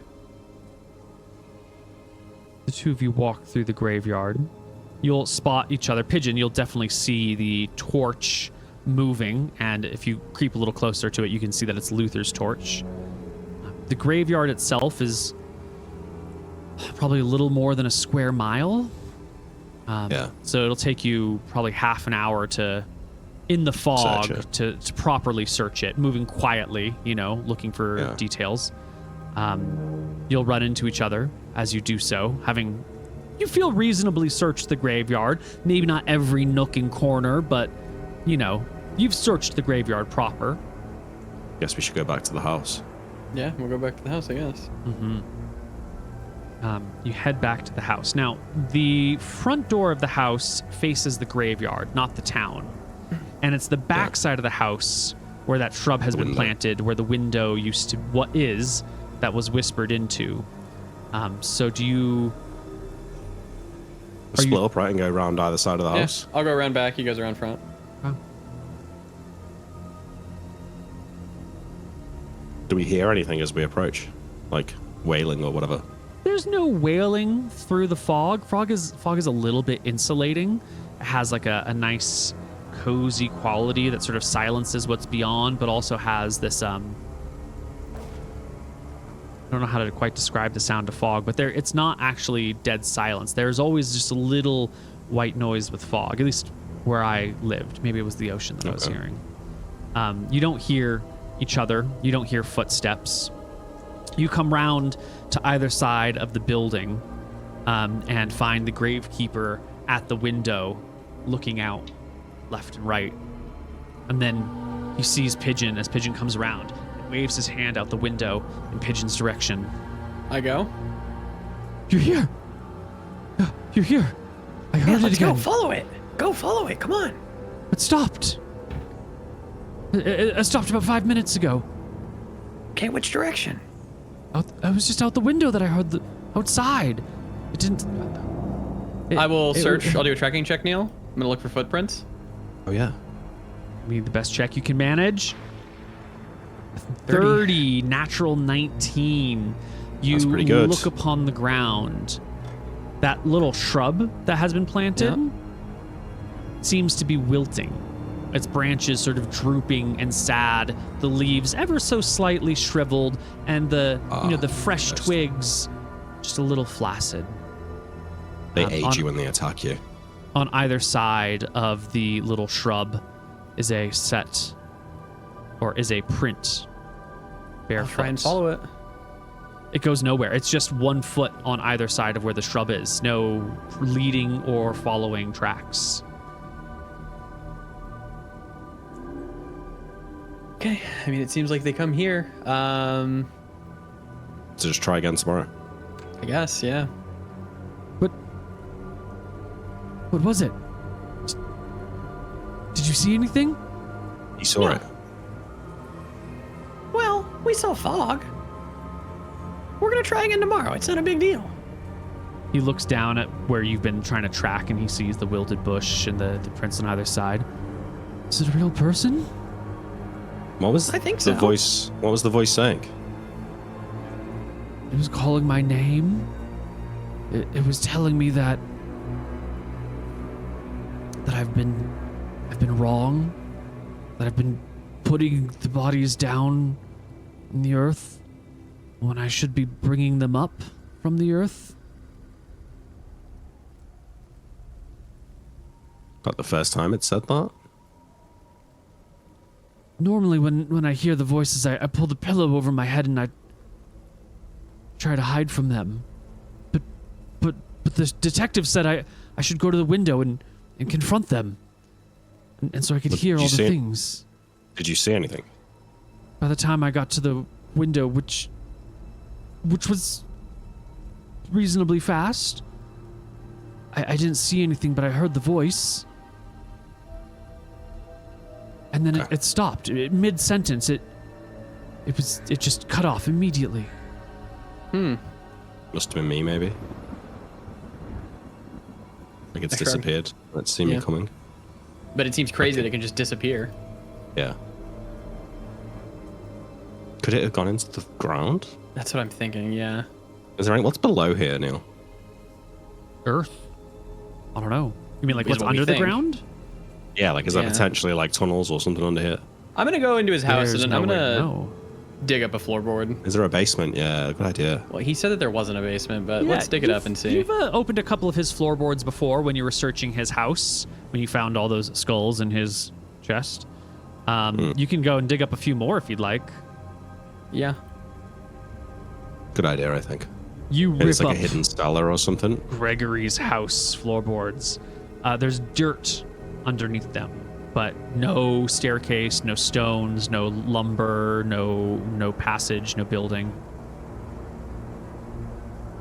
The two of you walk through the graveyard. You'll spot each other. Pigeon, you'll definitely see the torch moving, and if you creep a little closer to it, you can see that it's Luther's torch. The graveyard itself is probably a little more than a square mile. Yeah. So it'll take you probably half an hour in the fog to properly search it, moving quietly, looking for details. You'll run into each other as you do so, you feel reasonably searched the graveyard. Maybe not every nook and corner, but, you've searched the graveyard proper. Guess we should go back to the house. Yeah, we'll go back to the house, I guess. Mm-hmm. You head back to the house. Now, the front door of the house faces the graveyard, not the town. And it's the back side of the house where that shrub has been planted, where the window that was whispered into. So do you... Split up, right, and go around either side of the house? I'll go around back, you guys around front. Oh. Do we hear anything as we approach? Like wailing or whatever? There's no wailing through the fog. Fog is a little bit insulating. It has like a nice cozy quality that sort of silences what's beyond, but also has this I don't know how to quite describe the sound of fog, but it's not actually dead silence. There's always just a little white noise with fog, at least where I lived. Maybe it was the ocean that I was hearing. You don't hear each other. You don't hear footsteps. You come round to either side of the building and find the gravekeeper at the window looking out left and right. And then he sees Pigeon as Pigeon comes around and waves his hand out the window in Pigeon's direction. I go. You're here. You're here. I heard it again. Go follow it. Go follow it. Come on. It stopped. It stopped about 5 minutes ago. Okay, which direction? I was just out the window that I heard outside. It didn't... I will search. I'll do a tracking check, Neil. I'm going to look for footprints. Oh, yeah. The best check you can manage. 30, natural 19. That's pretty good. Look upon the ground. That little shrub that has been planted seems to be wilting. Its branches sort of drooping and sad, the leaves ever so slightly shriveled, and the fresh twigs just a little flaccid. They age you when they attack you. On either side of the little shrub is a print. Barefoot. I'll try and follow it. It goes nowhere. It's just 1 foot on either side of where the shrub is. No leading or following tracks. Okay, I mean, it seems like they come here. So just try again tomorrow. I guess, yeah. What was it? Did you see anything? You saw it. Well, we saw fog. We're gonna try again tomorrow. It's not a big deal. He looks down at where you've been trying to track, and he sees the wilted bush and the prints on either side. Is it a real person? What was I think the so. voice? What was the voice saying? It was calling my name. It was telling me that I've been wrong. That I've been putting the bodies down in the earth when I should be bringing them up from the earth. Like the first time it said that? Normally when I hear the voices, I pull the pillow over my head and I try to hide from them. But the detective said I should go to the window and confront them. And so I could hear all the things. Did you see anything? By the time I got to the window, which was reasonably fast, I didn't see anything, but I heard the voice. And then it stopped mid-sentence. It just cut off immediately. Must have been me, maybe. Like it's disappeared. Let's see me coming. But it seems crazy that it can just disappear. Yeah. Could it have gone into the ground? That's what I'm thinking, yeah. Is there what's below here, Neil? Earth? I don't know. You mean like Is what's what we under the think. ground? Yeah, like is there potentially like tunnels or something under here? I'm gonna go into his house There's and then I'm nowhere gonna to know. dig up a floorboard. Is there a basement? Yeah, good idea. Well, he said that there wasn't a basement, but let's dig it up and see. You've opened a couple of his floorboards before when you were searching his house, when you found all those skulls in his chest. You can go and dig up a few more if you'd like. Yeah. Good idea, I think. You Maybe rip it's like up a hidden cellar or something. Gregory's house floorboards. There's dirt underneath them, but no staircase, no stones, no lumber, no passage, no building.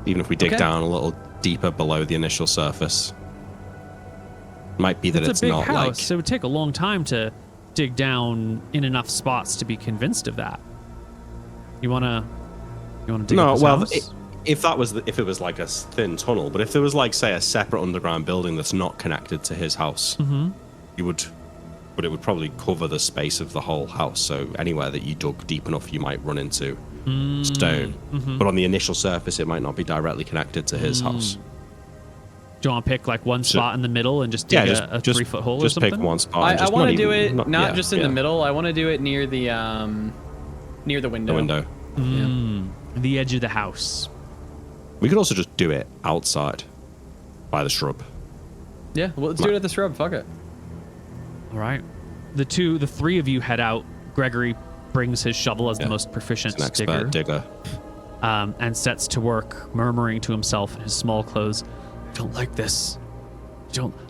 Even if we dig down a little deeper below the initial surface, might be that it's a big not house, like. so it would take a long time to dig down in enough spots to be convinced of that. You wanna dig up his house? If it was like a thin tunnel, but if there was like, say, a separate underground building that's not connected to his house, but it would probably cover the space of the whole house. So anywhere that you dug deep enough, you might run into stone. But on the initial surface, it might not be directly connected to his house. Do you want to pick like one spot in the middle and just dig a 3-foot hole or something? Just pick one spot. I want to do it not just in the middle. I want to do it near the window. The window. The edge of the house. We could also just do it outside by the shrub. Yeah, well, let's do it at the shrub. Fuck it. All right. The three of you head out. Gregory brings his shovel as the most proficient digger. And sets to work, murmuring to himself in his small clothes, I don't like this.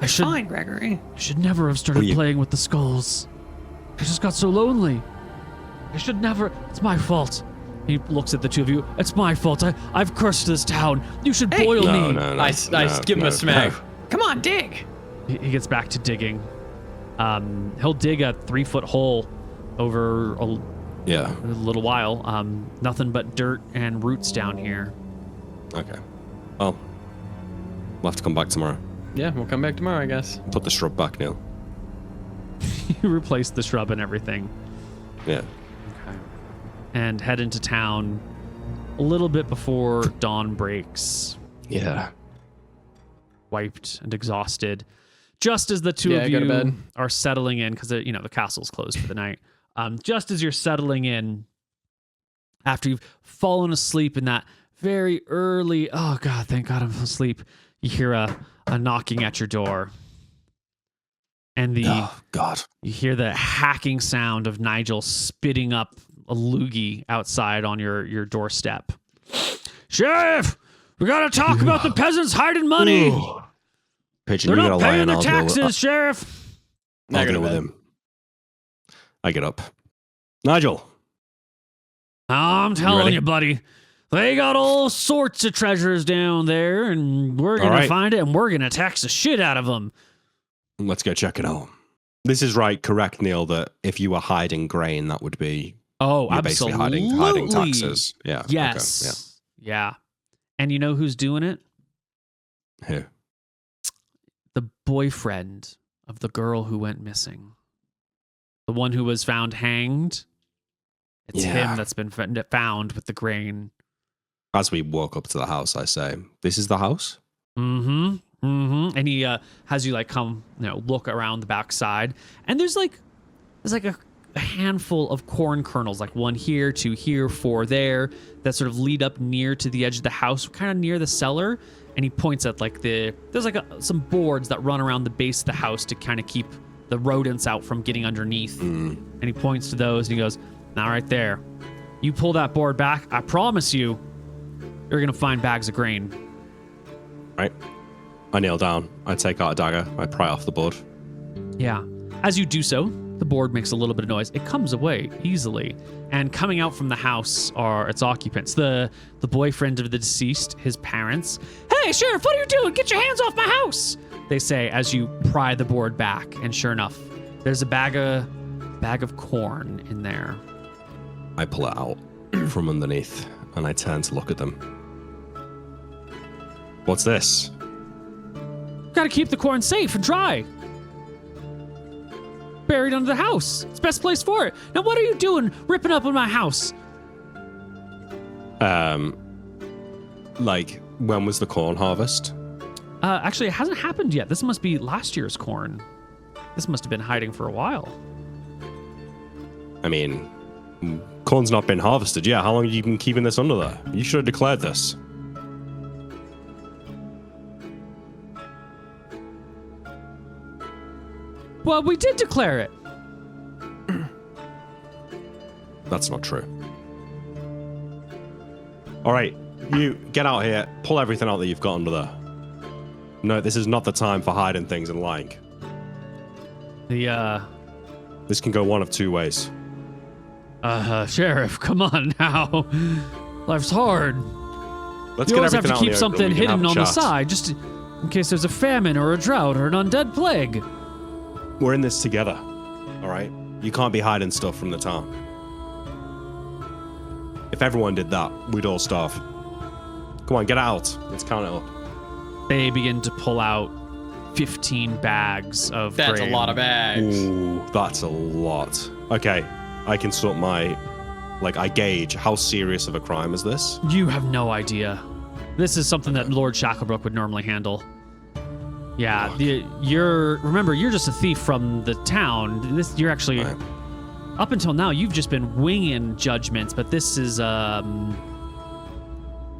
Fine, Gregory. I should never have started playing with the skulls. I just got so lonely. I should never. It's my fault. He looks at the two of you. It's my fault. I've cursed this town. You should boil me. No, I give him a smack. No. Come on, dig. He gets back to digging. He'll dig a 3-foot hole over a little while. Nothing but dirt and roots down here. Okay. Well, we'll have to come back tomorrow. Yeah, we'll come back tomorrow, I guess. Put the shrub back, Neil. You replace the shrub and everything. Yeah. Okay. And head into town a little bit before dawn breaks. Yeah. Wiped and exhausted. Just as the two of you are settling in, because the castle's closed for the night. Just as you're settling in, after you've fallen asleep in that very early, oh God, thank God I'm asleep. You hear a knocking at your door. And you hear the hacking sound of Nigel spitting up a loogie outside on your doorstep. Sheriff, we gotta talk about the peasants hiding money. Pigeon, they're not paying their taxes, Sheriff. I'll deal with him. I get up. Nigel. I'm telling you, buddy. They got all sorts of treasures down there, and we're gonna find it, and we're gonna tax the shit out of them. Let's go check it out. This is correct, Neil, that if you were hiding grain, that would be absolutely basically hiding taxes. Yeah. Yes. Okay, yeah. And you know who's doing it? Who? The boyfriend of the girl who went missing. The one who was found hanged. It's him that's been found with the grain. As we walk up to the house, I say, "This is the house?" Mm-hmm. Mm-hmm. And he has you come, look around the backside, and there's a handful of corn kernels, like 1 here, 2 here, 4 there, that sort of lead up near to the edge of the house, kind of near the cellar. And he points at there's some boards that run around the base of the house to kind of keep the rodents out from getting underneath. And he points to those and he goes, "Now right there, you pull that board back. I promise you, you're gonna find bags of grain." Right. I kneel down. I take out a dagger. I pry off the board. Yeah. As you do so, the board makes a little bit of noise. It comes away easily. And coming out from the house are its occupants. The boyfriend of the deceased, his parents. "Hey, Sheriff, what are you doing? Get your hands off my house!" they say as you pry the board back. And sure enough, there's a bag of corn in there. I pull it out from underneath and I turn to look at them. "What's this?" "Gotta keep the corn safe and dry. Buried under the house. It's the best place for it. Now what are you doing ripping up in my house?" When was the corn harvest? Actually, it hasn't happened yet. This must be last year's corn. This must have been hiding for a while. I mean, Corn's not been harvested. Yeah, how long have you been keeping this under there? You should have declared this. Well, we did declare it. That's not true. All right, you get out here, pull everything out that you've got under there. No, this is not the time for hiding things and lying. This can go one of two ways. Sheriff, come on now. Life's hard. Let's you get always have everything to out keep in the open, something we can have hidden a on the chat. side, just in case there's a famine or a drought or an undead plague. We're in this together, all right? You can't be hiding stuff from the town. If everyone did that, we'd all starve. Come on, get out. Let's count it up. They begin to pull out 15 bags of That's grain. a lot of bags. Ooh, that's a lot. Okay, I can sort my... I gauge how serious of a crime is this. You have no idea. This is something that Lord Shacklebrook would normally handle. Yeah, remember, you're just a thief from the town. You're actually... Right. Up until now, you've just been winging judgments, but this is A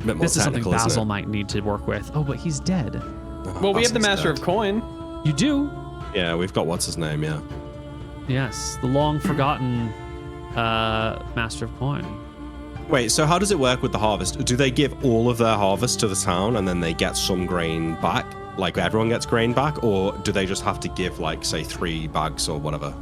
bit more this is something technical, isn't Basil it? might need to work with. Oh, but he's dead. Well, we have the Basil's Master dead. of Coin. You do? Yeah, we've got what's his name, yeah. Yes, the long forgotten Master of Coin. Wait, so how does it work with the harvest? Do they give all of their harvest to the town and then they get some grain back? Like everyone gets grain back? Or do they just have to give, say 3 bags or whatever?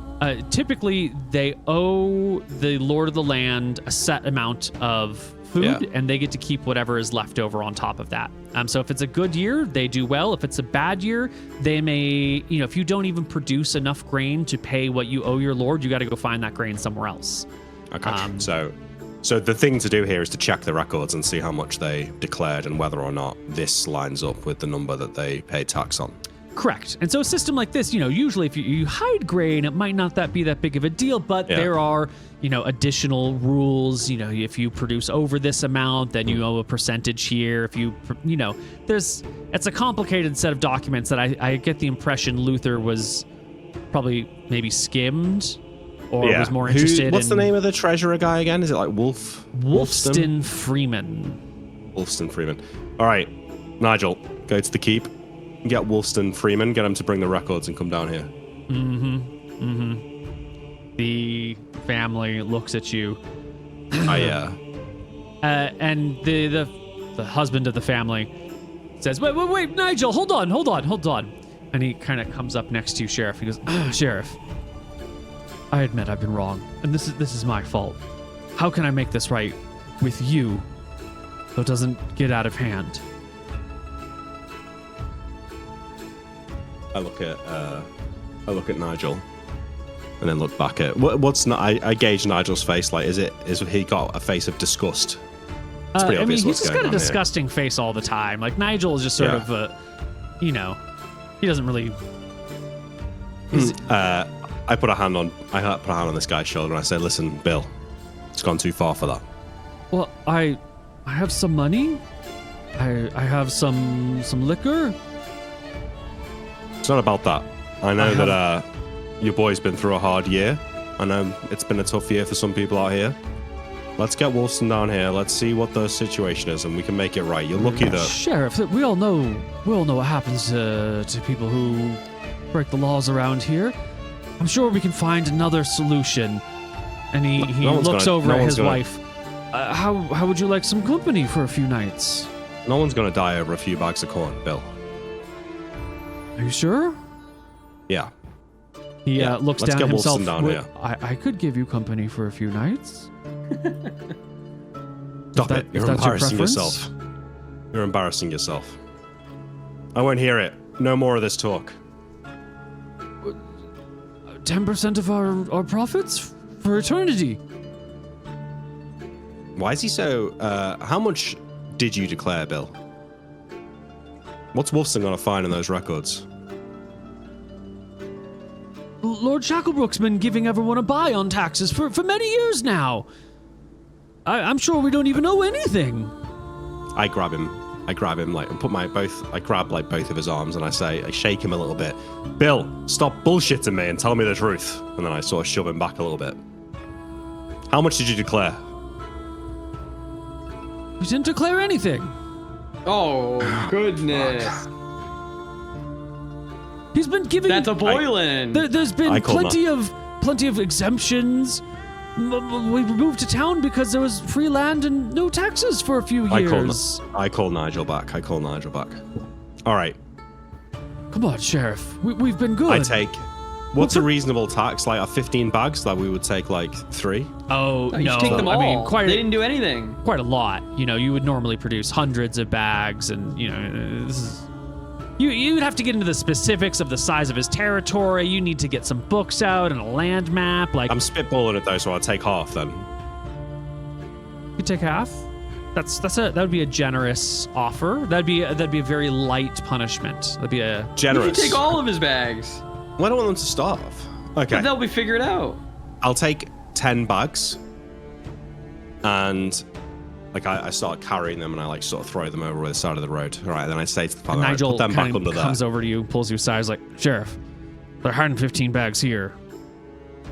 Typically, they owe the Lord of the Land a set amount of food, Yeah. and they get to keep whatever is left over on top of that. So if it's a good year, they do well. If it's a bad year, they may, if you don't even produce enough grain to pay what you owe your Lord, you got to go find that grain somewhere else. Okay. So the thing to do here is to check the records and see how much they declared and whether or not this lines up with the number that they paid tax on. Correct. And so a system like this, usually if you hide grain, it might not be that big of a deal, but there are, additional rules. If you produce over this amount, then you owe a percentage here. If you, it's a complicated set of documents that I get the impression Luther was probably maybe skimmed or was more interested in. What's the name of the treasurer guy again? Is it like Wolfston Freeman. Wolfston Freeman. All right, Nigel, go to the keep. Get Wolfston Freeman, get him to bring the records and come down here. The family looks at you. Yeah. And the husband of the family says, wait, Nigel, hold on. And he kind of comes up next to you, Sheriff. He goes, Sheriff, I admit I've been wrong, and this is my fault. How can I make this right with you so it doesn't get out of hand? I look at Nigel, and then look back at I gauge Nigel's face. Is he got a face of disgust? It's pretty obvious he's what's just going got a on here. disgusting face all the time. Like Nigel is just sort of, he doesn't really. I put a hand on this guy's shoulder and I say, "Listen, Bill, it's gone too far for that." Well, I have some money. I have some liquor. It's not about that. I know that your boy's been through a hard year. I know it's been a tough year for some people out here. Let's get Wolfson down here. Let's see what the situation is, and we can make it right. You're lucky that Sheriff, we all know what happens to people who break the laws around here. I'm sure we can find another solution. And he looks over at his wife. How would you like some company for a few nights? No one's gonna die over a few bags of corn, Bill. Are you sure? Yeah. He looks let's down get himself. Wolfson down here. I could give you company for a few nights. Stop it. If You're that's your embarrassing preference? yourself. You're embarrassing yourself. I won't hear it. No more of this talk. 10% of our profits for eternity. Why is he so... how much did you declare, Bill? What's Wolfson going to find in those records? Lord Shacklebrook's been giving everyone a buy on taxes for many years now. I'm sure we don't even know anything. I grab him, and put I grab both of his arms and I shake him a little bit. Bill, stop bullshitting me and tell me the truth. And then I sort of shove him back a little bit. How much did you declare? We didn't declare anything. Oh goodness. He's been giving. That's a boiling. There's been I call plenty of exemptions. We moved to town because there was free land and no taxes for a few years. I call Nigel back. All right. Come on, Sheriff. We've been good. I take. What's a reasonable tax? Like 15 bags that we would take like 3? Oh You no! should take them all. I mean, They didn't do anything. quite a lot. You know, you would normally produce hundreds of bags, and you know, this is. You'd have to get into the specifics of the size of his territory. You need to get some books out and a land map. Like I'm spitballing it though, so I'll take half then. you take half. That would be a generous offer. That'd be a very light punishment. That'd be a Generous. You should take all of his bags. Well, I don't want them to starve. Okay. But they'll be figured out. I'll take 10 bags. And like I start carrying them and I like sort of throw them over the side of the road. All right, then I say to the father, Nigel put them back kind under of there. comes over to you, pulls you aside, is like, Sheriff, they're hiding 15 bags here.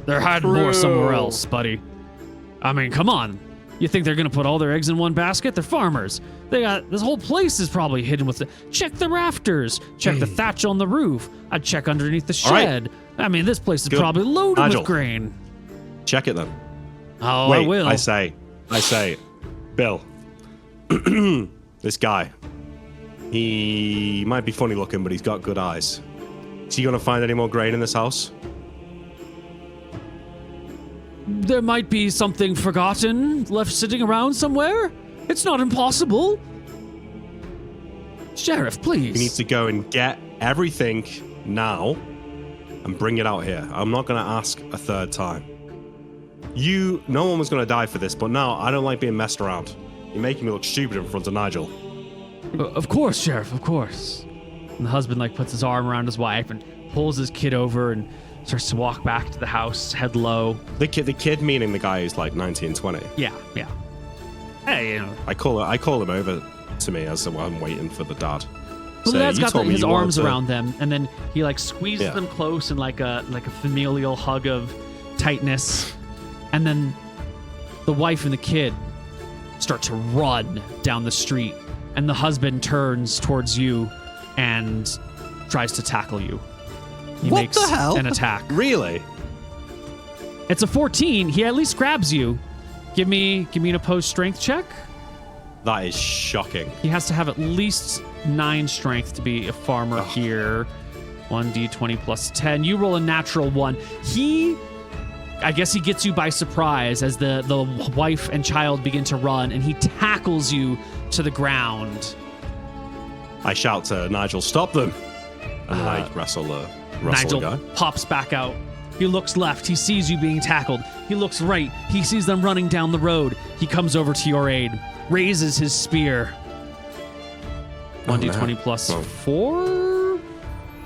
They're hiding more somewhere else, buddy. I mean, come on. You think they're gonna put all their eggs in one basket? They're farmers. They got this whole place is probably hidden with check the rafters, check the thatch on the roof. I'd check underneath the All right. shed. I mean, this place is Good. probably loaded Nigel. with grain. Check it then. Oh, Wait, I will. I say, Bill, this guy, he might be funny looking, but he's got good eyes. Is he gonna find any more grain in this house? There might be something forgotten left sitting around somewhere. It's not impossible. Sheriff, please. We need to go and get everything now and bring it out here. I'm not gonna ask a third time. No one was gonna die for this, but now I don't like being messed around. You're making me look stupid in front of Nigel. Of course, Sheriff, of course. And the husband puts his arm around his wife and pulls his kid over and starts to walk back to the house, head low. The kid meaning the guy who's like 19, 20. Yeah. Hey, I call him over to me as I'm waiting for the dad. So the dad's "You got told me his you wanted arms to-" around them, and then he squeezes Yeah. them close in like a familial hug of tightness, and then the wife and the kid start to run down the street, and the husband turns towards you and tries to tackle you. He What makes the hell? an attack. Really? It's a 14. He at least grabs you. Give me an opposed strength check. That is shocking. He has to have at least 9 strength to be a farmer here. 1d20 plus 10. You roll a natural 1. I guess he gets you by surprise as the wife and child begin to run, and he tackles you to the ground. I shout to Nigel, "Stop them!" And then I wrestle the Nigel guy. pops back out. He looks left. He sees you being tackled. He looks right. He sees them running down the road. He comes over to your aid, raises his spear. 1d20 plus 4.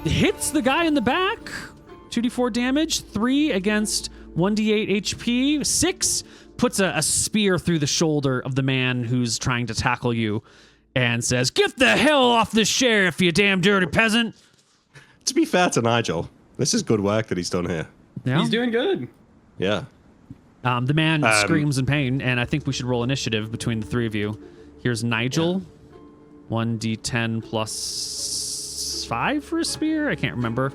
Hits the guy in the back. 2d4 damage. 3 against 1d8 HP. 6 puts a spear through the shoulder of the man who's trying to tackle you and says, "Get the hell off the sheriff, you damn dirty peasant." To be fair to Nigel, this is good work that he's done here. Yeah. He's doing good. Yeah. The man screams in pain, and I think we should roll initiative between the three of you. Here's Nigel. 1d10 plus 5 for a spear? I can't remember.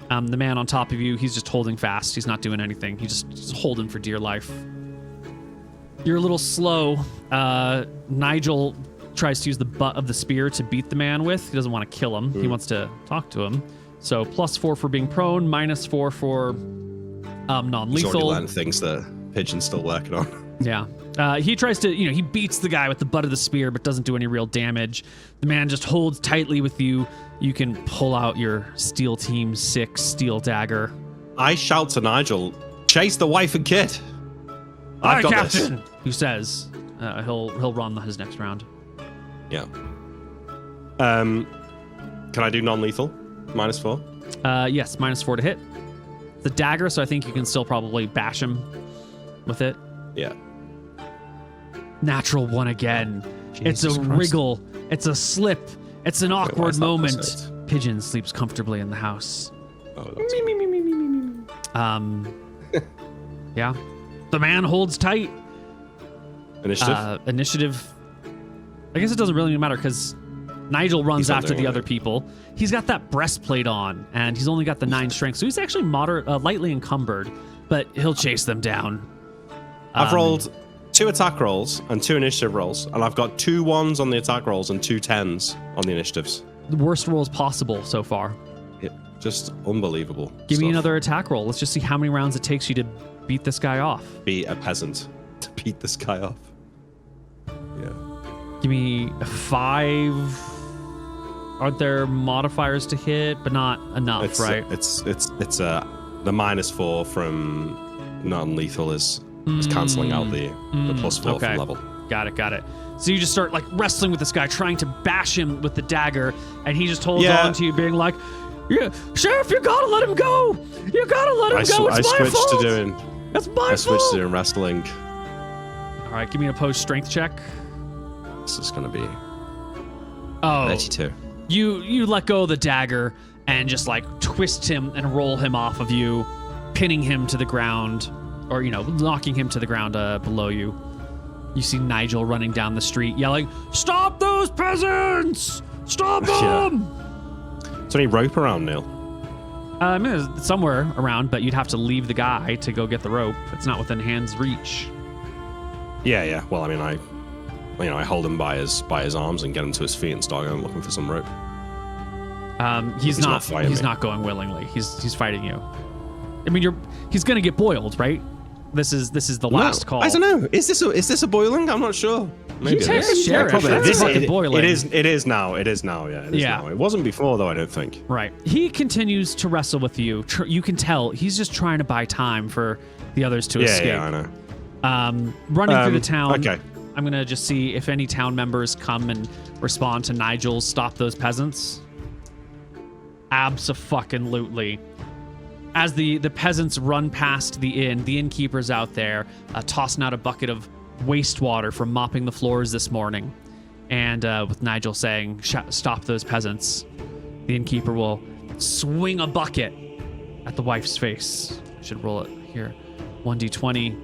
The man on top of you, he's just holding fast. He's not doing anything. He's just holding for dear life. You're a little slow. Nigel tries to use the butt of the spear to beat the man with. He doesn't want to kill him. He wants to talk to him. So +4 for being prone, -4 for He's already non-lethal. learned things that Pigeon's still working on. Yeah. He tries to, he beats the guy with the butt of the spear, but doesn't do any real damage. The man just holds tightly with you. You can pull out your Steel Team 6 steel dagger. I shout to Nigel, "Chase the wife and kid." Aye, I've got Captain, this. who says he'll run his next round. Yeah. Can I do non-lethal? -4? Yes, -4 to hit. The dagger, so I think you can still probably bash him with it. Yeah. Natural 1 again. It's a Jesus Christ. wriggle. It's a slip. It's an why awkward is that moment. percent? Pigeon sleeps comfortably in the house. Oh, that's Yeah. The man holds tight. Initiative. Initiative. I guess it doesn't really matter because Nigel runs He's not after doing the other it. people. He's got that breastplate on, and he's only got the 9 strength, so he's actually lightly encumbered. But he'll chase them down. I've rolled 2 attack rolls and 2 initiative rolls, and I've got 2 1s on the attack rolls and 2 10s on the initiatives. The worst rolls possible so far. Yeah, just unbelievable. Give me stuff. another attack roll. Let's just see how many rounds it takes you to beat this guy off. Be a peasant to beat this guy off. Yeah. Give me a 5. Aren't there modifiers to hit? But not enough, right? It's the -4 from non-lethal is cancelling out the +4 from level. Got it. So you just start like wrestling with this guy, trying to bash him with the dagger, and he just holds on to you, being like, "Yeah, Sheriff, you gotta let him go. You gotta let him go. It's my fault. It's my fault. I switched to doing wrestling. All right, give me an opposed strength check. This is gonna be 32. You let go of the dagger and just like twist him and roll him off of you, pinning him to the ground, or knocking him to the ground below you. You see Nigel running down the street yelling, "Stop those peasants! Stop them!" Is there any rope around, Neil? I mean, it's somewhere around, but you'd have to leave the guy to go get the rope. It's not within hand's reach. Yeah. Well, I mean, I hold him by his arms and get him to his feet and start going looking for some rope. He's not fighting me. not going willingly. He's fighting you. I mean, he's gonna get boiled, right? This is the last call. I don't know. Is this a boiling? I'm not sure. Maybe You it take is. the sheriff. Probably. That's fucking boiling. It is now. Yeah, it is now. It wasn't before though, I don't think. Right. He continues to wrestle with you. You can tell he's just trying to buy time for the others to escape. Yeah, I know. Running through the town. Okay. I'm gonna just see if any town members come and respond to Nigel's "Stop those peasants." Abso-fucking-lutely. As the peasants run past the innkeeper's out there, tossing out a bucket of wastewater from mopping the floors this morning. And with Nigel saying, "Stop those peasants," the innkeeper will swing a bucket at the wife's face. Should roll it here. 1d20.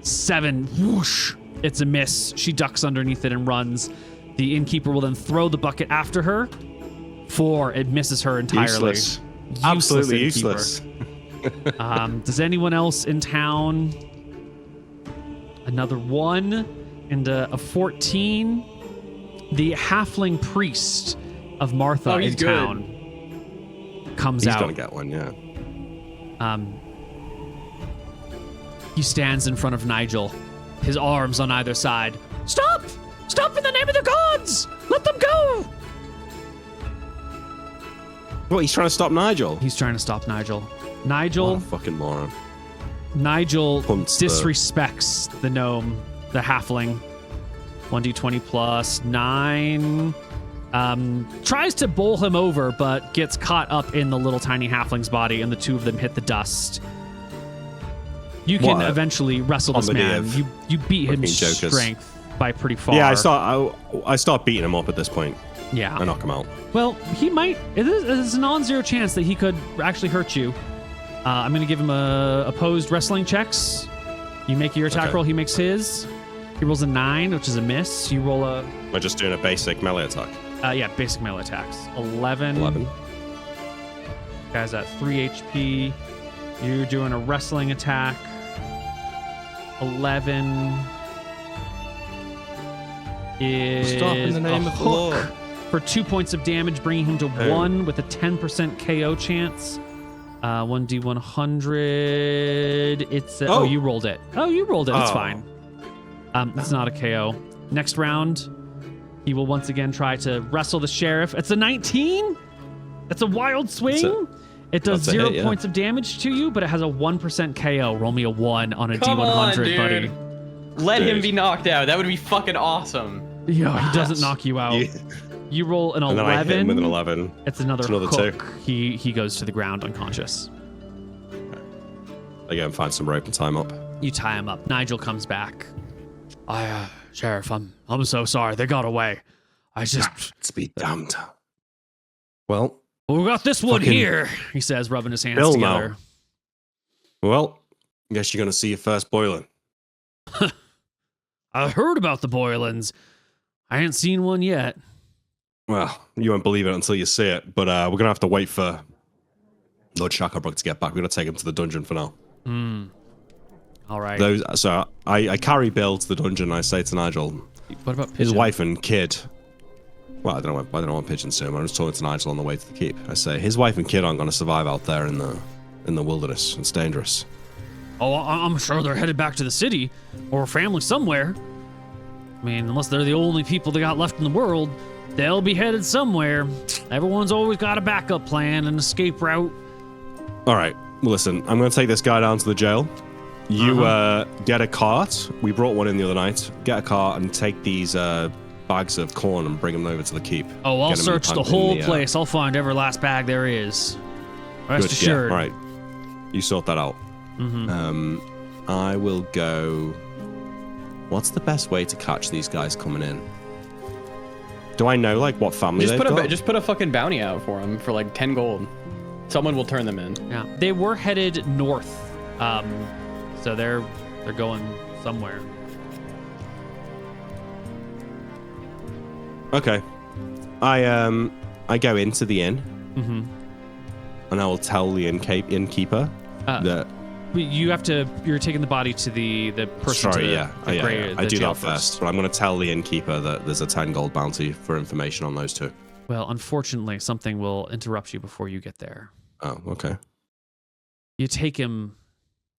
7. Whoosh. It's a miss. She ducks underneath it and runs. The innkeeper will then throw the bucket after her. 4. It misses her entirely. Useless. Absolutely innkeeper. useless. Does anyone else in town? Another 1 and a 14. The halfling priest of Martha in town comes out. He's gonna get one, yeah. He stands in front of Nigel, his arms on either side. "Stop! Stop in the name of the gods! Let them go!" What? He's trying to stop Nigel. He's trying to stop Nigel. What Nigel a fucking moron. Punts disrespects the gnome, the halfling. 1d20 plus 9. Tries to bowl him over, but gets caught up in the little tiny halfling's body, and the two of them hit the dust. You can eventually wrestle this man. You beat him strength by pretty far. Yeah, I start beating him up at this point. Yeah. I knock him out. Well, he might. There's a non-zero chance that he could actually hurt you. I'm going to give him opposed wrestling checks. You make your attack roll. He makes his. He rolls a 9, which is a miss. You roll a... Am I just doing a basic melee attack? Yeah, basic melee attacks. 11. Guy's at 3 HP. You're doing a wrestling attack. 11 is Stop in the name of the Lord. For 2 points of damage, bringing him to 1 with a 10% KO chance. 1d100. It's you rolled it. It's fine. It's not a KO. Next round, he will once again try to wrestle the sheriff. It's a 19. That's a wild swing. It does 0 points of damage to you, but it has a 1% KO. Roll me a 1 on a D100, buddy. Let him be knocked out. That would be fucking awesome. Yeah, he doesn't knock you out. You roll an 11. And then I hit him with an 11. It's another hook. 2. He goes to the ground unconscious. I go and find some rope and tie him up. You tie him up. Nigel comes back. Sheriff, I'm so sorry. They got away. It's be damned. Well, we got this one here, he says, rubbing his hands Bill together. now. Well, I guess you're going to see your first boiling. I heard about the Boylans. I ain't seen one yet. Well, you won't believe it until you see it, but we're gonna have to wait for Lord Shacklebrook to get back. We're gonna take him to the dungeon for now. All right. So I carry Bill to the dungeon. And I say to Nigel, What about Pigeon? his wife and kid. Well, I don't know what pigeons do. I'm just talking to Nigel on the way to the keep. I say his wife and kid aren't going to survive out there in the wilderness. It's dangerous. Oh, I'm sure they're headed back to the city or family somewhere. I mean, unless they're the only people they got left in the world, they'll be headed somewhere. Everyone's always got a backup plan, an escape route. All right. Well, listen, I'm going to take this guy down to the jail. You get a cart. We brought one in the other night. Get a cart and take these bags of corn and bring them over to the keep. Oh, I'll Get 'em in search the in whole place. I'll find every last bag there is. Rest Good, assured. Yeah, all right. You sort that out. I will go. What's the best way to catch these guys coming in? Do I know like what family they've got? Just put a fucking bounty out for them for like 10 gold. Someone will turn them in. Yeah, they were headed north, so they're going somewhere. Okay. I go into the inn, and I will tell the innkeeper that. You're taking the body to the person. Sorry, to yeah. the I do jail that first, but I'm going to tell the innkeeper that there's a 10 gold bounty for information on those two. Well, unfortunately, something will interrupt you before you get there. Oh, okay. You take him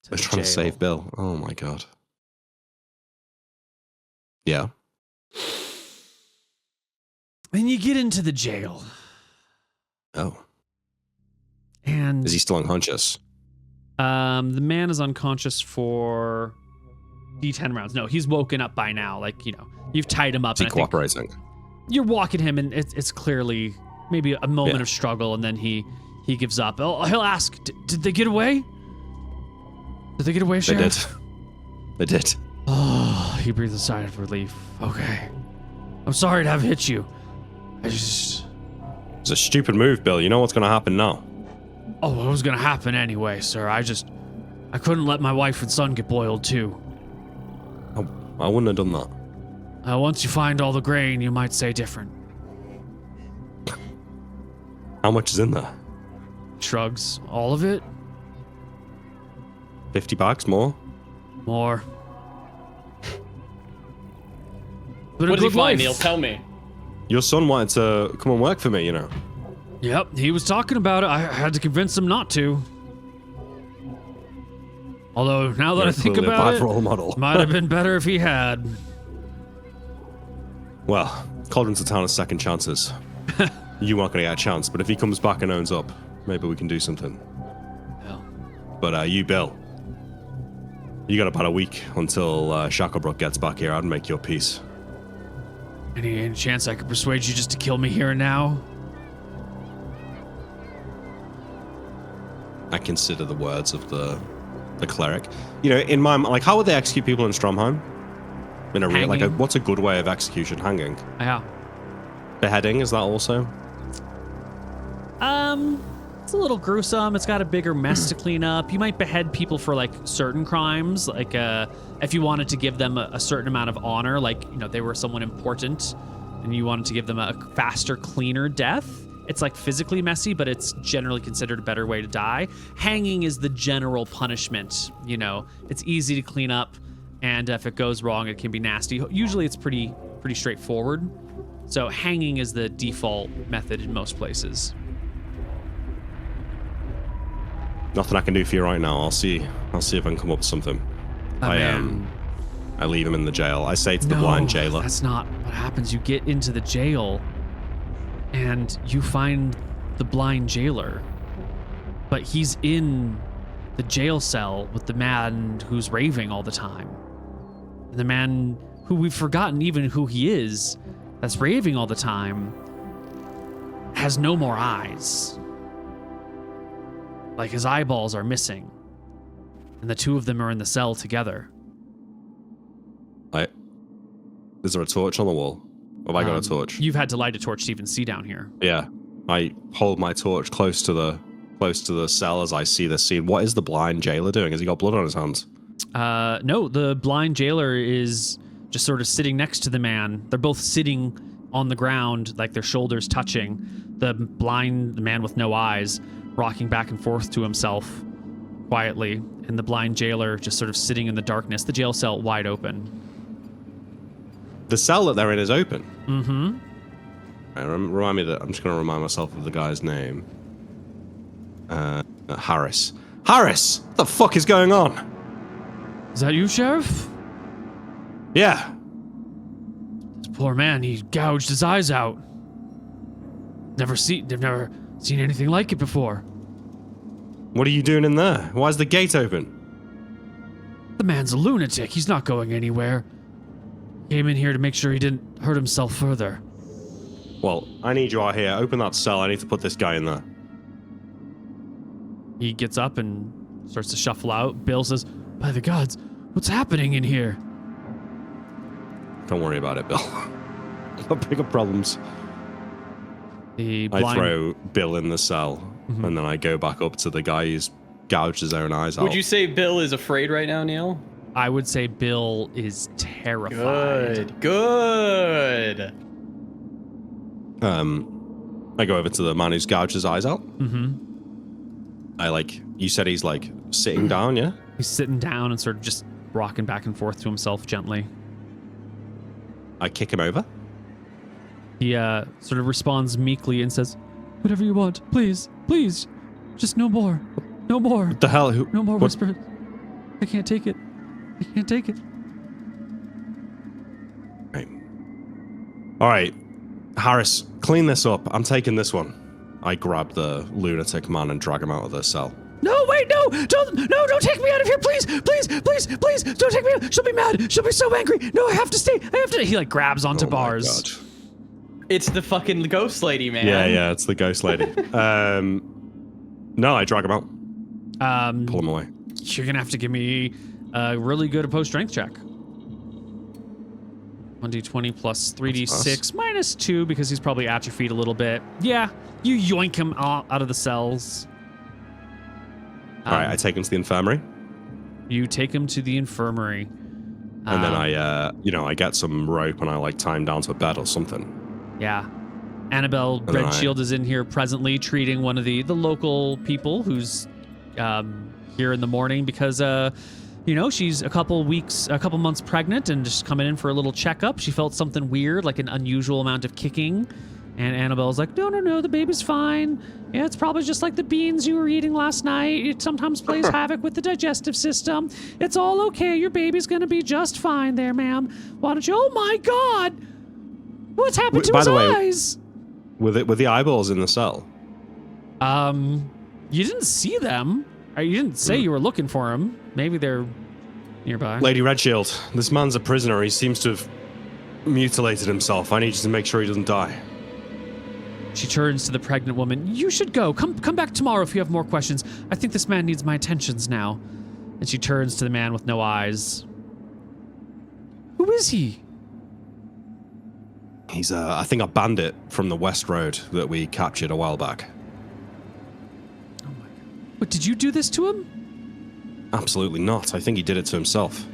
to They're the trying to jail. save Bill. Oh my god. Yeah. And you get into the jail. Oh. And Is he still unconscious? the man is unconscious for D10 rounds. No, he's woken up by now. Like, you've tied him up. Is he and I think cooperating? you're walking him, and it's clearly maybe a moment of struggle, and then he gives up. He'll ask, did they get away? Did they get away, Sheriff? They did. Oh, he breathes a sigh of relief. Okay. I'm sorry to have hit you. It's a stupid move, Bill. You know what's going to happen now. Oh, what was going to happen anyway, sir? I couldn't let my wife and son get boiled, too. I wouldn't have done that. Once you find all the grain, you might say different. How much is in there? Shrugs. All of it? 50 bags more? More. What did he find, Neil? Tell me. Your son wanted to come and work for me, you know. Yep, he was talking about it. I had to convince him not to. Although, now that You're I think clearly a about bad it, role model. might have been better if he had. Well, Cauldron's a town of second chances. You aren't going to get a chance, but if he comes back and owns up, maybe we can do something. Hell. But you, Bill, you got about a week until Shacklebrook gets back here. I'd make your peace. Any chance I could persuade you just to kill me here and now? I consider the words of the cleric. You know, in my like, how would they execute people in Stromheim? In a real, Hanging. what's a good way of execution? Hanging, Yeah. beheading, is that also? It's a little gruesome. It's got a bigger mess to clean up. You might behead people for like certain crimes, like if you wanted to give them a certain amount of honor, like they were someone important, and you wanted to give them a faster, cleaner death. It's like physically messy, but it's generally considered a better way to die. Hanging is the general punishment. It's easy to clean up, and if it goes wrong, it can be nasty. Usually, it's pretty straightforward. So hanging is the default method in most places. Nothing I can do for you right now. I'll see if I can come up with something. Man. I leave him in the jail. I say to the No, blind jailer. That's not what happens. You get into the jail and you find the blind jailer. But he's in the jail cell with the man who's raving all the time. And the man who we've forgotten even who he is, that's raving all the time, has no more eyes. Like his eyeballs are missing. And the two of them are in the cell together. Is there a torch on the wall? Have I got a torch? You've had to light a torch to even see down here. Yeah. I hold my torch close to the cell as I see this scene. What is the blind jailer doing? Has he got blood on his hands? No, the blind jailer is just sort of sitting next to the man. They're both sitting on the ground, like their shoulders touching. The man with no eyes, rocking back and forth to himself quietly, and the blind jailer just sort of sitting in the darkness, the jail cell wide open. The cell that they're in is open. Mm-hmm. Remind me that I'm just going to remind myself of the guy's name. Harris. Harris! What the fuck is going on? Is that you, Sheriff? Yeah. This poor man, he gouged his eyes out. They've never seen anything like it before. What are you doing in there? Why is the gate open? The man's a lunatic. He's not going anywhere. Came in here to make sure he didn't hurt himself further. Well, I need you out here. Open that cell. I need to put this guy in there. He gets up and starts to shuffle out. Bill says, "By the gods, what's happening in here?" Don't worry about it, Bill. Got bigger problems. I I throw Bill in the cell, and then I go back up to the guy who's gouged his own eyes out. Would you say Bill is afraid right now, Neil? I would say Bill is terrified. Good. I go over to the man who's gouged his eyes out. Mm-hmm. You said he's like sitting down, yeah? He's sitting down and sort of just rocking back and forth to himself gently. I kick him over. He sort of responds meekly and says, "Whatever you want, please, please, just no more, no more." What the hell? No more whispers. I can't take it. I can't take it. Right. All right, Harris, clean this up. I'm taking this one. I grab the lunatic man and drag him out of the cell. No, wait, no, don't take me out of here, please, please, please, please, don't take me out. She'll be mad. She'll be so angry. No, I have to stay. He like grabs onto bars. My God. It's the fucking ghost lady, man. Yeah, it's the ghost lady. No, I drag him out. Pull him away. You're gonna have to give me a really good opposed strength check. 1d20 plus 3d6 minus 2 because he's probably at your feet a little bit. Yeah, you yoink him out of the cells. All right, I take him to the infirmary. You take him to the infirmary. And then I get some rope and I tie him down to a bed or something. Yeah. Annabelle Redshield is in here presently treating one of the local people who's here in the morning because, she's a couple months pregnant and just coming in for a little checkup. She felt something weird, like an unusual amount of kicking. And Annabelle's like, no, the baby's fine. Yeah, it's probably just like the beans you were eating last night. It sometimes plays havoc with the digestive system. It's all okay. Your baby's going to be just fine there, ma'am. Why don't you? Oh, my God. What's happened to his eyes? Were the eyeballs in the cell? You didn't see them. You didn't say you were looking for them. Maybe they're nearby. Lady Redshield, this man's a prisoner. He seems to have mutilated himself. I need you to make sure he doesn't die. She turns to the pregnant woman. You should go. Come back tomorrow if you have more questions. I think this man needs my attentions now. And she turns to the man with no eyes. Who is he? He's, I think, a bandit from the West Road that we captured a while back. Oh my God. What, did you do this to him? Absolutely not. I think he did it to himself.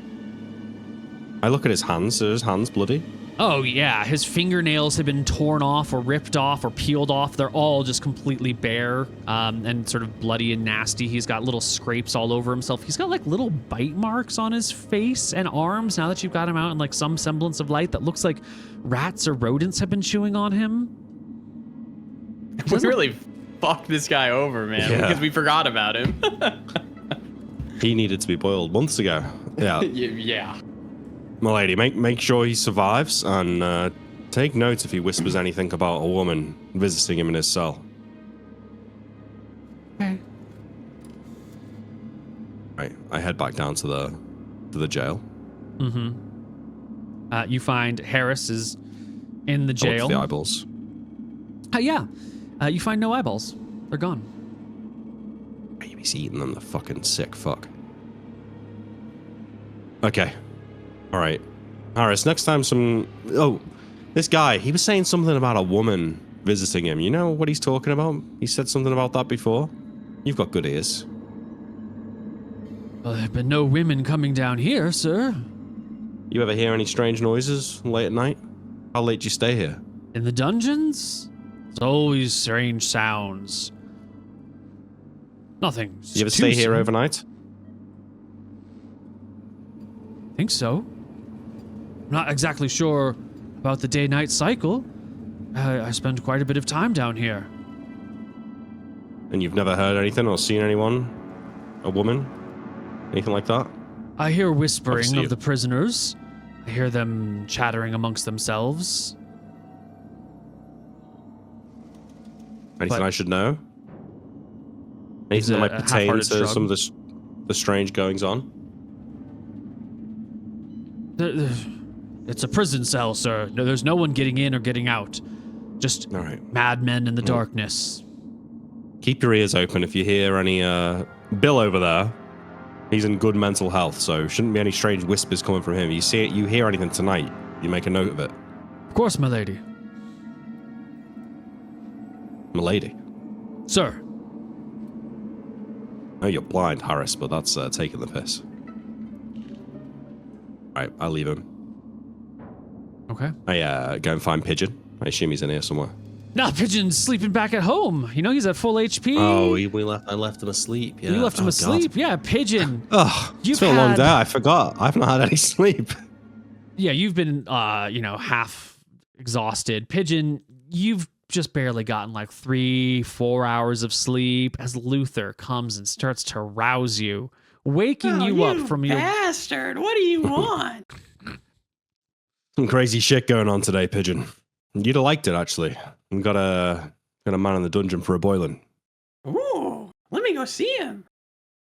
I look at his hands. Are his hands bloody? Oh, yeah. His fingernails have been torn off or ripped off or peeled off. They're all just completely bare and sort of bloody and nasty. He's got little scrapes all over himself. He's got like little bite marks on his face and arms now that you've got him out in like some semblance of light that looks like rats or rodents have been chewing on him. We really fucked this guy over, man, because we forgot about him. He needed to be boiled months ago. Yeah. Yeah. My lady, make sure he survives, and take note if he whispers anything about a woman visiting him in his cell. Okay. Right, I head back down to the jail. Mm-hmm. You find Harris is in the jail. I look for the eyeballs. You find no eyeballs. They're gone. He's eating them, the fucking sick fuck. Okay. All right. Harris, next time this guy, he was saying something about a woman visiting him. You know what he's talking about? He said something about that before. You've got good ears. Well, there have been no women coming down here, sir. You ever hear any strange noises late at night? How late do you stay here? In the dungeons? It's always strange sounds. Nothing. You ever stay here overnight? I think so. I'm not exactly sure about the day-night cycle. I spend quite a bit of time down here. And you've never heard anything or seen anyone? A woman? Anything like that? I hear whispering Obviously. of the prisoners. I hear them chattering amongst themselves. Anything But- I should know? He's Anything that a might pertain half-hearted to shrug. some of the strange goings on? It's a prison cell, sir. No, there's no one getting in or getting out. Just All right. madmen in the darkness. Keep your ears open if you hear any Bill over there. He's in good mental health, so shouldn't be any strange whispers coming from him. You hear anything tonight, you make a note of it. Of course, my lady. Milady. Sir. I know you're blind, Harris, but that's taking the piss. Right, I'll leave him. Okay. I go and find Pigeon. I assume he's in here somewhere. Nah, Pigeon's sleeping back at home. You know, he's at full HP. Oh, I left him asleep. Yeah. You left him Oh, asleep? God. Yeah, Pigeon. Oh, You've it's been a long had- day. I forgot. I've not had any sleep. Yeah, you've been, half exhausted. Pigeon, you've just barely gotten like 3-4 hours of sleep as Luther comes and starts to rouse you, waking Oh, you up from your... bastard! What do you want? Some crazy shit going on today, Pigeon. You'd have liked it, actually. We got a man in the dungeon for a boiling. Ooh, let me go see him.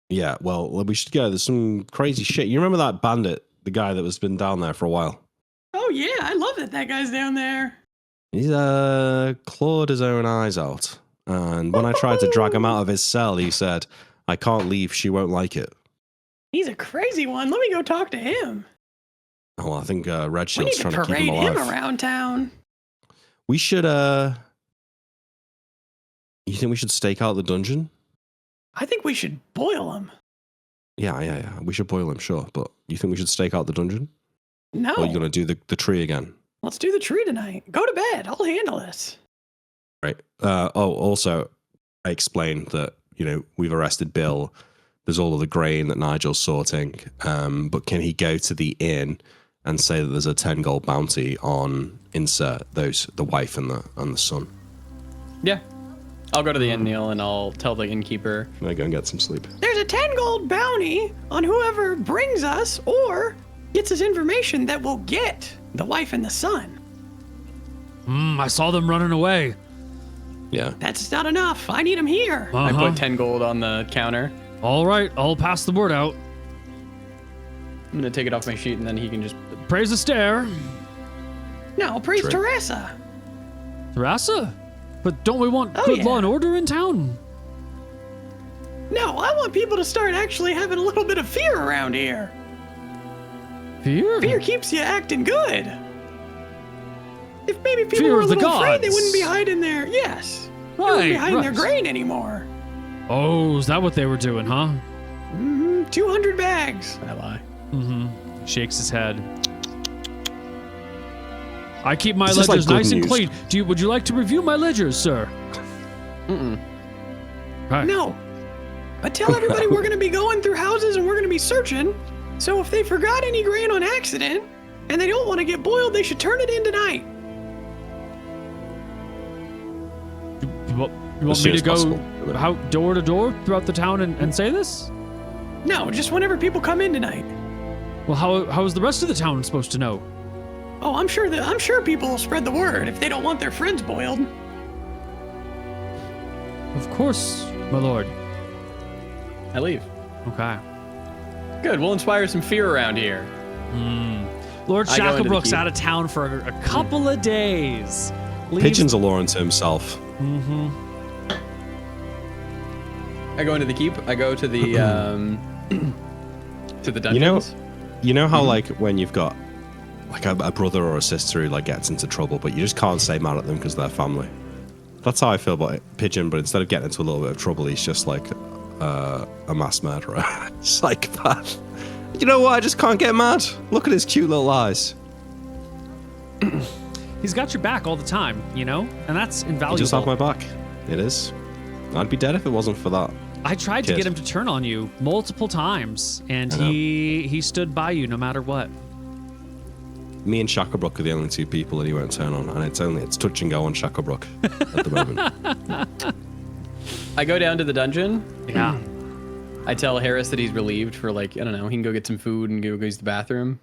Yeah, well, we should go. There's some crazy shit. You remember that bandit, the guy that was been down there for a while? Oh yeah, I love that guy's down there. He's clawed his own eyes out. And when I tried to drag him out of his cell, he said, I can't leave, she won't like it. He's a crazy one. Let me go talk to him. Oh, well, I think Red We need Shield's to trying to keep parade him him alive. around town. We should, you think we should stake out the dungeon? I think we should boil him. Yeah. We should boil him, sure. But you think we should stake out the dungeon? No, Or are you going to do the tree again? let's do the tree tonight. Go to bed. I'll handle this. Right. Also, I explained that, we've arrested Bill. There's all of the grain that Nigel's sorting. But can he go to the inn and say that there's a 10 gold bounty on insert the wife and the son? Yeah. I'll go to the inn, Neil, and I'll tell the innkeeper. I go and get some sleep. There's a 10 gold bounty on whoever brings us or gets us information that will get the wife and the son. I saw them running away. Yeah. That's not enough. I need him here. I Uh-huh. put 10 gold on the counter. All right, I'll pass the word out. I'm going to take it off my sheet, and then he can just... Praise the stair. No, praise True. Teresa. Teresa? But don't we want Oh, good yeah. law and order in town? No, I want people to start actually having a little bit of fear around here. Fear? Fear keeps you acting good. If maybe people Fear were a of the little afraid, they gods. wouldn't be hiding their... Yes. They wouldn't be Right, hiding their right. grain anymore. Oh, is that what they were doing, huh? 200 bags. I lie. Shakes his head. I keep my This is like ledgers good nice and news. clean. Would you like to review my ledgers, sir? Right. No. But tell everybody we're going to be going through houses and we're going to be searching. So if they forgot any grain on accident and they don't want to get boiled, they should turn it in tonight. You want As me soon to as go possible. door to door throughout the town and say this? No, just whenever people come in tonight. Well, how is the rest of the town supposed to know? Oh, I'm sure people will spread the word if they don't want their friends boiled. Of course, my lord. I leave. Okay. Good. We'll inspire some fear around here. Lord I go into the Shacklebrook's keep. out of town for a couple of days. Leaves- Pigeon's a law unto himself. I go into the keep. I go to the to the dungeons. You know how like when you've got like a brother or a sister who like gets into trouble, but you just can't stay mad at them because they're family. That's how I feel about Pigeon. But instead of getting into a little bit of trouble, he's just like, a mass murderer, psychopath. You know what? I just can't get mad. Look at his cute little eyes. He's got your back all the time, you know, and that's invaluable. You just have my back. It is. I'd be dead if it wasn't for that. I tried to get him to turn on you multiple times, and he stood by you no matter what. Me and Shacklebrook are the only two people that he won't turn on, and it's touch and go on Shacklebrook at the moment. I go down to the dungeon. Yeah. I tell Harris that he's relieved for, like, I don't know, he can go get some food and go use the bathroom.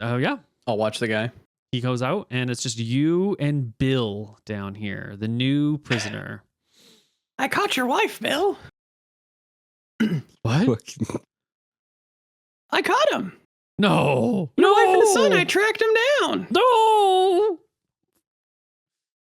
Oh, yeah. I'll watch the guy. He goes out, and it's just you and Bill down here, the new prisoner. I caught your wife, Bill. What? I caught him. No. Your No. wife and his son, I tracked him down. No.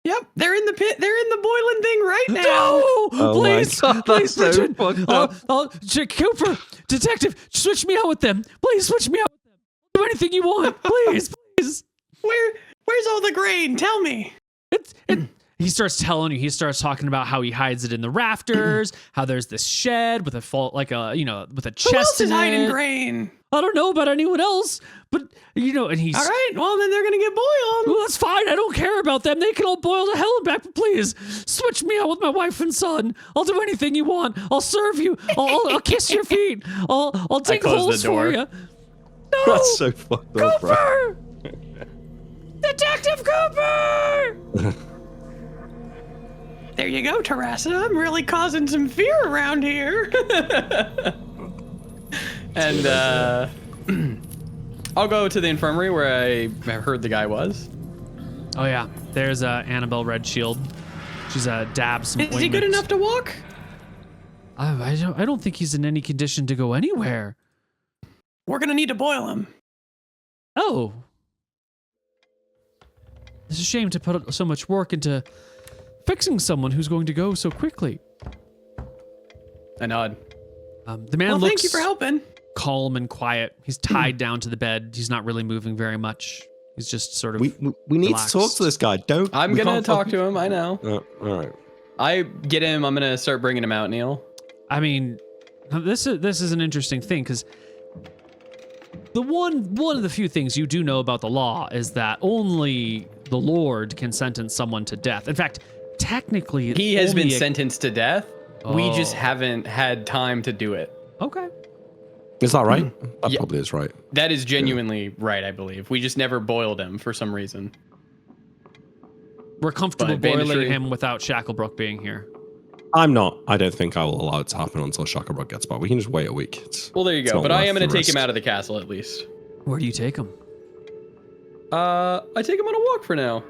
Yep, they're in the pit. They're in the boiling thing right now. No. Oh Please. my God, Please, that's so Richard. fucked up. Cooper, detective, switch me out with them. Please switch me out with them. Do anything you want. Please, please. Where's all the grain? Tell me. He starts telling you. He starts talking about how he hides it in the rafters. How there's this shed with with a chest. Who else is in hiding it. grain? I don't know about anyone else, but and he's All right, well then they're gonna get boiled. Well, that's fine. I don't care about them. They can all boil to hell and back. But please, switch me out with my wife and son. I'll do anything you want. I'll serve you. I'll kiss your feet. I'll dig close holes the door. for you. No, That's so fucked up, bro. Cooper! Detective Cooper! There you go, Teresa. I'm really causing some fear around here. And I'll go to the infirmary where I heard the guy was. Oh yeah, there's Annabelle Red Shield. She's dabbed some. Is he good enough to walk? I don't think he's in any condition to go anywhere. We're gonna need to boil him. Oh. It's a shame to put so much work into fixing someone who's going to go so quickly. I nod. The man Well, looks thank you for helping. calm and quiet. He's tied down to the bed. He's not really moving very much. He's just sort of We need relaxed. to talk to this guy. I'm we gonna can't talk to him. I know. all right. I get him. I'm gonna start bringing him out, Neil. I mean, this is an interesting thing because the one of the few things you do know about the law is that only the Lord can sentence someone to death. In fact, technically, He has been only sentenced to death. We just Oh. haven't had time to do it. Okay. Is that right? That Yeah. probably is right. That is genuinely right, I believe. We just never boiled him for some reason. We're comfortable But banditry- boiling him without Shacklebrook being here. I'm not. I don't think I will allow it to happen until Shacklebrook gets back. We can just wait a week. Well, there you It's go. not But I worth am going the to take him risk. out of the castle at least. Where do you take him? I take him on a walk for now.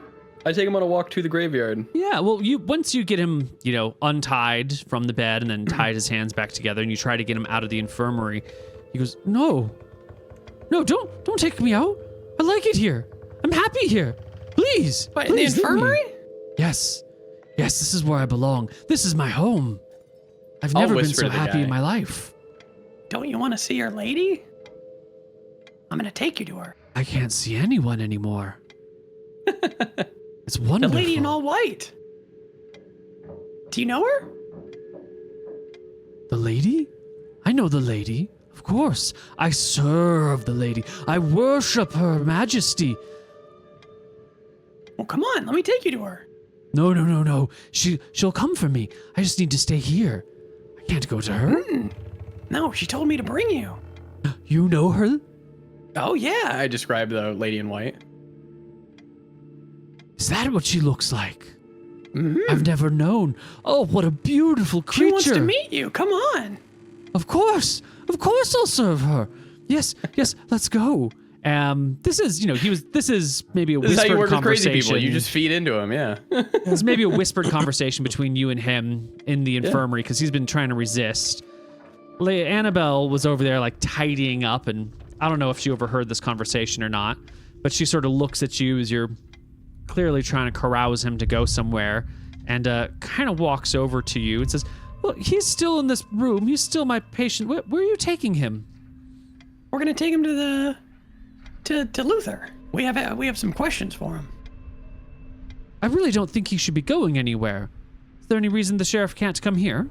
I take him on a walk to the graveyard. Yeah, well, once you get him, untied from the bed and then tied his hands back together, and you try to get him out of the infirmary, he goes, "No, don't take me out. I like it here. I'm happy here. Please, What, in the please leave me." infirmary? Yes, this is where I belong. This is my home. I've I'll never been whisper so to the happy guy. in my life. Don't you want to see your lady? I'm gonna take you to her. I can't see anyone anymore. It's The wonderful. lady in all white. Do you know her? The lady? I know the lady. Of course. I serve the lady. I worship her majesty. Well, come on. Let me take you to her. No. She'll come for me. I just need to stay here. I can't go to her. No, she told me to bring you. You know her? Oh, yeah. I described the lady in white. Is that what she looks like? Mhm. I've never known. Oh, what a beautiful creature. She wants to meet you. Come on. Of course I'll serve her. Yes, let's go. This is, this is maybe a This is how whispered you work with conversation. crazy people. You just feed into them, yeah. It's maybe a whispered conversation between you and him in the infirmary because he's been trying to resist. Annabelle was over there like tidying up, and I don't know if she overheard this conversation or not, but she sort of looks at you as you're clearly trying to carouse him to go somewhere, and kind of walks over to you and says, "Well, he's still in this room. He's still my patient. Where are you taking him?" We're gonna take him to Luther. We have some questions for him. I really don't think he should be going anywhere. Is there any reason the sheriff can't come here?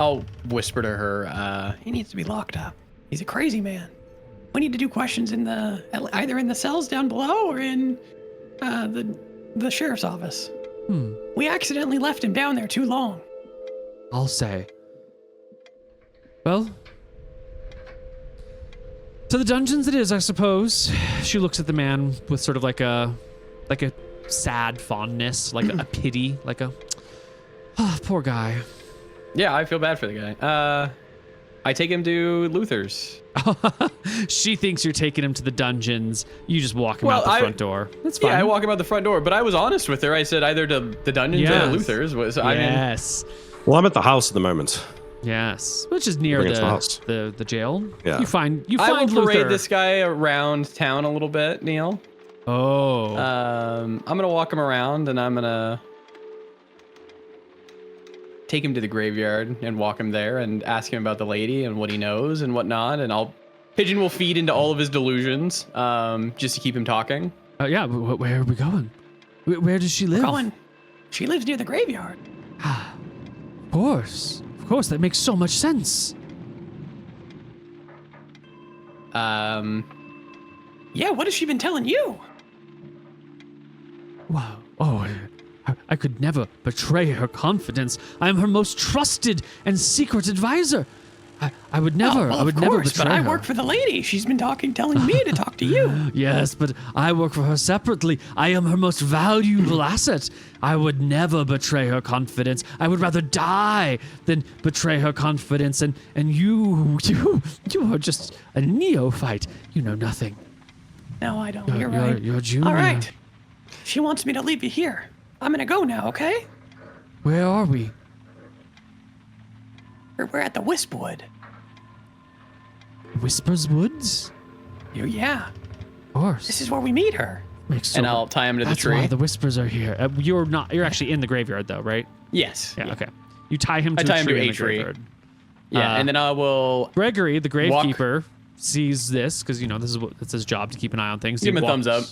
I'll whisper to her. He needs to be locked up. He's a crazy man. We need to do questions in either in the cells down below or in the sheriff's office. We accidentally left him down there too long. I'll say. Well, to the dungeons it is, I suppose. She looks at the man with sort of like a sad fondness, like a pity, like a poor guy. Yeah, I feel bad for the guy. I take him to Luther's. She thinks you're taking him to the dungeons. You just walk him out the front door. That's fine. Yeah, I walk him out the front door, but I was honest with her. I said either to the dungeons or to Luther's. Yes. Well, I'm at the house at the moment. Yes, which is near the jail. Yeah. You find I will parade Luther. this guy around town a little bit, Neil. Oh. I'm gonna walk him around, and I'm gonna take him to the graveyard and walk him there and ask him about the lady and what he knows and whatnot. And Pigeon will feed into all of his delusions, just to keep him talking. Yeah. Where are we going? Where does she live? She lives near the graveyard. Of course. Of course. That makes so much sense. Yeah, what has she been telling you? Wow. Oh, I could never betray her confidence. I am her most trusted and secret advisor. I would never, I would never betray but her. I work for the lady. She's been telling me to talk to you. Yes, but I work for her separately. I am her most valuable asset. I would never betray her confidence. I would rather die than betray her confidence. And you are just a neophyte. You know nothing. No, I don't. You're right. You're junior. All right. She wants me to leave you here. I'm gonna go now, okay? Where are we? We're at the Wispwood. Whispers Woods? Yeah. Of course. This is where we meet her. And I'll tie him to the tree. That's why the Whispers are here. You're actually in the graveyard though, right? Yes. Yeah, okay. You tie him to a tree in the graveyard. Yeah, and then I will... Gregory, the gravekeeper, sees this, because, it's his job to keep an eye on things. Give him a thumbs up.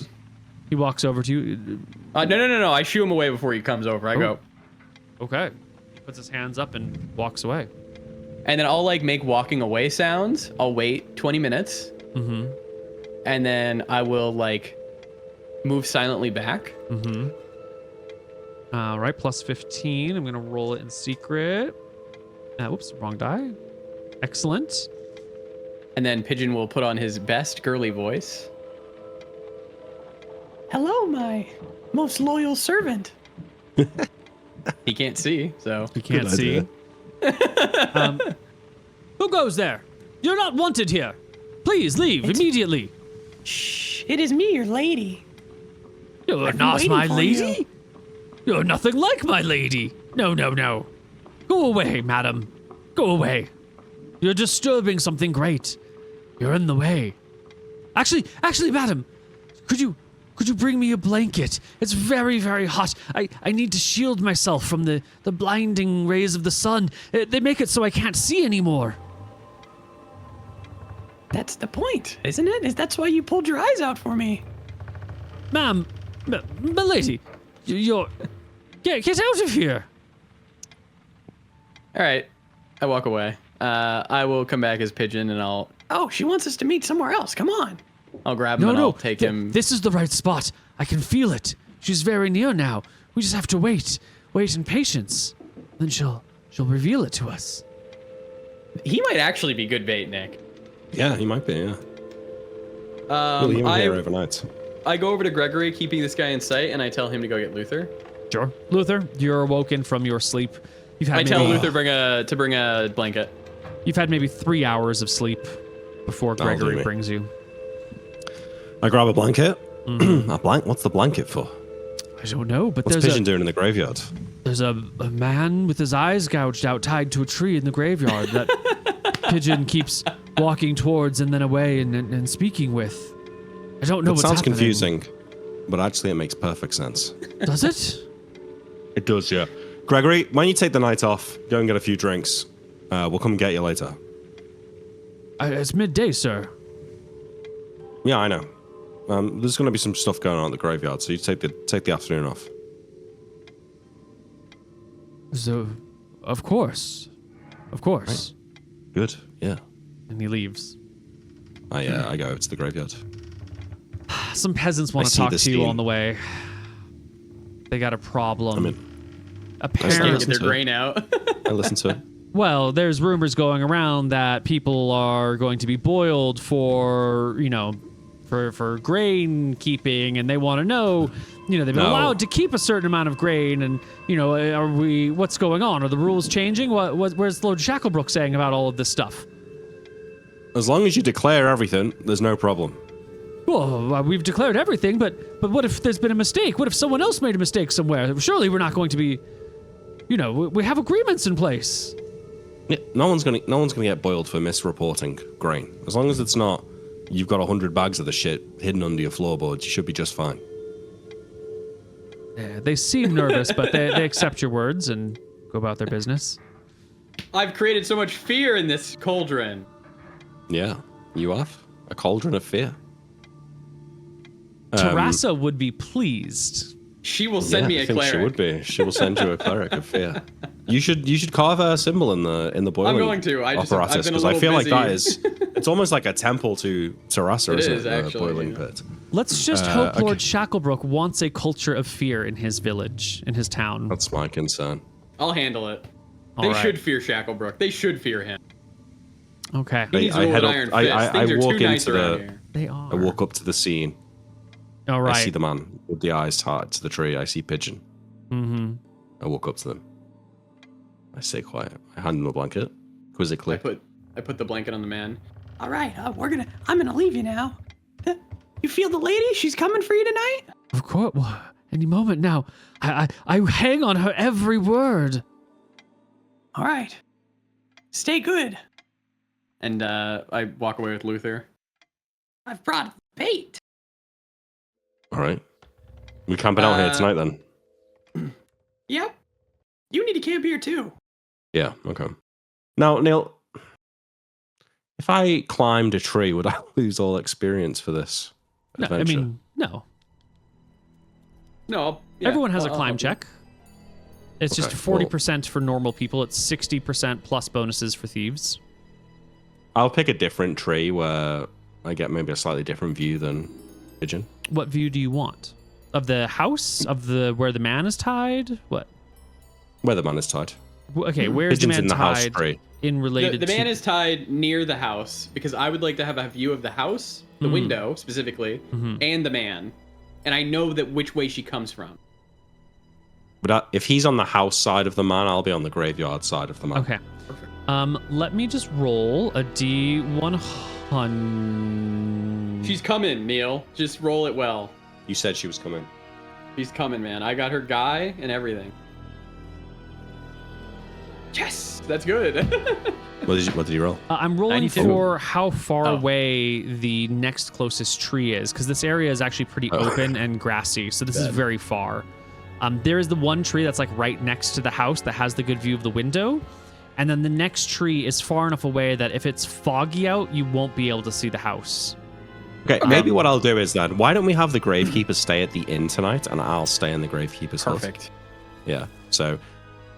He walks over to you. No. I shoo him away before he comes over. I go. Okay. He puts his hands up and walks away. And then I'll make walking away sounds. I'll wait 20 minutes. Mm-hmm. And then I will move silently back. Mm-hmm. All right, plus 15. I'm gonna roll it in secret. Whoops, wrong die. Excellent. And then Pigeon will put on his best girly voice. Hello, my most loyal servant. He can't see, so. He can't see. Who goes there? You're not wanted here. Please leave immediately. Shh, it is me, your lady. You're I've been not waiting my for lady. You're nothing like my lady. No. Go away, madam. Go away. You're disturbing something great. You're in the way. Actually, madam, could you bring me a blanket? It's very, very hot. I need to shield myself from the blinding rays of the sun. They make it so I can't see anymore. That's the point, isn't it? That's why you pulled your eyes out for me. Ma'am, milady, you're... Get out of here. All right. I walk away. I will come back as Pigeon and I'll... Oh, she wants us to meet somewhere else. Come on. I'll grab him and I'll take him. This is the right spot. I can feel it. She's very near now. We just have to wait. Wait in patience. Then she'll reveal it to us. He might actually be good bait, Nick. Yeah, he might be, yeah. We'll leave him here overnight. I go over to Gregory, keeping this guy in sight, and I tell him to go get Luther. Sure. Luther, you're awoken from your sleep. I tell Luther to bring a blanket. You've had maybe 3 hours of sleep before Gregory brings you. I grab a blanket. Mm-hmm. What's the blanket for? I don't know, but what's Pigeon doing in the graveyard? There's a man with his eyes gouged out tied to a tree in the graveyard that Pigeon keeps walking towards and then away and speaking with. I don't know what's happening. It sounds confusing, but actually it makes perfect sense. Does it? It does, yeah. Gregory, when you take the night off, go and get a few drinks. We'll come and get you later. It's midday, sir. Yeah, I know. There's going to be some stuff going on at the graveyard, so you take the afternoon off. So, of course. Of course. Right. Good. Yeah. And he leaves. I go over to the graveyard. Some peasants want to talk to you on the way. They got a problem. Apparently, Apparently, get their grain out. I listen to it. well, there's rumors going around that people are going to be boiled for, for grain keeping, and they want to know, they've been allowed to keep a certain amount of grain, and what's going on? Are the rules changing? Where's Lord Shacklebrook saying about all of this stuff? As long as you declare everything, there's no problem. Well, we've declared everything, but what if there's been a mistake? What if someone else made a mistake somewhere? Surely we're not going to be, we have agreements in place. Yeah, no one's gonna get boiled for misreporting grain. As long as it's not, you've got 100 bags of the shit hidden under your floorboards, you should be just fine. Yeah, they seem nervous, but they accept your words and go about their business. I've created so much fear in this cauldron. Yeah, you have a cauldron of fear. Terasa would be pleased. She will send me a I think cleric. she would be. She will send you a cleric of fear. You should carve a symbol in the boiling. I'm going to. I've apparatus, been a because little I feel busy. like that is. It's almost like a temple to Terasa, It isn't is, it? actually, The boiling yeah. pit. Let's just hope Lord Shacklebrook wants a culture of fear in his village, in his town. That's my concern. I'll handle it. All They right. should fear Shacklebrook. They should fear him. Okay. He needs to rule with Iron Fist. I Things are walk too nice into around the. here. They are. I walk up to the scene. All right. I see the man with the eyes tied to the tree. I see Pigeon. Mm-hmm. I walk up to them. I stay quiet. I hand him a blanket. Quizzically. I put the blanket on the man. All right, I'm gonna leave you now. You feel the lady? She's coming for you tonight. Of course. Well, any moment now. I hang on her every word. All right. Stay good. And I walk away with Luther. I've brought bait. All right. We camping out here tonight then. Yep. You need to camp here too. Yeah. Okay. Now, Neil, if I climbed a tree, would I lose all experience for this No, adventure? no. No. Everyone has a climb check. It's just Okay, 40% for normal people. It's 60% plus bonuses for thieves. I'll pick a different tree where I get maybe a slightly different view than Pigeon. What view do you want? Of the house? Of the where the man is tied? What? Where the man is tied. Okay, where's Pigeon's the man in the house tied tree. in related The man to... is tied near the house because I would like to have a view of the house, the window specifically, and the man. And I know that which way she comes from. But if he's on the house side of the man, I'll be on the graveyard side of the man. Okay. Let me just roll a D100. She's coming, Neil. Just roll it well. You said she was coming. She's coming, man. I got her guy and everything. Yes, that's good. What did you roll? I'm rolling 92. for how far Oh. away the next closest tree is, because this area is actually pretty open and grassy, so this is very far. There is the one tree that's like right next to the house that has the good view of the window, and then the next tree is far enough away that if it's foggy out, you won't be able to see the house. Okay, maybe what I'll do is then, why don't we have the gravekeeper stay at the inn tonight, and I'll stay in the gravekeeper's hut. Perfect. Yeah, so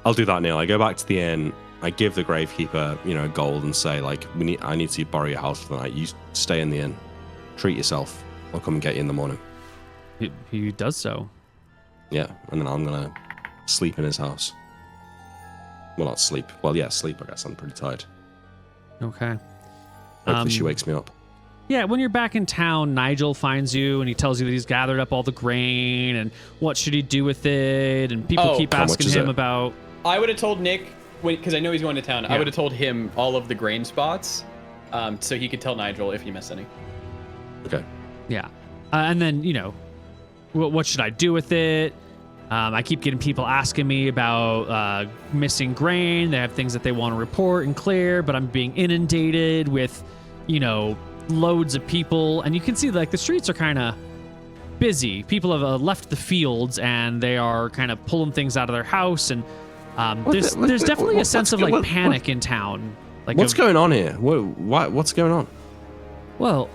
I'll do that, Neil. I go back to the inn. I give the gravekeeper, gold and say, like, I need to borrow your house for the night. You stay in the inn. Treat yourself. I'll come and get you in the morning. He does so. Yeah, and then I'm gonna sleep in his house. Well, not sleep. Well, yeah, sleep. I guess I'm pretty tired. Okay. Hopefully she wakes me up. Yeah, when you're back in town, Nigel finds you and he tells you that he's gathered up all the grain and what should he do with it, and people keep how much asking is him it? about... I would have told Nick, because I know he's going to town, I Yeah. would have told him all of the grain spots so he could tell Nigel if he missed any. Okay. Yeah. And then, what should I do with it? I keep getting people asking me about missing grain. They have things that they want to report and clear, but I'm being inundated with, loads of people. And you can see, like, the streets are kind of busy. People have left the fields, and they are kind of pulling things out of their house. And there's definitely a sense of, like, panic in town. Like, What's going on here? What's going on? Well,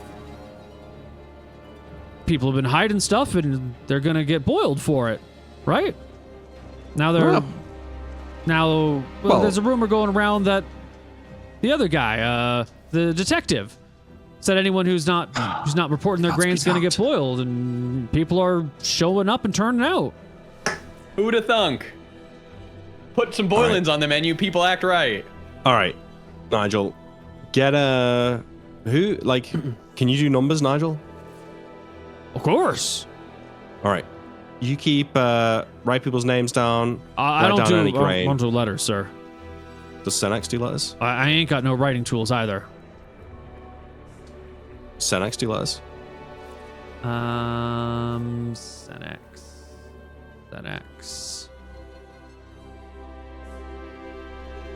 people have been hiding stuff, and they're gonna get boiled for it, right? Now Well, there's a rumor going around that The other guy, the detective, said anyone who's not reporting their grain's going to get boiled, and people are showing up and turning out. Who'da thunk? Put some boilins on the menu. People act right. All right, Nigel, get a who? Like, can you do numbers, Nigel? Of course. All right, you keep write people's names down. I write don't down any do grain. I don't do letters, sir. Does Senex do letters? I ain't got no writing tools either. Senex do letters? Senex.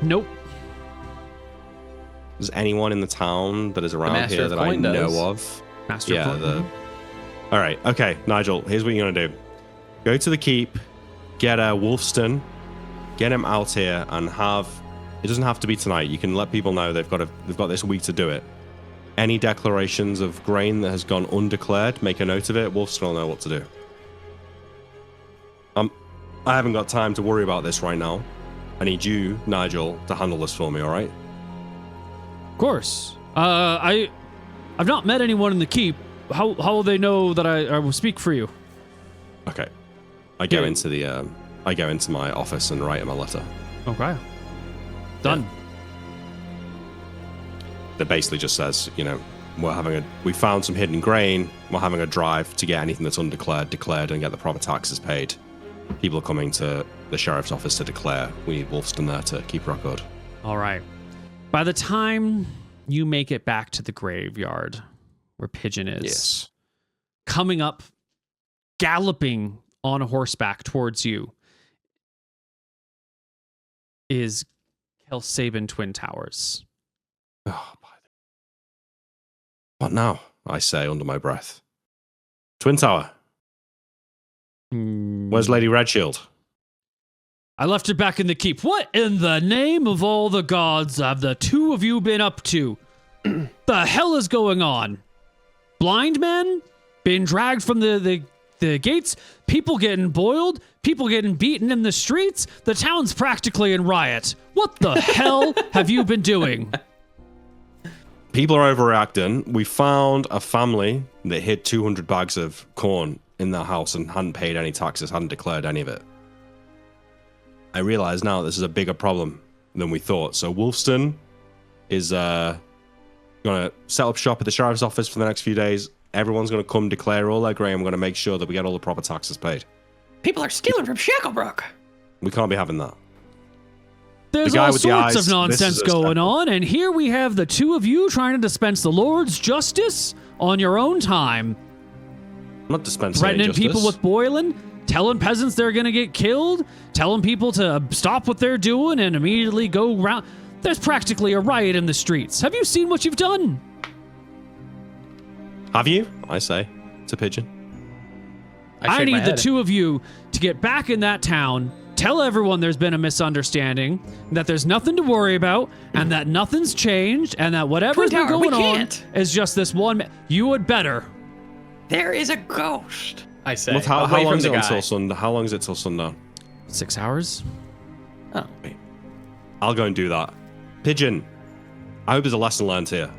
Nope. Is anyone in the town that is around Master here of that I Coin know does. of? Master Yeah. Plan. All right. Okay, Nigel. Here's what you're gonna do. Go to the keep, get a Wolfston, get him out here, and have. It doesn't have to be tonight. You can let people know they've got this week to do it. Any declarations of grain that has gone undeclared, make a note of it. Wolfston will know what to do. I haven't got time to worry about this right now. I need you, Nigel, to handle this for me. All right? Of course. I've not met anyone in the keep. How will they know that I will speak for you? Okay. I go Yeah. into my office and write him a letter. Okay. Done. That basically just says, we found some hidden grain. We're having a drive to get anything that's undeclared declared and get the proper taxes paid. People are coming to the sheriff's office to declare. We need Wolfston there to keep record. All right. By the time you make it back to the graveyard where Pigeon is, Yes. coming up, galloping on a horseback towards you is Kelsabin Twin Towers. Oh, what now? I say under my breath. Twin Tower. Where's Lady Redshield? I left her back in the keep. What in the name of all the gods have the two of you been up to? The hell is going on? Blind men being dragged from the gates? People getting boiled? People getting beaten in the streets? The town's practically in riot. What the hell have you been doing? People are overreacting. We found a family that hid 200 bags of corn in their house and hadn't paid any taxes, hadn't declared any of it. I realize now this is a bigger problem than we thought. So Wolfston is going to set up shop at the sheriff's office for the next few days. Everyone's going to come declare all their grain. We're going to make sure that we get all the proper taxes paid. People are stealing from Shacklebrook. We can't be having that. There's The guy all with the sorts eyes, of this nonsense is a going step. on, and here we have the two of you trying to dispense the Lord's justice on your own time. I'm not dispensing Threatening any justice. people with boiling, telling peasants they're going to get killed, telling people to stop what they're doing and immediately go around. There's practically a riot in the streets. Have you seen what you've done? Have you? I say to Pigeon. I shake my need the head. two of you to get back in that town, tell everyone there's been a misunderstanding, that there's nothing to worry about, and that nothing's changed, and that whatever's Twin been Tower, we going on can't. is just this one. You had better. There is a ghost. I say. Well, how away long from is the it guy. until sundown? How long is it till sundown? 6 hours? Oh. I'll go and do that. Pigeon, I hope there's a lesson learned here.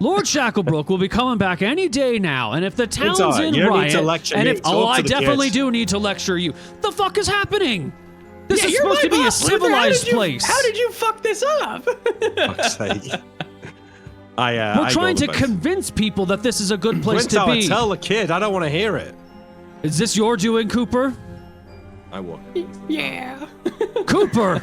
Lord Shacklebrook will be coming back any day now, and if the town's alright. in You don't need riot, to lecture and me, if talk I to the definitely kids. do need to lecture you. The fuck is happening? This Yeah, is you're supposed my to be a boss, Luther. How civilized did you- place. How did you fuck this up? Fuck's sake. We're trying to convince people that this is a good place to be. Tell the kid. I don't want to hear it. Is this your doing, Cooper? I will. Yeah. Cooper!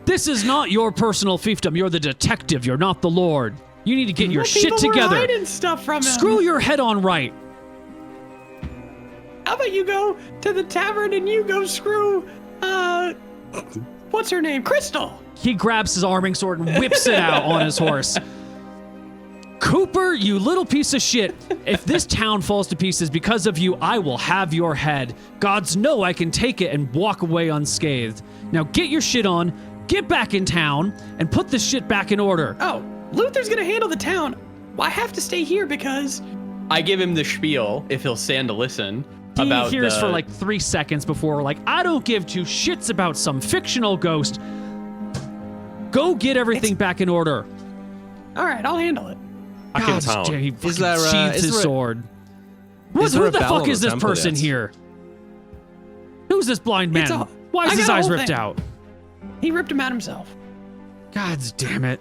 This is not your personal fiefdom. You're the detective. You're not the Lord. You need to get your shit People were together. hiding stuff from him. Screw your head on right. How about you go to the tavern and you go screw, what's her name? Crystal. He grabs his arming sword and whips it out on his horse. Cooper, you little piece of shit. If this town falls to pieces because of you, I will have your head. Gods know I can take it and walk away unscathed. Now get your shit on, get back in town, and put this shit back in order. Oh, Luther's gonna handle the town. Well, I have to stay here because I give him the spiel if he'll stand to listen. He about hears the- for like 3 seconds before, like, I don't give two shits about some fictional ghost. Go get everything back in order. All right, I'll handle it. Back in town. Damn, he Is fucking there, sheathes is his there a- sword. is there Who a the bell fuck on is the this temple person yet? here? Who's this blind man? It's a- Why is I his got a eyes whole ripped thing. out? He ripped him out himself. God damn it.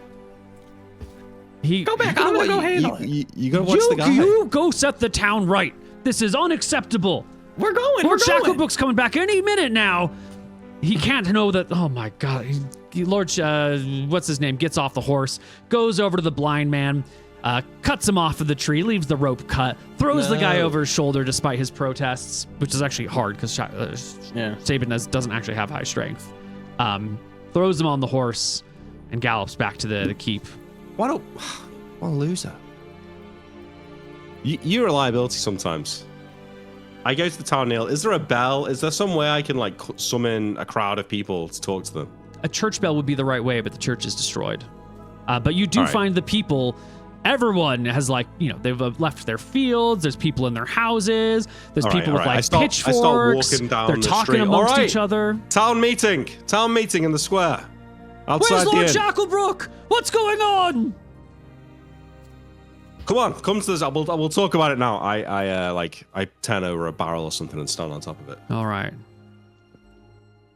He Go back. I'm gonna go handle it. You gotta watch the guy. You go set the town right. This is unacceptable. We're going. Lord we're going. Shacklebook's coming back any minute now. He can't know that. Oh my God. Lord, what's his name? Gets off the horse, goes over to the blind man, cuts him off of the tree, leaves the rope cut, throws the guy No. over his shoulder despite his protests, which is actually hard because Sabin doesn't actually have high strength. Throws him on the horse and gallops back to the keep. What a loser. You're a liability sometimes. I go to the town, Neil. Is there a bell? Is there some way I can like summon a crowd of people to talk to them? A church bell would be the right way, but the church is destroyed. But you do All right. find the people. Everyone has they've left their fields. There's people in their houses. There's All right, people all with right. like I start pitchforks. walking down They're the talking street. amongst All right. each other. Town meeting in the square. Outside Where's the Lord inn. Shacklebrook? What's going on? Come to this. We'll talk about it now. I turn over a barrel or something and stand on top of it. All right.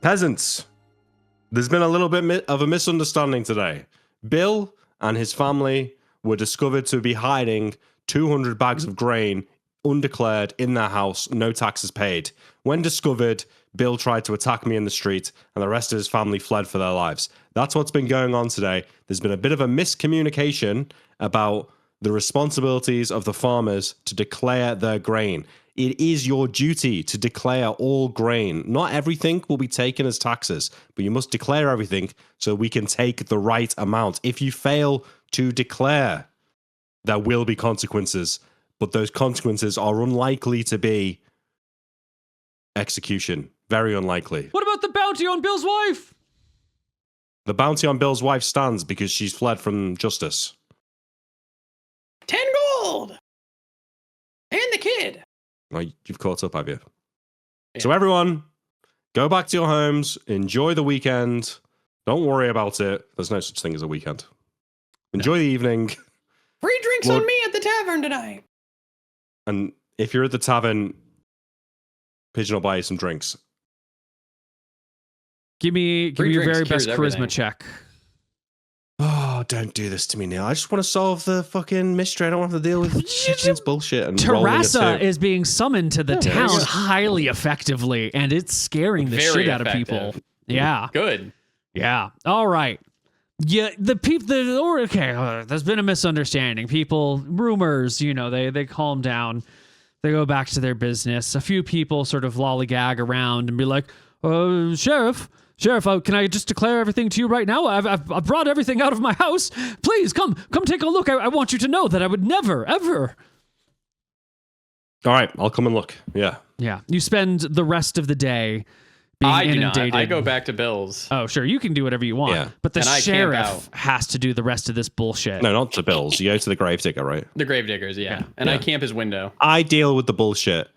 Peasants, there's been a little bit of a misunderstanding today. Bill and his family were discovered to be hiding 200 bags of grain undeclared in their house, no taxes paid. When discovered, Bill tried to attack me in the street and the rest of his family fled for their lives. That's what's been going on today. There's been a bit of a miscommunication about the responsibilities of the farmers to declare their grain. It is your duty to declare all grain. Not everything will be taken as taxes, but you must declare everything so we can take the right amount. If you fail to declare, there will be consequences, but those consequences are unlikely to be execution. Very unlikely. What about the bounty on Bill's wife? The bounty on Bill's wife stands because she's fled from justice. 10 gold. And the kid. Well, you've caught up, have you? Yeah. So everyone, go back to your homes. Enjoy the weekend. Don't worry about it. There's no such thing as a weekend. Enjoy the evening. Free drinks on me at the tavern tonight. And if you're at the tavern, Pigeon will buy you some drinks. Give me Free your drinks very best cures charisma everything. check. Oh, don't do this to me, Neil. I just want to solve the fucking mystery. I don't have to deal with Pigeon's bullshit and rolling a Terrassa two. is being summoned to the there you town go. highly effectively, and it's scaring the Very shit out of people. effective. Yeah. Good. Yeah. All right. Yeah. There's been a misunderstanding. People, rumors, they calm down. They go back to their business. A few people sort of lollygag around and be like, Sheriff, can I just declare everything to you right now? I've brought everything out of my house. Please come take a look. I want you to know that I would never, ever. All right, I'll come and look. Yeah. Yeah. You spend the rest of the day being I do not. inundated. I go back to Bill's. Oh, sure. You can do whatever you want. Yeah. But the And I camp sheriff out. has to do the rest of this bullshit. No, not the Bills. You go to the Gravedigger, right? The Gravediggers, yeah. Yeah. And I Yeah. camp his window. I deal with the bullshit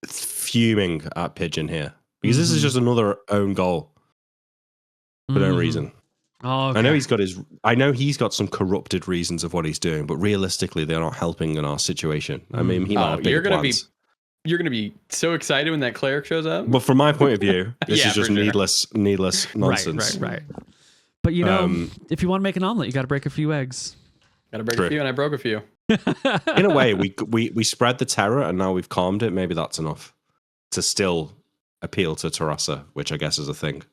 fuming at Pigeon here because this is Mhm. just another own goal for no Mhm. reason. Oh, okay. I know he's got some corrupted reasons of what he's doing, but realistically, they're not helping in our situation. I mean, he might have bigger you're gonna plans. You're gonna be so excited when that cleric shows up. But from my point of view, this Yeah, is just for sure. needless nonsense. Right. But if you want to make an omelet, you got to break a few eggs. Gotta break True. a few, and I broke a few. In a way, we spread the terror, and now we've calmed it. Maybe that's enough to still appeal to Terrassa, which I guess is a thing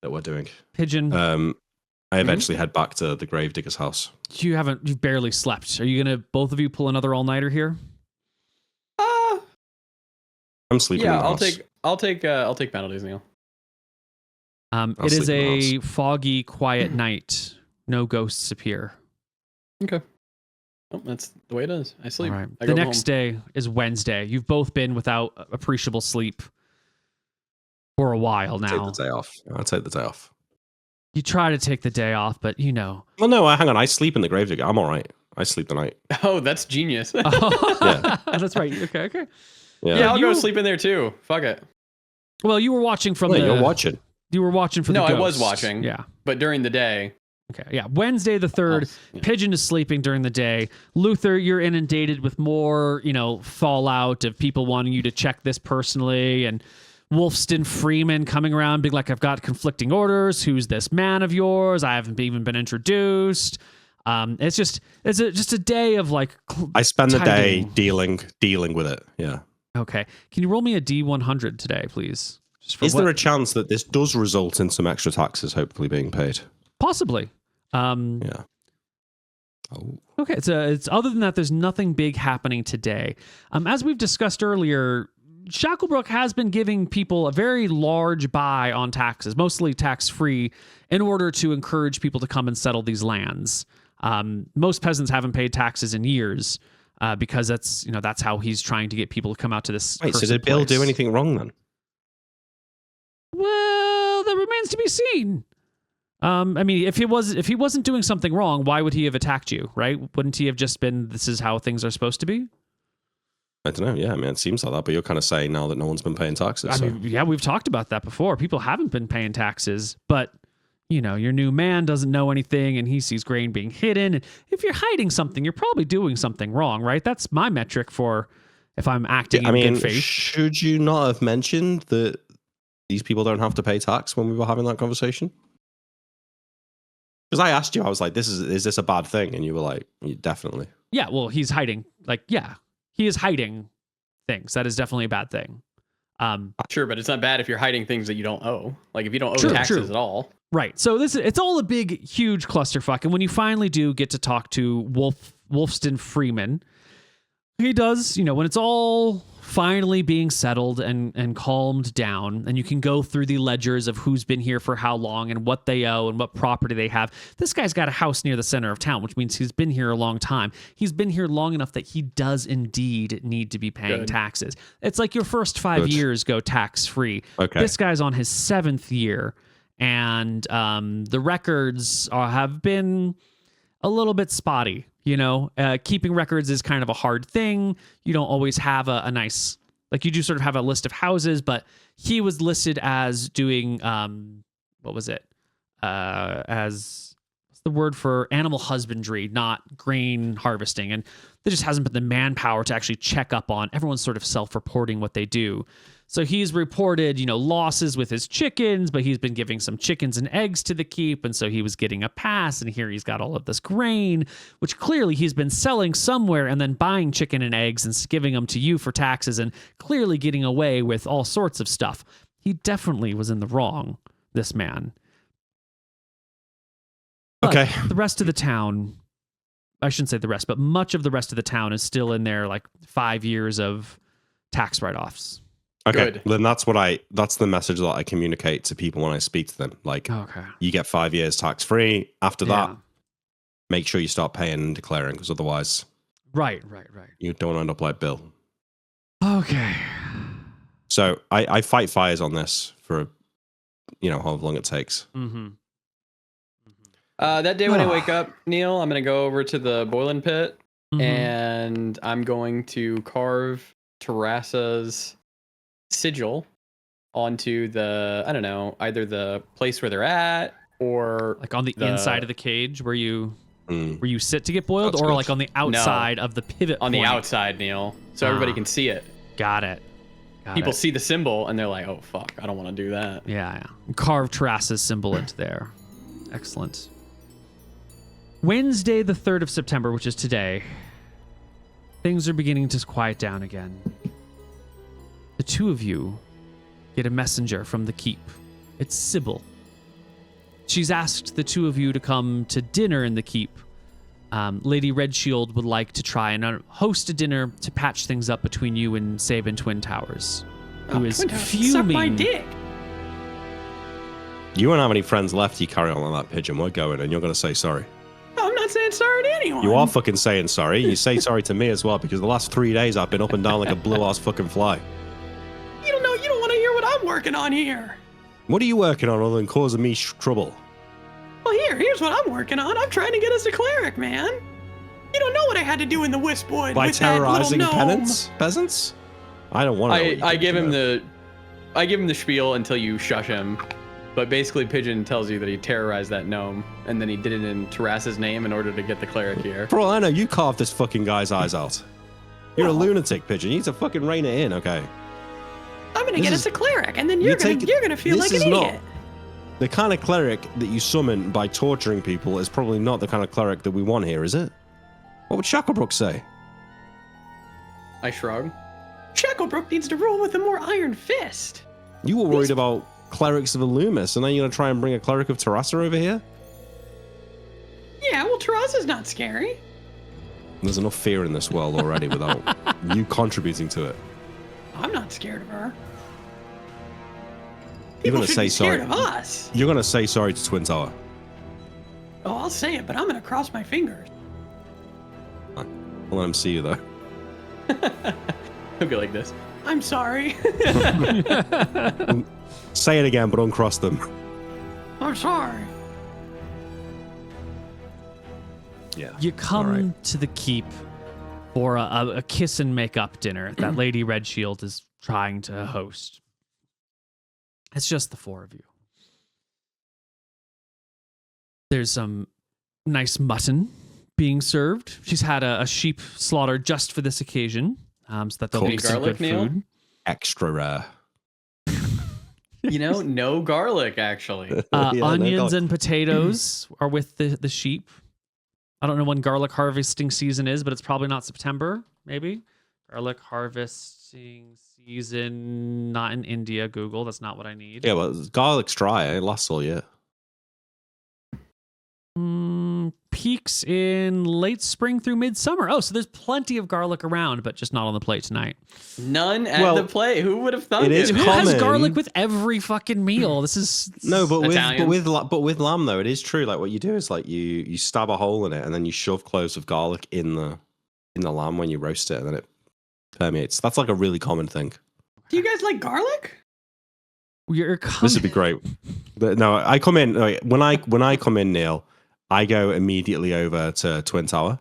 that we're doing. Pigeon, I eventually head back to the Gravedigger's house. you've barely slept. Are you gonna both of you pull another all nighter here? I'm sleeping. Yeah, in the I'll house. take penalties, Neil. It is sleep in a the foggy, quiet night. No ghosts appear. Okay. Well, that's the way it is. I sleep. All right. I The go next home. day is Wednesday. You've both been without appreciable sleep for a while Take now. the day off. I'll take the day off. You try to take the day off, but Well, no, hang on. I sleep in the Gravedigger. I'm all right. I sleep the night. Oh, that's genius. Oh, that's right. Okay. Yeah, I'll you- go sleep in there too. Fuck it. Well, you were watching from Wait, the. you're watching. You were watching for the No, I was ghosts. watching. Yeah. But during the day. Okay. Yeah. Wednesday the 3rd. Yeah. Pigeon is sleeping during the day. Luther, you're inundated with more, fallout of people wanting you to check this personally, and Wolfston Freeman coming around being like, I've got conflicting orders. Who's this man of yours? I haven't even been introduced. It's just a day of like. I spend the day tidying. dealing with it. Yeah. Okay. Can you roll me a D100 today, please? Just for Is there a chance that this does result in some extra taxes hopefully being paid? Possibly. Yeah. Oh. Okay, it's other than that, there's nothing big happening today. As we've discussed earlier, Shacklebrook has been giving people a very large buy on taxes, mostly tax-free, in order to encourage people to come and settle these lands. Most peasants haven't paid taxes in years because that's how he's trying to get people to come out to this. Wait, so cursed did Bill place. do anything wrong then? Well, that remains to be seen. If he wasn't doing something wrong, why would he have attacked you, right? Wouldn't he have just been, this is how things are supposed to be? I don't know. Yeah, I mean, it seems like that, but you're kind of saying now that no one's been paying taxes. Yeah, we've talked about that before. People haven't been paying taxes, but your new man doesn't know anything, and he sees grain being hidden. And if you're hiding something, you're probably doing something wrong, right? That's my metric for if I'm acting in good faith. Should you not have mentioned that these people don't have to pay tax when we were having that conversation? Because I asked you, I was like, is this a bad thing? And you were like, definitely. Yeah, well, he's hiding. He is hiding things. That is definitely a bad thing. Sure, but it's not bad if you're hiding things that you don't owe. Like if you don't owe True, taxes true. at all. Right. So it's all a big, huge clusterfuck. And when you finally do get to talk to Wolfston Freeman, he does, when it's all finally being settled and calmed down, and you can go through the ledgers of who's been here for how long and what they owe and what property they have. This guy's got a house near the center of town, which means he's been here a long time. He's been here long enough that he does indeed need to be paying taxes. It's like your first 5 years go tax-free. Okay. This guy's on his 7th year, and the records have been a little bit spotty. Keeping records is kind of a hard thing. You don't always have a nice, you do sort of have a list of houses, but he was listed as doing, what was it? As what's the word for animal husbandry, not grain harvesting. And there just hasn't been the manpower to actually check up on. Everyone's sort of self-reporting what they do. So he's reported, losses with his chickens, but he's been giving some chickens and eggs to the keep. And so he was getting a pass. And here he's got all of this grain, which clearly he's been selling somewhere and then buying chicken and eggs and giving them to you for taxes and clearly getting away with all sorts of stuff. He definitely was in the wrong, this man. But Okay. the rest of the town, I shouldn't say the rest, but much of the rest of the town is still in their 5 years of tax write-offs. Okay, Good. then that's the message that I communicate to people when I speak to them. Okay. You get 5 years tax-free. After Yeah. that, make sure you start paying and declaring, because otherwise Right. you don't end up like Bill. Okay. So I fight fires on this for, however long it takes. Mm-hmm. That day when I wake up, Neil, I'm going to go over to the boiling pit Mm-hmm. and I'm going to carve Terrassa's sigil onto either the place where they're at or On the inside of the cage where you sit to get boiled, That's or good. on the outside of the pivot on point? the outside, Neil, so everybody can see it. Got it. People see the symbol and they're like, "Oh fuck, I don't want to do that." Yeah. Carve Terrassa's symbol into there. Excellent. Wednesday, the 3rd of September, which is today, things are beginning to quiet down again. The two of you get a messenger from the keep. It's Sybil. She's asked the two of you to come to dinner in the keep. Lady Redshield would like to try and host a dinner to patch things up between you and Sabin Twin Towers, who is Twin Towers, fuming. suck my dick. You won't have any friends left. You carry on like that, Pigeon. We're going, and you're going to say sorry. I'm not saying sorry to anyone. You are fucking saying sorry. You say sorry to me as well, because the last 3 days I've been up and down like a blue-ass fucking fly. You don't know. You don't want to hear what I'm working on here. What are you working on other than causing me trouble? Well, here's what I'm working on. I'm trying to get us a cleric, man. You don't know what I had to do in the Wisp Wood By with that little terrorizing gnome. peasants? I don't want to. I give him the spiel until you shush him. But basically, Pigeon tells you that he terrorized that gnome, and then he did it in Taras's name in order to get the cleric here. For all I know, you carved this fucking guy's eyes out. You're a lunatic, Pigeon. You need to fucking rein it in, okay? I'm gonna get us a cleric, and then you're gonna feel like an idiot. The kind of cleric that you summon by torturing people is probably not the kind of cleric that we want here, is it? What would Shacklebrook say? I shrug. Shacklebrook needs to rule with a more iron fist. You were worried about clerics of Illumis, and then you're going to try and bring a cleric of Terrassa over here? Yeah, well, Terrassa's not scary. There's enough fear in this world already without you contributing to it. I'm not scared of her. You're People going to should say be scared sorry. of us. You're going to say sorry to Twin Tower. Oh, I'll say it, but I'm gonna cross my fingers. I'll let him see you, though. He'll go like this. I'm sorry. Say it again, but uncross them. I'm sorry. Yeah. You come to the keep for a kiss and make up dinner that Lady Redshield is trying to host. It's just the four of you. There's some nice mutton being served. She's had a sheep slaughtered just for this occasion, so that there'll be some good garlic, Neil? food. Extra rare. You know, no garlic, actually. Onions and potatoes are with the sheep. I don't know when garlic harvesting season is, but it's probably not September, maybe. Garlic harvesting season, not in India, Google. That's not what I need. Yeah, well, garlic's dry. It lasts all year. Peaks in late spring through midsummer. Oh, so there's plenty of garlic around, but just not on the plate tonight. None at the plate. Who would have thought it is Who common. has garlic with every fucking meal? This is No, but Italians. with lamb though, it is true. Like what you do is like you stab a hole in it and then you shove cloves of garlic in the lamb when you roast it, and then it permeates. That's like a really common thing. Do you guys like garlic? You're This would be great. No, I come in like, when I come in, Neil. I go immediately over to Twin Tower.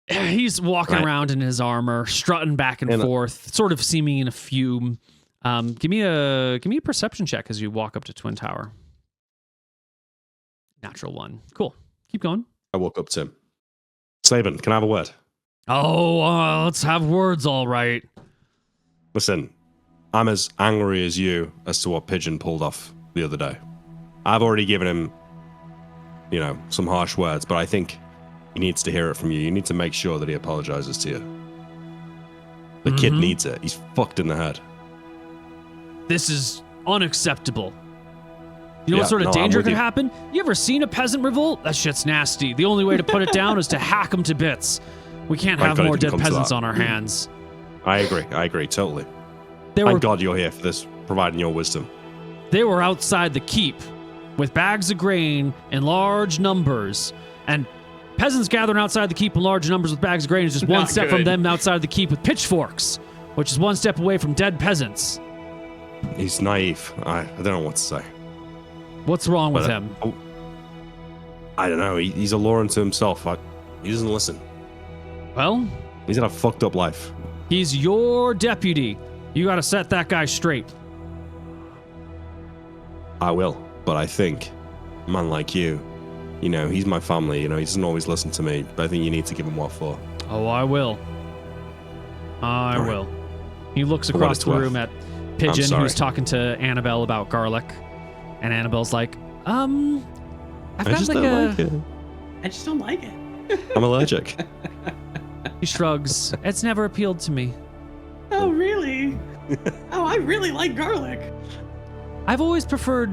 He's walking around in his armor, strutting back and forth, sort of seeming in a fume. Give me a perception check as you walk up to Twin Tower. Natural one. Cool. Keep going. I walk up to him. Saban, can I have a word? Oh, let's have words, all right. Listen, I'm as angry as you as to what Pigeon pulled off the other day. I've already given him, some harsh words, but I think he needs to hear it from you. You need to make sure that he apologizes to you. The kid needs it. He's fucked in the head. This is unacceptable. You know what sort of danger could happen? You ever seen a peasant revolt? That shit's nasty. The only way to put it down is to hack them to bits. We can't have more dead peasants on our hands. I agree, totally. Thank God you're here for this, providing your wisdom. They were outside the keep with bags of grain in large numbers. And peasants gathering outside the keep in large numbers with bags of grain is just one step from them outside the keep with pitchforks, which is one step away from dead peasants. He's naive. I don't know what to say. What's wrong with him? I don't know. He's a law unto himself. He doesn't listen. Well, he's had a fucked up life. He's your deputy. You got to set that guy straight. I will. But I think, a man like you, he's my family. He doesn't always listen to me. But I think you need to give him what for. Oh, I will. I will. He looks across the room at Pigeon, who's talking to Annabelle about garlic. And Annabelle's like, I just don't like it. I'm allergic. He shrugs. It's never appealed to me. Oh, really? Oh, I really like garlic. I've always preferred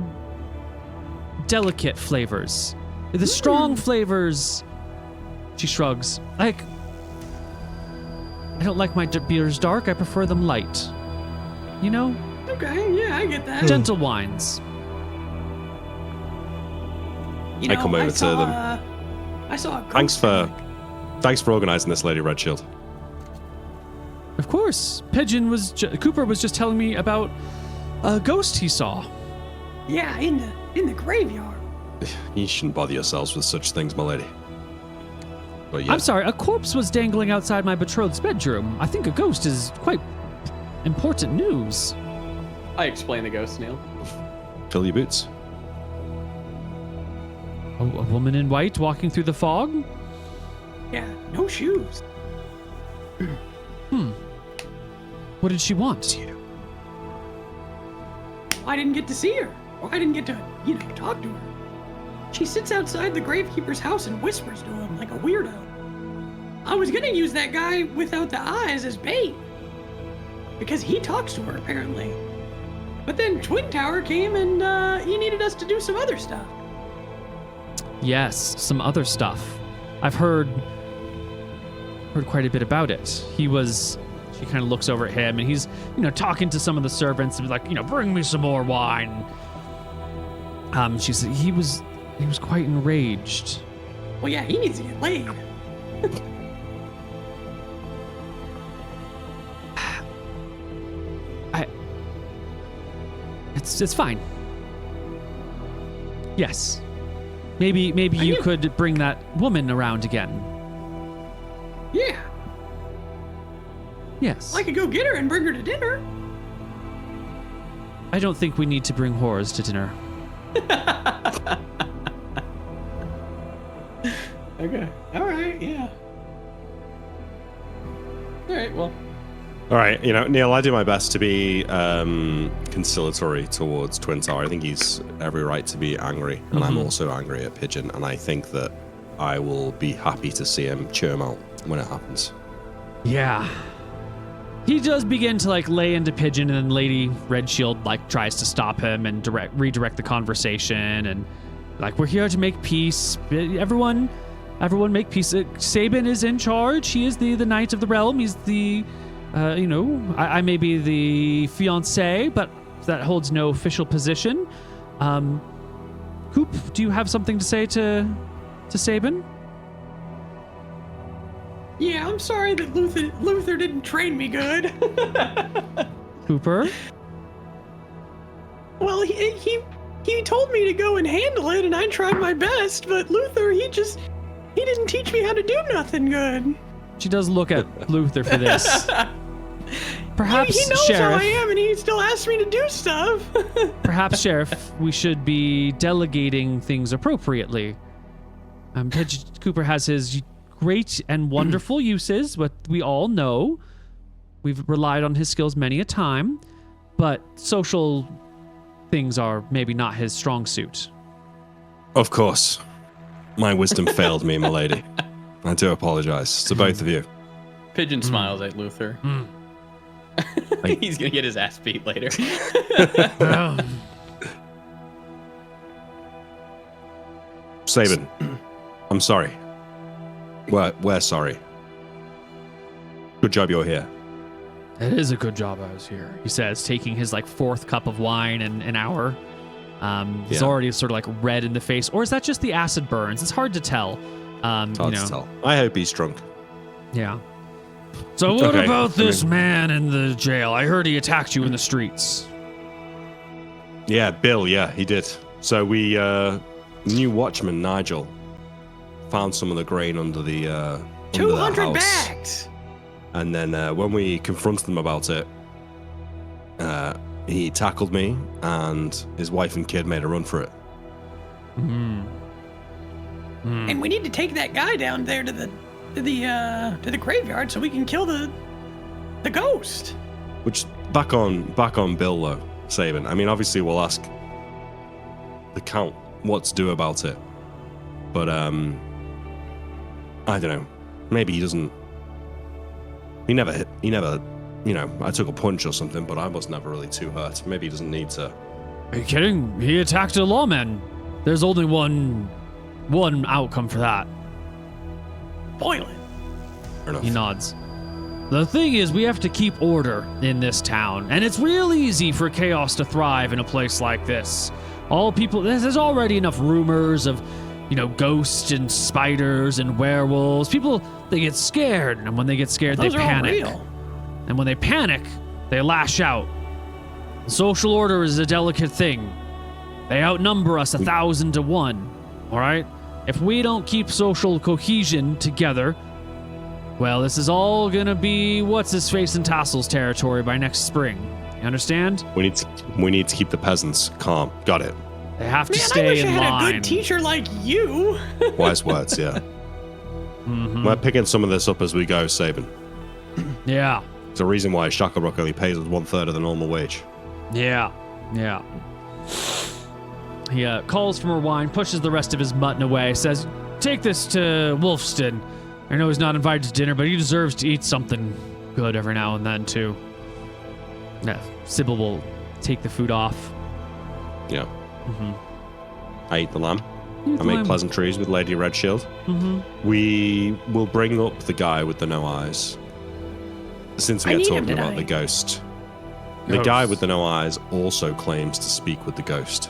delicate flavors. The strong flavors. She shrugs. I don't like my beers dark. I prefer them light. Okay, yeah, I get that. Gentle wines. I come over to them. I saw a Thanks for organizing this, Lady Redshield. Of course. Cooper was just telling me about a ghost he saw. Yeah, in the graveyard. You shouldn't bother yourselves with such things, my lady. But yeah. I'm sorry, a corpse was dangling outside my betrothed's bedroom. I think a ghost is quite important news. I explain the ghost snail. Fill your boots. A woman in white walking through the fog? Yeah, no shoes. What did she want? I didn't get to see her. Or I didn't get to, talk to her. She sits outside the gravekeeper's house and whispers to him like a weirdo. I was gonna use that guy without the eyes as bait. Because he talks to her, apparently. But then Twin Tower came and he needed us to do some other stuff. Yes, some other stuff. I've heard quite a bit about it. She kind of looks over at him and he's, talking to some of the servants and like, bring me some more wine. She said he was quite enraged. Well, yeah, he needs to get laid. It's fine. Yes. Maybe you could bring that woman around again. Yeah. Yes. I could go get her and bring her to dinner. I don't think we need to bring whores to dinner. Okay. All right. Yeah. All right. Well. All right, Neil, I do my best to be conciliatory towards Twin Tower. I think he's every right to be angry, and I'm also angry at Pigeon, and I think that I will be happy to see him cheer him out when it happens. Yeah. He does begin to lay into Pigeon, and then Lady Redshield tries to stop him and redirect the conversation, and we're here to make peace. Everyone make peace. Sabin is in charge. He is the Knight of the Realm. He's the I may be the fiancé, but that holds no official position. Coop, do you have something to say to Sabin? Yeah, I'm sorry that Luther didn't train me good. Cooper? Well, he told me to go and handle it, and I tried my best, but Luther, he didn't teach me how to do nothing good. She does look at Luther for this. Perhaps, he knows Sheriff, how I am, and he still asks me to do stuff. Perhaps, Sheriff, we should be delegating things appropriately. Cooper has his great and wonderful uses, what we all know. We've relied on his skills many a time, but social things are maybe not his strong suit. Of course. My wisdom failed me, my lady. I do apologize to both of you. Pigeon smiles at Luther. He's gonna get his ass beat later. Sabin, I'm sorry. We're sorry. Good job you're here. It is a good job I was here, he says, taking his fourth cup of wine in an hour. He's already sort of red in the face. Or is that just the acid burns? It's hard to tell. It's hard to tell. I hope he's drunk. Yeah. So what about this man in the jail? I heard he attacked you in the streets. Yeah, Bill, he did. So we, new watchman, Nigel, found some of the grain under the 200 house. bags! And then when we confronted him about it, he tackled me, and his wife and kid made a run for it. And we need to take that guy down there to the graveyard so we can kill the ghost. Which back on Bill though, Sabin. I mean, obviously we'll ask the Count what to do about it, but I don't know. Maybe he doesn't. He never. I took a punch or something, but I was never really too hurt. Maybe he doesn't need to. Are you kidding? He attacked a lawman. There's only one outcome for that. Boil it. Fair enough. He nods. The thing is, we have to keep order in this town, and it's real easy for chaos to thrive in a place like this. There's already enough rumors of, ghosts and spiders and werewolves. People, they get scared, and when they get scared, they panic. And when they panic, they lash out. Social order is a delicate thing. They outnumber us 1,000 to 1, all right? If we don't keep social cohesion together, Well, this is all gonna be what's his face in Tassel's territory by next spring. You understand? We need to keep the peasants calm. Got it. They have to Man, I stay wish I in had line. a good teacher like you. Wise words, yeah. Mhm. We're picking some of this up as we go, Sabin. Yeah, There's a reason why Shacklebrook only pays us 1/3 of the normal wage. yeah. He calls for more wine, pushes the rest of his mutton away, says, "Take this to Wolfston. I know he's not invited to dinner, but he deserves to eat something good every now and then too." Yeah, Sybil will take the food off. Yeah. Mm-hmm. I eat the lamb. I make pleasantries with Lady Redshield. Mm-hmm. We will bring up the guy with the no eyes. Since we I are need him talking about tonight. the ghost. The guy with the no eyes also claims to speak with the ghost.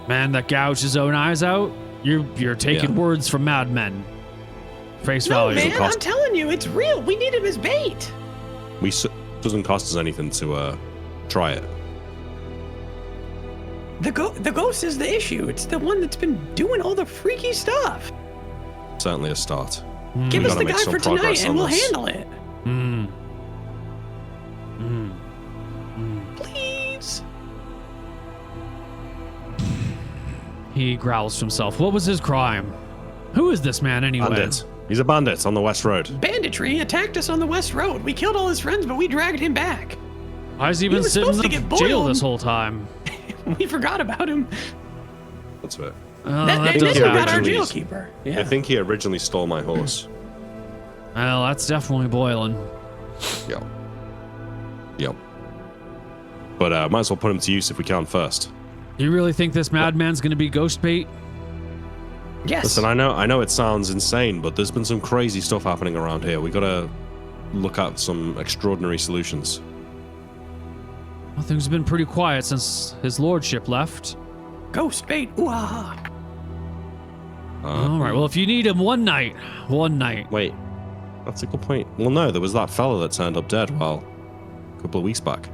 Man that gouged his own eyes out. You're taking words from madmen. Face No, value. man, cost- I'm telling you, it's real. We need him as bait. Doesn't cost us anything to try it. The ghost is the issue. It's the one that's been doing all the freaky stuff. Certainly a start. Give We us gotta the make guy some for tonight, progress and on we'll this. handle it. Mm. Please. He growls to himself. What was his crime? Who is this man anyway? Bandit. He's a bandit on the West Road. Banditry attacked us on the West Road. We killed all his friends, but we dragged him back. Why has he been was sitting in supposed to the get jail boiled. this whole time? We forgot about him. That's it. Oh, That that then does we got our happen. originally- jailkeeper. I Yeah. think he originally stole my horse. Well, that's definitely boiling. Yep. But might as well put him to use if we can first. You really think this madman's gonna be ghost bait? Yes. Listen, I know it sounds insane, but there's been some crazy stuff happening around here. We gotta look at some extraordinary solutions. Well, things have been pretty quiet since his lordship left. Ghost bait. Ooh, ah, ah. All right. Well, if you need him one night. Wait, that's a good point. Well, no, there was that fella that turned up dead, well, a couple of weeks back.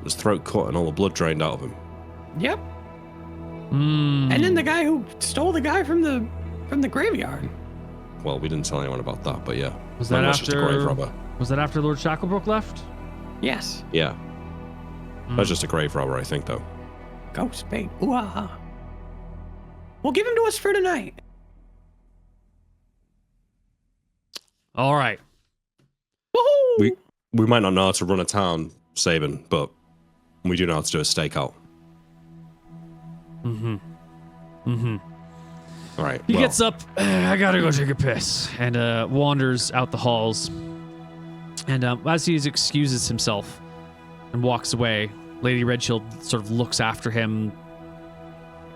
His throat cut and all the blood drained out of him. Yep. Mm. And then the guy who stole the guy from the graveyard. Well, we didn't tell anyone about that, but yeah. Was Man that was just a grave after? robber. Was that after Lord Shacklebrook left? Yes. Yeah. That's just a grave robber, I think, though. Ghost bait. Ooh, ah, ah. Well, give him to us for tonight. All right. Woohoo! We might not know how to run a town, Sabin, but we do know how to do a stakeout. All right. He well, gets up. I gotta go take a piss, and wanders out the halls. And as he excuses himself and walks away, Lady Redshield sort of looks after him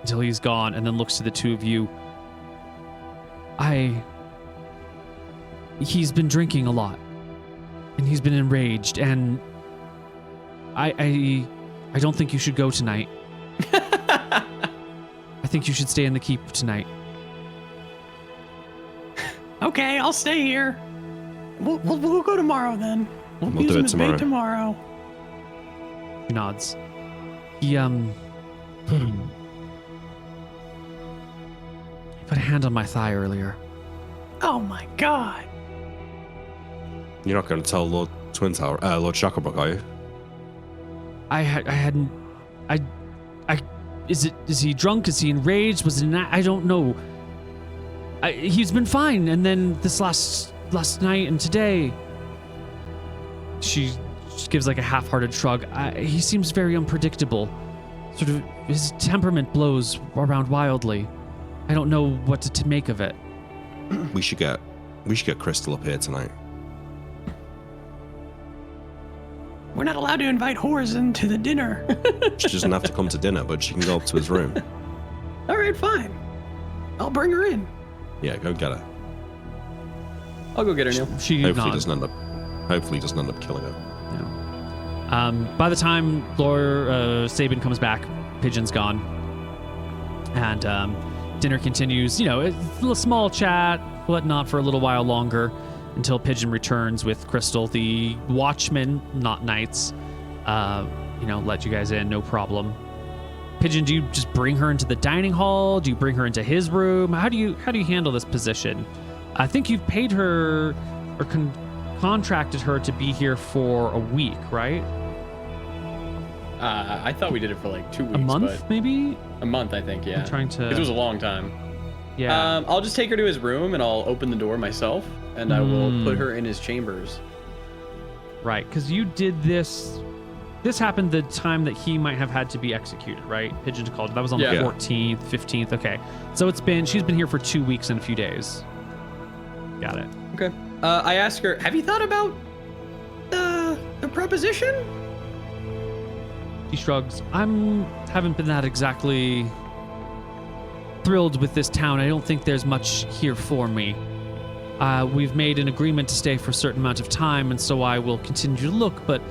until he's gone, and then looks to the two of you. He's been drinking a lot, and he's been enraged, and I don't think you should go tonight. I think you should stay in the keep tonight. Okay, I'll stay here. We'll go tomorrow then. We'll We'll use do him it as bait tomorrow. tomorrow. He nods. He he put a hand on my thigh earlier. Oh my god. You're not going to tell Lord Lord Shacklebrook, are you? I hadn't. Is he drunk? Is he enraged? Was it I don't know. He's been fine, and then this last night and today. She gives like a half-hearted shrug. He seems very unpredictable. Sort of, his temperament blows around wildly. I don't know what to make of it. We should get Crystal up here tonight. We're not allowed to invite whores into the dinner. She doesn't have to come to dinner, but she can go up to his room. All right, fine. I'll bring her in. Yeah, go get her. I'll go get her, Neil. She Hopefully nods. he doesn't end up killing her. No. By the time Lord Sabin comes back, Pigeon's gone, and dinner continues. You know, a little small chat, whatnot, for a little while longer, until Pigeon returns with Crystal. The watchmen, not knights, let you guys in, no problem. Pigeon, do you just bring her into the dining hall? Do you bring her into his room? How do you handle this position? I think you've paid her or contracted her to be here for a week, right? I thought we did it for like 2 weeks. A month, but use a month, I think. Yeah. I'm trying to. It was a long time. Yeah. I'll just take her to his room and I'll open the door myself and I will put her in his chambers. Right, because you did this. This happened the time that he might have had to be executed, right? Pigeon to Cauldron. That was on the 14th, 15th. Okay, so she's been here for 2 weeks and a few days. Got it. Okay. I asked her, have you thought about the proposition? She shrugs. Haven't been that exactly thrilled with this town. I don't think there's much here for me. We've made an agreement to stay for a certain amount of time, and so I will continue to look, but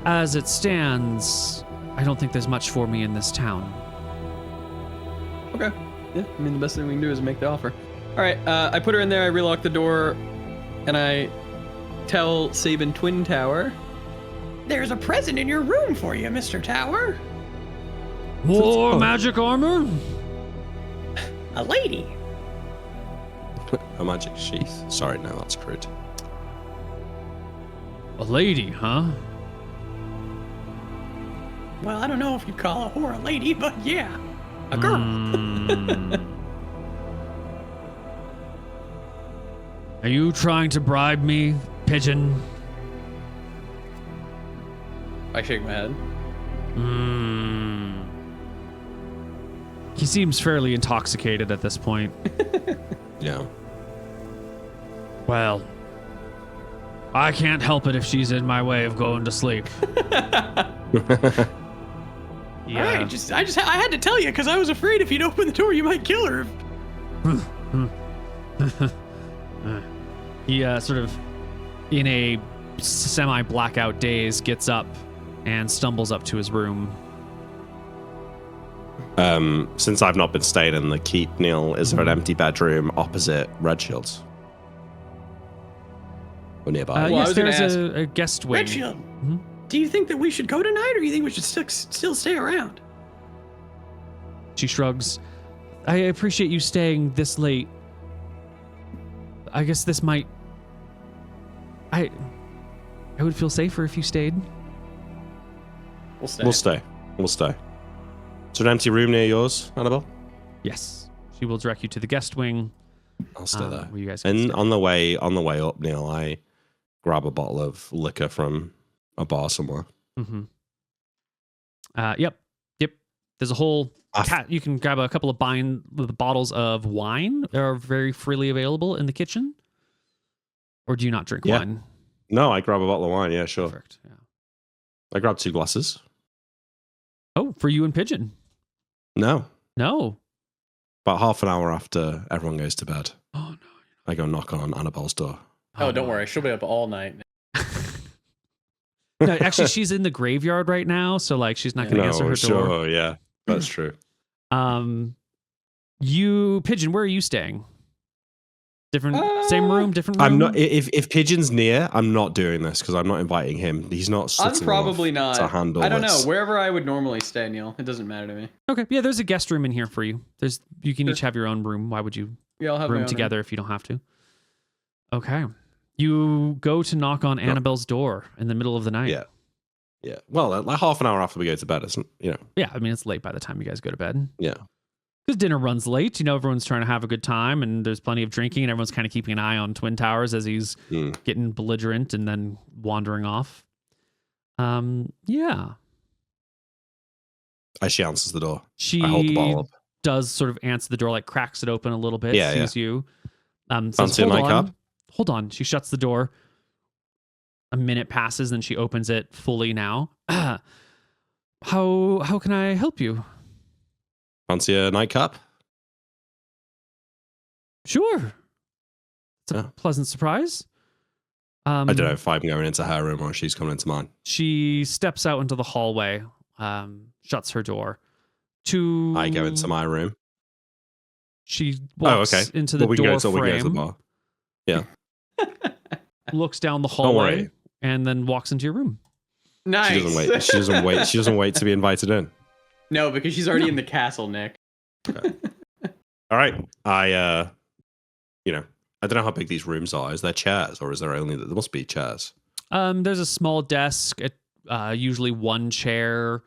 as it stands, I don't think there's much for me in this town. Okay. Yeah, I mean, the best thing we can do is make the offer. All right, I put her in there, I relock the door, and I tell Sabin Twin Tower. There's a present in your room for you, Mr. Tower. More magic armor? A lady. A magic sheath. Sorry, no, that's crude. A lady, huh? Well, I don't know if you'd call a whore a lady, but yeah, a girl. Are you trying to bribe me, Pigeon? I shake my head. He seems fairly intoxicated at this point. Yeah. Well, I can't help it if she's in my way of going to sleep. All right, I had to tell you because I was afraid if you'd open the door, you might kill her. He sort of, in a semi-blackout daze, gets up and stumbles up to his room. Since I've not been staying in the keep, Neil, is there an empty bedroom opposite Red Shields? Or nearby? Yes, there's a guest wing. Red Shield, do you think that we should go tonight, or do you think we should still stay around? She shrugs. I appreciate you staying this late. I guess this might... I would feel safer if you stayed. We'll stay. We'll stay. Is there an empty room near yours, Annabelle? Yes. She will direct you to the guest wing. I'll stay there. Where you guys can And stay. on the way up, Neil, I grab a bottle of liquor from a bar somewhere. Mm-hmm. Yep. There's a whole you can grab a couple of bottles of wine that are very freely available in the kitchen. Or do you not drink wine? No, I grab a bottle of wine. Yeah, sure. Perfect. Yeah. I grab 2 glasses. Oh, for you and Pigeon? No. About half an hour after everyone goes to bed. Oh, no. I go knock on Annabelle's door. Oh, don't worry. She'll be up all night. No, actually, she's in the graveyard right now, so like she's not going to answer her door. Sure, yeah, that's true. You, Pigeon, where are you staying? Same room, different room? I'm not. If Pigeon's near, I'm not doing this because I'm not inviting him. He's not. I'm probably not. To handle I don't this. know. Wherever I would normally stay, Neil, it doesn't matter to me. Okay, yeah, there's a guest room in here for you. You can each have your own room. Why would you I'll have my room own together if you don't have to? Okay. You go to knock on Annabelle's door in the middle of the night. Yeah. Well, like half an hour after we go to bed, isn't Yeah, I mean, it's late by the time you guys go to bed. Yeah. Because dinner runs late. Everyone's trying to have a good time, and there's plenty of drinking, and everyone's kind of keeping an eye on Twin Towers as he's getting belligerent and then wandering off. Yeah. As she answers the door, She I hold the bottle up. does sort of answer the door, like cracks it open a little bit, sees you. Says, Fancy a nightcap? Hold on. She shuts the door. A minute passes, then she opens it fully now. How can I help you? Fancy a nightcap? Sure. It's a pleasant surprise. I don't know if I'm going into her room or she's coming into mine. She steps out into the hallway, shuts her door. I go into my room. She walks into the we door can frame. We go to the bar. Yeah. Looks down the hallway. Don't worry. And then walks into your room. Nice. She doesn't wait. She doesn't wait to be invited in. No, because she's already in the castle, Nick. Okay. All right. I I don't know how big these rooms are. Is there chairs, or is there only? There must be chairs. There's a small desk, usually one chair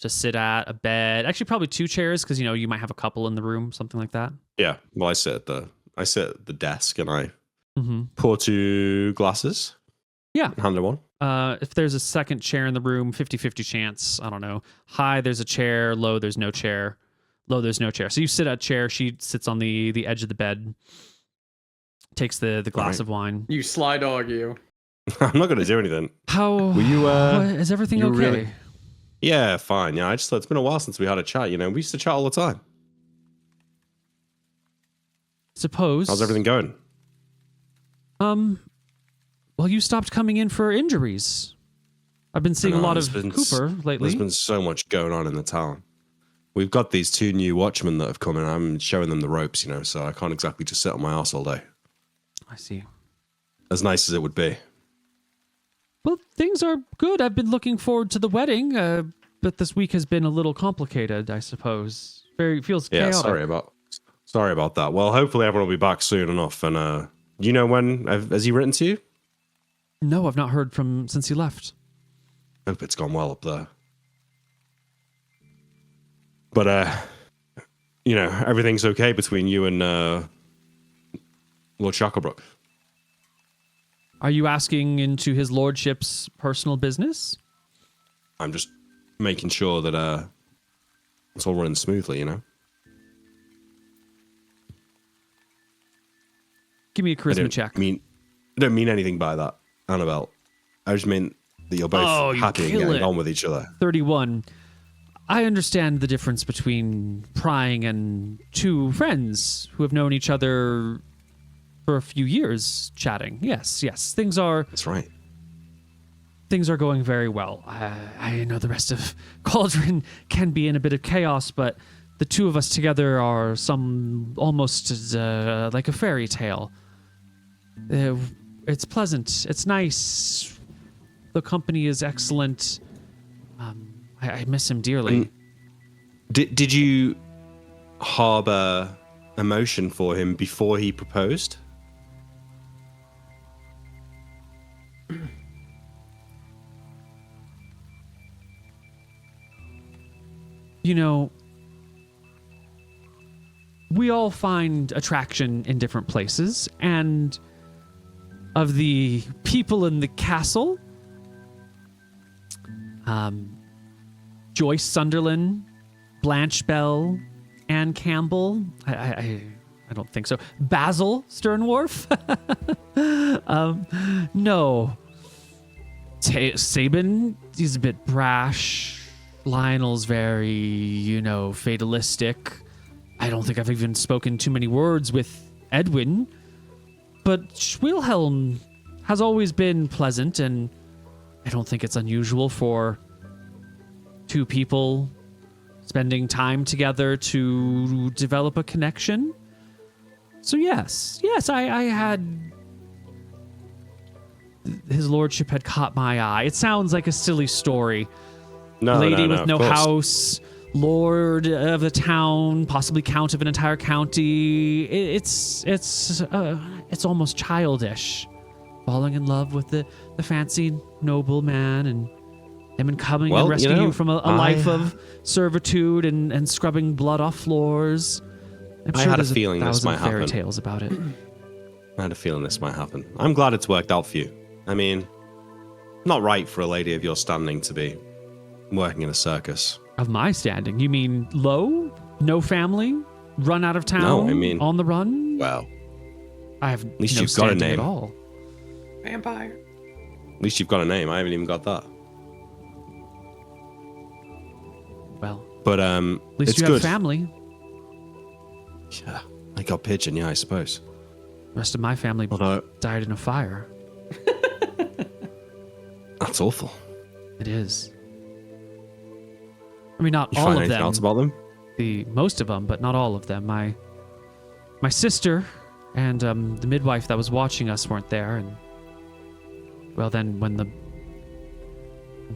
to sit at, a bed. Actually, probably 2 chairs because you might have a couple in the room, something like that. Yeah. Well, I sit at the desk and I pour 2 glasses. Yeah. Hand her one. If there's a second chair in the room, 50-50 chance. I don't know. High, there's a chair. Low, there's no chair. Low, there's no chair. So you sit at a chair. She sits on the edge of the bed. Takes the glass of wine. You sly dog, you. I'm not going to do anything. How Were you? is everything okay? Really... Yeah, fine. Yeah, I just thought it's been a while since we had a chat. We used to chat all the time. Suppose. How's everything going? Well, you stopped coming in for injuries. I've been seeing a lot of Cooper lately. There's been so much going on in the town. We've got these 2 new watchmen that have come in. I'm showing them the ropes, so I can't exactly just sit on my ass all day. I see. As nice as it would be. Well, things are good. I've been looking forward to the wedding, but this week has been a little complicated, I suppose. Feels chaotic. Yeah, sorry about that. Well, hopefully everyone will be back soon enough. And do you know when? Has he written to you? No, I've not heard from since he left. Hope it's gone well up there. But everything's okay between you and Lord Shacklebrook. Are you asking into his lordship's personal business? I'm just making sure that it's all running smoothly, Give me a charisma check. I don't mean anything by that, Annabelle. I just mean that you're both happy and getting on with each other. 31. I understand the difference between prying and 2 friends who have known each other for a few years chatting. Yes. Things are... That's right. Things are going very well. I know the rest of Cauldron can be in a bit of chaos, but the 2 of us together are almost like a fairy tale. It's pleasant. It's nice. The company is excellent. I miss him dearly. Did you harbor emotion for him before he proposed? We all find attraction in different places, and of the people in the castle, Joyce Sunderland, Blanche Bell, Anne Campbell. I don't think so. Basil Sternwharf. No. Sabin, he's a bit brash. Lionel's very, fatalistic. I don't think I've even spoken too many words with Edwin. But Wilhelm has always been pleasant, and I don't think it's unusual for 2 people spending time together to develop a connection. So yes, I had... His lordship had caught my eye. It sounds like a silly story. Lady with no house, lord of the town, possibly count of an entire county. It's almost childish. Falling in love with the fancy noble man and him coming and rescuing you from a life of servitude and scrubbing blood off floors. I had a feeling this might happen. Fairy tales about it. I had a feeling this might happen. I'm glad it's worked out for you. I mean, not right for a lady of your standing to be working in a circus. Of my standing? You mean low? No family? Run out of town? No, I mean... On the run? Well... I have at least no you've got a standing name. At all. Vampire. At least you've got a name. I haven't even got that. Well... But, at least it's you good. have family. Yeah, I got pigeon, yeah, I suppose. The rest of my family died in a fire. That's awful. It is. I mean, not You all find of anything them. else about them? Most of them, but not all of them. My sister and the midwife that was watching us weren't there, and well, then when the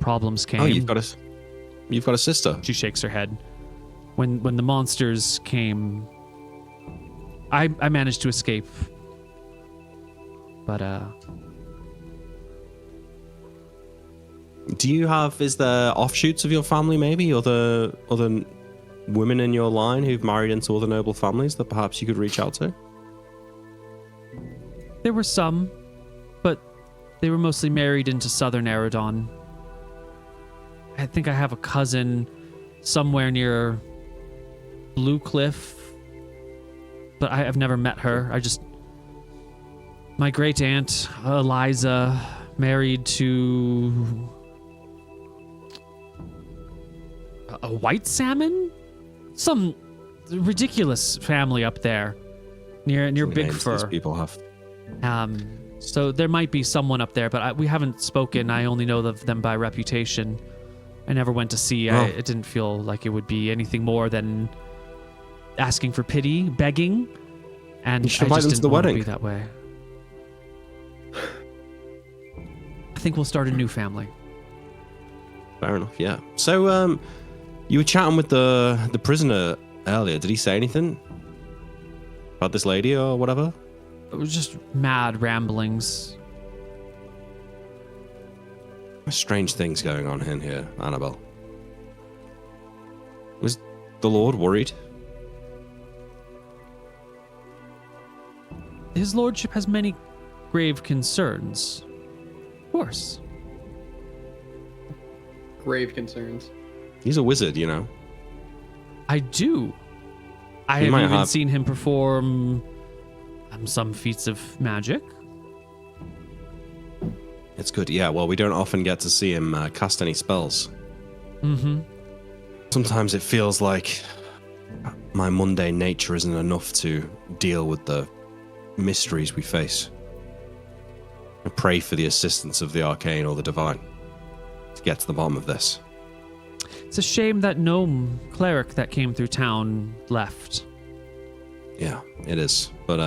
problems came, Oh, you've got a sister. She shakes her head. When the monsters came, I managed to escape But is there offshoots of your family, maybe other women in your line who've married into other noble families that perhaps you could reach out to? there were some, but they were mostly married into Southern Eridon. I think I have a cousin somewhere near Blue Cliff, but I've never met her. My great aunt Eliza married to a white salmon, some ridiculous family up there near Big Names Fur. these people have. So there might be someone up there, but we haven't spoken. I only know of them by reputation. I never went to see. Oh. It didn't feel like it would be anything more than asking for pity, begging, and You should I invite just them to didn't the want to wedding. be that way. I think we'll start a new family. Fair enough, yeah. So, you were chatting with the prisoner earlier. Did he say anything about this lady or whatever? It was just mad ramblings. Strange things going on in here, Annabelle. Was the Lord worried? His lordship has many grave concerns. Of course. Grave concerns. He's a wizard, you know. I do. I He have might even have- seen him perform some feats of magic. It's good, yeah. Well, we don't often get to see him cast any spells. Mm-hmm. Sometimes it feels like my mundane nature isn't enough to deal with the mysteries we face. I pray for the assistance of the arcane or the divine to get to the bottom of this. It's a shame that gnome cleric that came through town left. Yeah, it is. But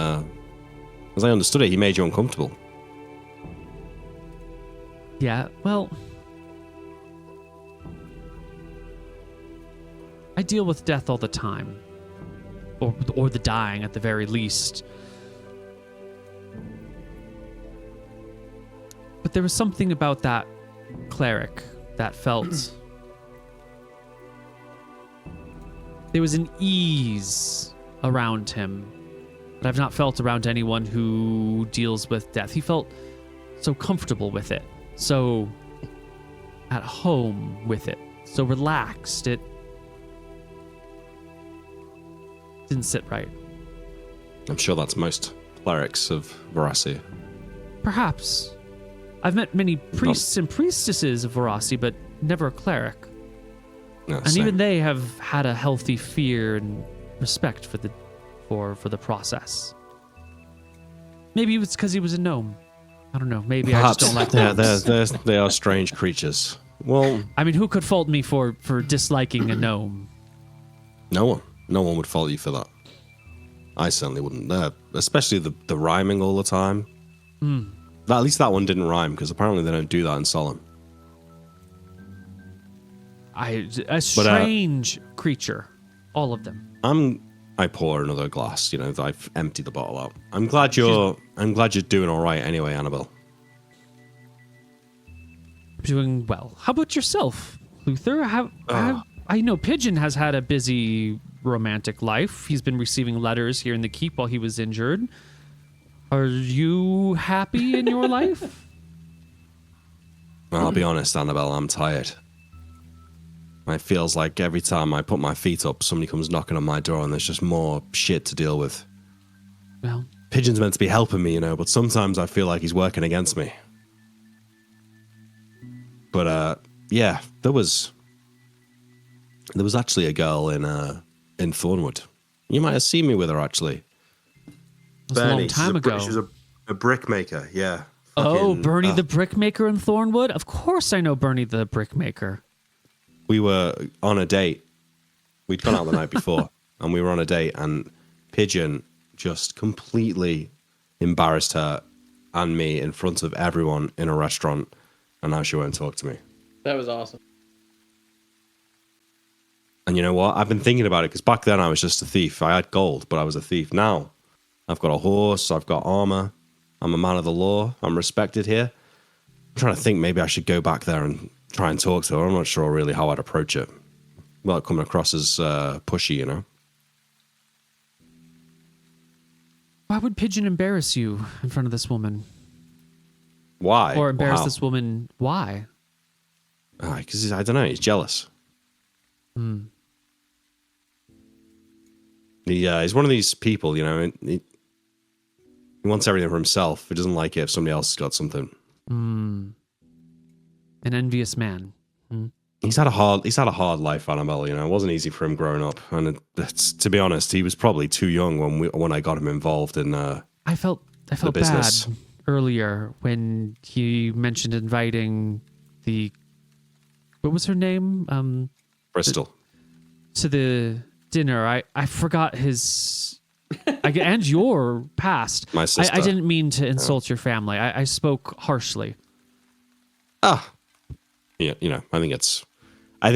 as I understood it, he made you uncomfortable. Yeah, well, I deal with death all the time. Or the dying at the very least. But there was something about that cleric that felt... there was an ease around him that I've not felt around anyone who deals with death. He felt so comfortable with it, so at home with it, so relaxed. It didn't sit right. I'm sure that's most clerics of Veracity. Perhaps. I've met many priests and priestesses of Veracity, but never a cleric. No, And same. even they have had a healthy fear and respect for the process. Maybe it was because he was a gnome. I don't know. Maybe I just don't like gnomes. they are strange creatures. Well, I mean, who could fault me for disliking a gnome? no one would fault you for that. I certainly wouldn't. Especially the rhyming all the time. At least that one didn't rhyme, because apparently they don't do that in Solemn. A strange creature. All of them. I pour another glass. You know, I've emptied the bottle out. I'm glad you're doing all right anyway, Annabelle. Doing well. How about yourself, Luther? I know Pigeon has had a busy romantic life. He's been receiving letters here in the keep while he was injured. Are you happy in your life? Well, I'll be honest, Annabelle, I'm tired. It feels like every time I put my feet up, somebody comes knocking on my door and there's just more shit to deal with. Well, Pigeon's meant to be helping me, you know, but sometimes I feel like he's working against me. But, yeah, there was actually a girl in Thornwood. You might have seen me with her, actually. it was a long time ago. She's a brickmaker, yeah. Oh, Bernie the Brickmaker in Thornwood? Of course I know Bernie the Brickmaker. We were on a date. We'd gone out the night before, and we were on a date, and Pigeon just completely embarrassed her and me in front of everyone in a restaurant, and now she won't talk to me. That was awesome. And you know what? I've been thinking about it, because back then I was just a thief. I had gold, but I was a thief. Now, I've got a horse, I've got armor, I'm a man of the law. I'm respected here. I'm trying to think maybe I should go back there and try and talk to her. I'm not sure really how I'd approach it. Without coming across as pushy, you know? Why would Pigeon embarrass you in front of this woman? Why? Or embarrass this woman? Why? Because I don't know. He's jealous. He's one of these people, you know. He wants everything for himself. He doesn't like it if somebody else has got something. An envious man. He's had a hard life, Annabelle. You know, it wasn't easy for him growing up, and to be honest, he was probably too young when I got him involved in. I felt bad earlier when he mentioned inviting what was her name? Bristol. To the dinner. I forgot his. And your past. My sister. I didn't mean to insult your family. I spoke harshly. Yeah, you know, I think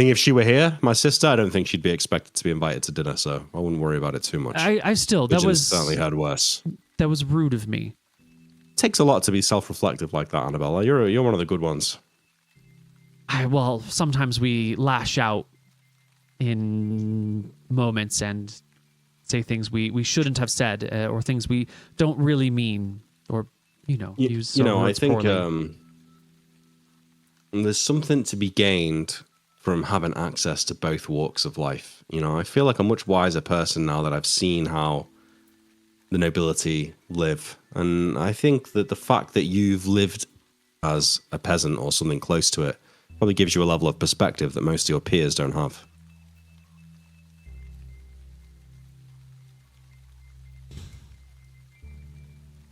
if she were here, my sister, I don't think she'd be expected to be invited to dinner, so I wouldn't worry about it too much. That was certainly heard worse. That was rude of me. It takes a lot to be self-reflective like that, Annabella. You're one of the good ones. Well, sometimes we lash out in moments and say things we shouldn't have said, or things we don't really mean, or use. I think poorly. There's something to be gained from having access to both walks of life. You know, I feel like a much wiser person now that I've seen how the nobility live, and I think that the fact that you've lived as a peasant or something close to it probably gives you a level of perspective that most of your peers don't have.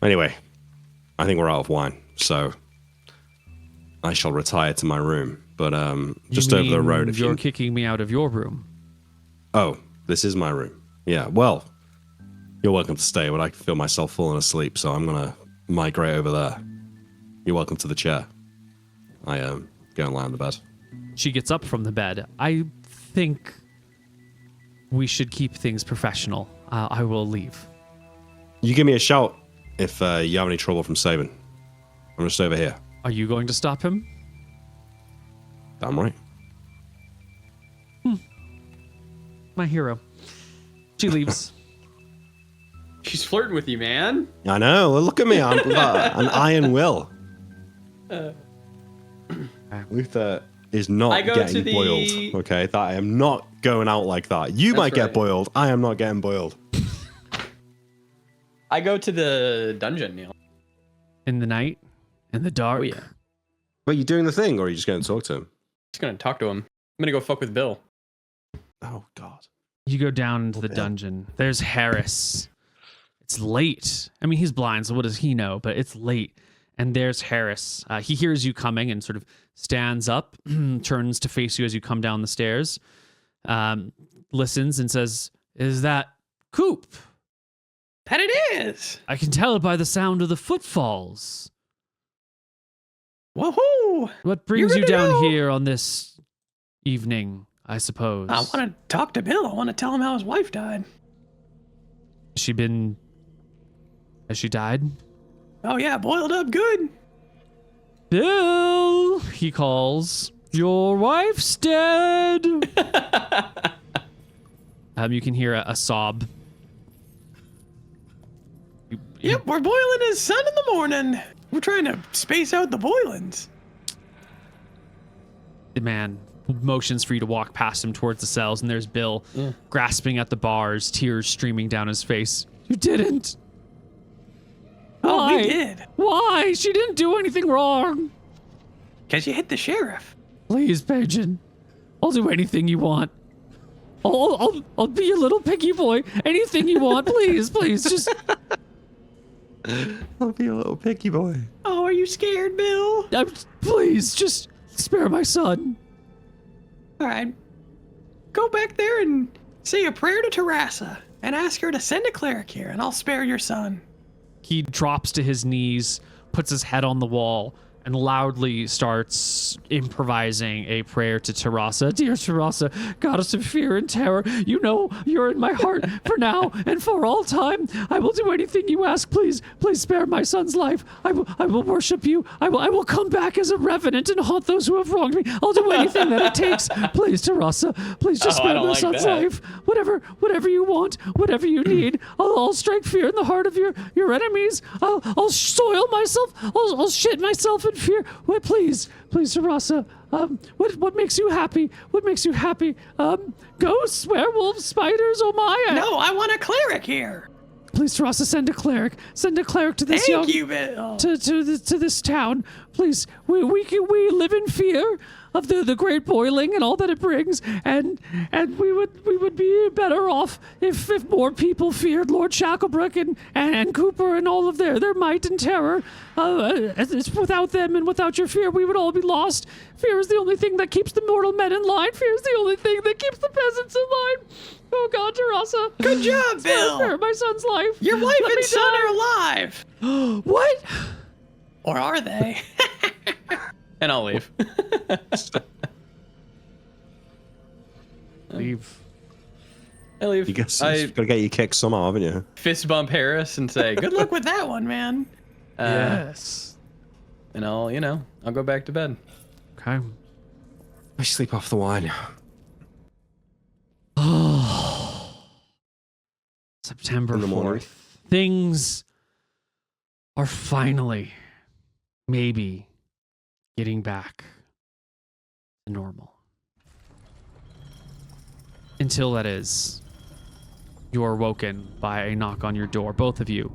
Anyway, I think we're out of wine, so I shall retire to my room. But just over the road, if you're kicking me out of your room. Oh, this is my room. Yeah, well, you're welcome to stay, but I feel myself falling asleep, so I'm gonna migrate over there. You're welcome to the chair. I go and lie on the bed. She gets up from the bed. I think we should keep things professional. I will leave. You give me a shout if you have any trouble from Sabin. I'm just over here. Are you going to stop him? Damn right. My hero. She leaves. She's flirting with you, man. I know. Look at me. I'm an iron will. Luther is not getting boiled. Okay, that I am not going out like that. You might get boiled. I am not getting boiled. I go to the dungeon, Neil. In the night? In the dark? Oh, yeah. Wait, you doing the thing, or are you just going to talk to him? Just gonna talk to him. I'm gonna go fuck with Bill. Oh, God. You go down into the dungeon. There's Harris. It's late. I mean, he's blind, so what does he know? But it's late. And there's Harris. He hears you coming and sort of stands up, turns to face you as you come down the stairs, listens and says, "Is that Coop?" That it is. I can tell it by the sound of the footfalls. Woohoo! What brings you down here on this evening, I suppose? I want to talk to Bill. I want to tell him how his wife died. Has she died? Oh, yeah, boiled up good. Bill, he calls. Your wife's dead. You can hear a sob. Yep, we're boiling his son in the morning. We're trying to space out the boilings. The man motions for you to walk past him towards the cells, and there's Bill grasping at the bars, tears streaming down his face. You didn't. Oh, Why? we did. Why? She didn't do anything wrong. Because you hit the sheriff. Please, Pigeon. I'll do anything you want. I'll be your little piggy boy. Anything you want, please, just. I'll be a little picky boy. Oh, are you scared, Bill? Please, just spare my son. All right. Go back there and say a prayer to Teresa and ask her to send a cleric here, and I'll spare your son. He drops to his knees, puts his head on the wall, and loudly starts improvising a prayer to Terasa. Dear Terasa, goddess of fear and terror, you know you're in my heart for now and for all time. I will do anything you ask. Please spare my son's life. I will worship you. I will come back as a revenant and haunt those who have wronged me. I'll do anything that it takes. Please, Terasa, please just spare my son's life. Whatever you want, whatever you need. I'll strike fear in the heart of your enemies. I'll soil myself. I'll shit myself in fear. What, please, Terasa. What makes you happy? What makes you happy? Ghosts, werewolves, spiders. Oh my! No, I want a cleric here. Please, Terasa, send a cleric. Send a cleric to this Thank you, Bill. to this town. Please, we live in fear of the great boiling and all that it brings, and we would be better off if more people feared Lord Shacklebrook and Cooper and all of their might and terror. It's without them and without your fear, we would all be lost. Fear is the only thing that keeps the mortal men in line. Fear is the only thing that keeps the peasants in line. Oh God, Terasa. Good job, Bill. Spare my son's life. Your wife Let and me son die. are alive. What? Or are they? And I'll leave. Leave. I leave. You guess I you've got to get your kicks somehow, haven't you? fist bump Harris and say, Good luck with that one, man. Yes. And I'll go back to bed. Okay. I sleep off the wine. September In the morning. 4th. Things are finally, maybe, getting back to normal. Until that is, you are woken by a knock on your door. Both of you,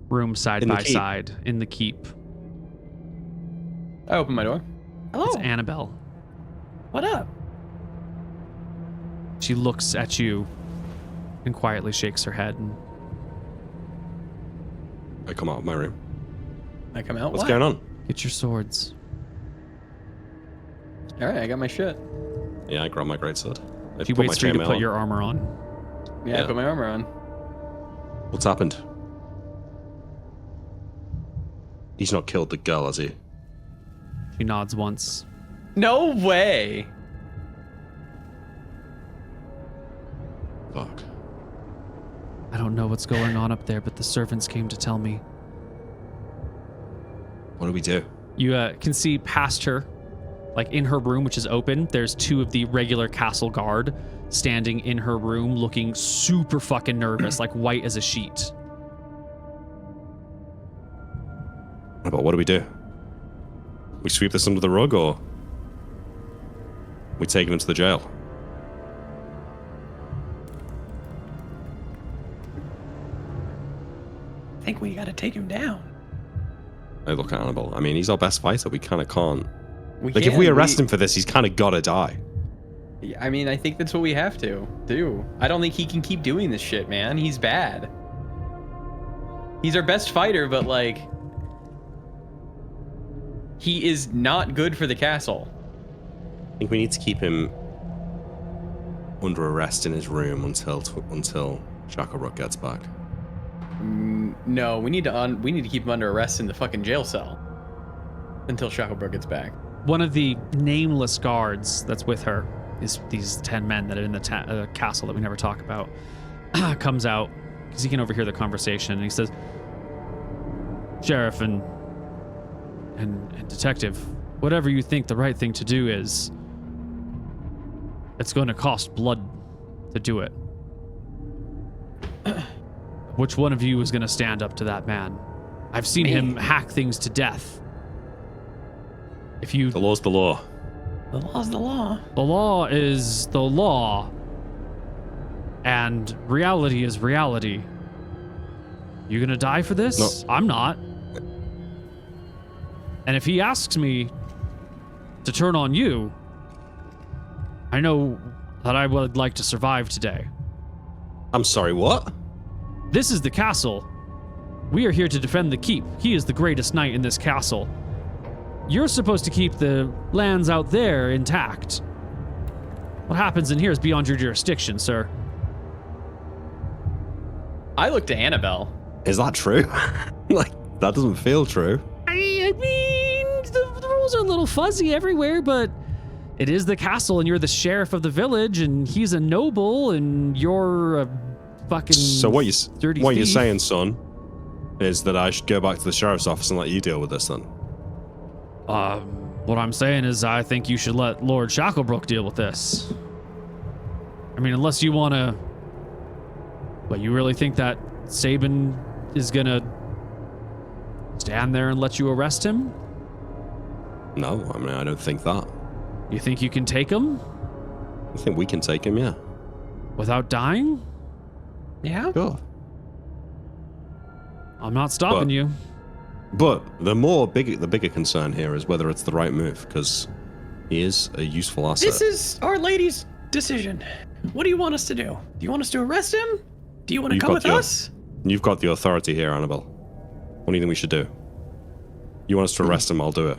room side In the by keep. side in the keep. I open my door. Hello. It's Annabelle. What up? She looks at you and quietly shakes her head. And I come out of my room. I come out. What's What? going on? get your swords. All right, I got my shit. Yeah, I grab my greatsword. I She put waits my for you to chainmail put on. your armor on. Yeah, Yeah. I put my armor on. What's happened? He's not killed the girl, has he? She nods once. No way. Fuck. I don't know what's going on up there, but the servants came to tell me. What do we do? You can see past her, like in her room, which is open. There's two of the regular castle guard standing in her room looking super fucking nervous, like white as a sheet. But what do we do? We sweep this under the rug, or we take him to the jail? I think we gotta take him down. I look at Annabelle. I mean, he's our best fighter. We kind of can't. We Like, if we arrest him for this, he's kind of got to die. I mean, I think that's what we have to do. I don't think he can keep doing this shit, man. He's bad. He's our best fighter, but like, he is not good for the castle. I think we need to keep him under arrest in his room until Shacklebrook gets back. No, we need to keep him under arrest in the fucking jail cell until Shacklebrook gets back. One of the nameless guards that's with her, is these 10 men that are in the castle that we never talk about, comes out because he can overhear the conversation, and he says, "Sheriff and detective, whatever you think the right thing to do is, it's going to cost blood to do it. Which one of you is going to stand up to that man? I've seen him hack things to death. If you... The law's the law. The law's the law. The law is the law, and reality is reality. You gonna die for this? No. I'm not. And if he asks me to turn on you, I know that I would like to survive today. I'm sorry, what? This is the castle. We are here to defend the keep. He is the greatest knight in this castle. You're supposed to keep the lands out there intact. What happens in here is beyond your jurisdiction, sir. I looked to Annabelle. Is that true? Like, that doesn't feel true. I mean, the are a little fuzzy everywhere, but it is the castle, and you're the sheriff of the village, and he's a noble, and you're a fucking So what you're thief. saying, son, is that I should go back to the sheriff's office and let you deal with this then? What I'm saying is I think you should let Lord Shacklebrook deal with this. I mean, unless you want to... But you really think that Sabin is going to stand there and let you arrest him? No, I mean, I don't think that. You think you can take him I think we can take him, yeah. without dying? Yeah. Sure. I'm not stopping you. But the bigger concern here is whether it's the right move, because he is a useful asset. This is Our Lady's decision. What do you want us to do? Do you want us to arrest him? Do you want to come with us? You've got the authority here, Annabelle. What do you think we should do? You want us to arrest him, I'll do it.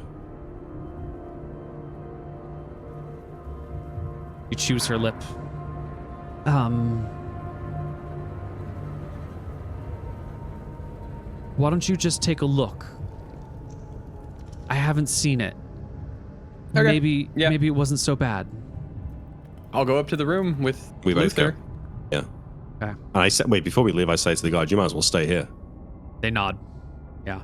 You chews her lip. Why don't you just take a look? I haven't seen it. Okay. Maybe Yeah. maybe it wasn't so bad. I'll go up to the room with We both Luther. go. Yeah. Okay. And I said, wait, before we leave, I say to the guard, you might as well stay here. They nod. Yeah.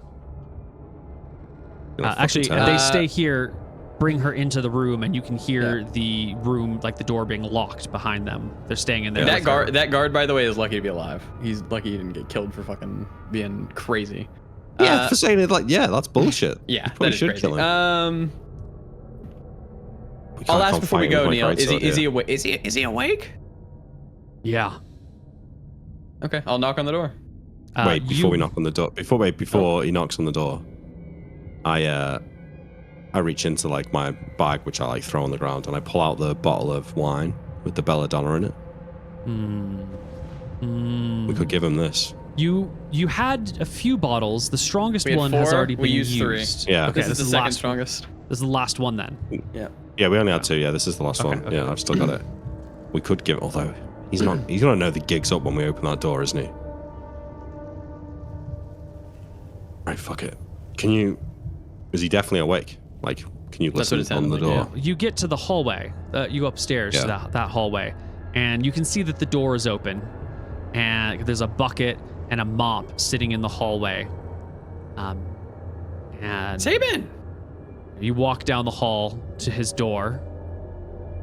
You're not Actually, fucking they terrible. stay here, bring her into the room, and you can hear the room, like the door being locked behind them. They're staying in there. That with her. guard, by the way, is lucky to be alive. He's lucky he didn't get killed for fucking being crazy. Yeah, for saying it like, yeah, that's bullshit. Yeah, You probably that is should crazy. kill him. We I'll can't ask before we fight him go, with my Neil. greatsword Is he here. awake? Is he awake? Yeah. Okay, I'll knock on the door. Wait, before we knock on the door. Before he knocks on the door, I reach into like my bag, which I like throw on the ground, and I pull out the bottle of wine with the belladonna in it. We could give him this. You had a few bottles. The strongest We had one has 4, already we been used 3. Yeah. Okay, This is the the second last. strongest. This is the last one then. Yeah, we only had 2. Yeah, this is the last one. okay. Yeah, I've still got it. We could give it, although he's not. He's gonna know the gig's up when we open that door, isn't he? Right, fuck it. Can you? Is he definitely awake? Like, can you That's what listen it on the sounded door? like, You get to the hallway. You go upstairs to that hallway, and you can see that the door is open, and there's a bucket and a mop sitting in the hallway. And Sabin! you walk down the hall to his door.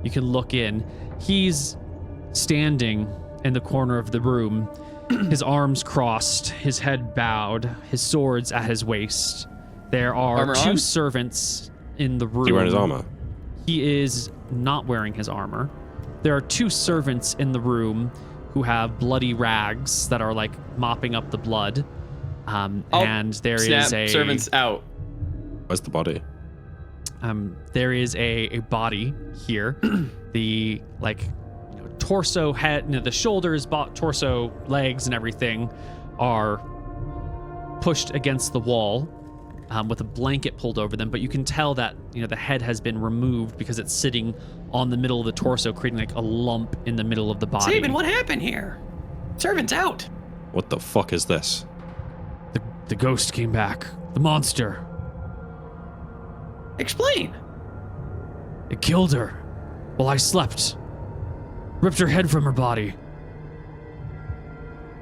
You can look in. He's standing in the corner of the room, his arms crossed, his head bowed, his sword's at his waist. There are Armor 2 on? servants in the room. Is he wearing his armor? He is not wearing his armor. There are 2 servants in the room who have bloody rags that are like mopping up the blood. And there is a servants out. Where's the body? there is a body here. The torso, head, the shoulders, torso, legs, and everything are pushed against the wall with a blanket pulled over them. But you can tell that the head has been removed because it's sitting on the middle of the torso, creating like a lump in the middle of the body. Sabin, what happened here? Servant's out. What the fuck is this? The ghost came back. The monster. Explain. It killed her while I slept. Ripped her head from her body.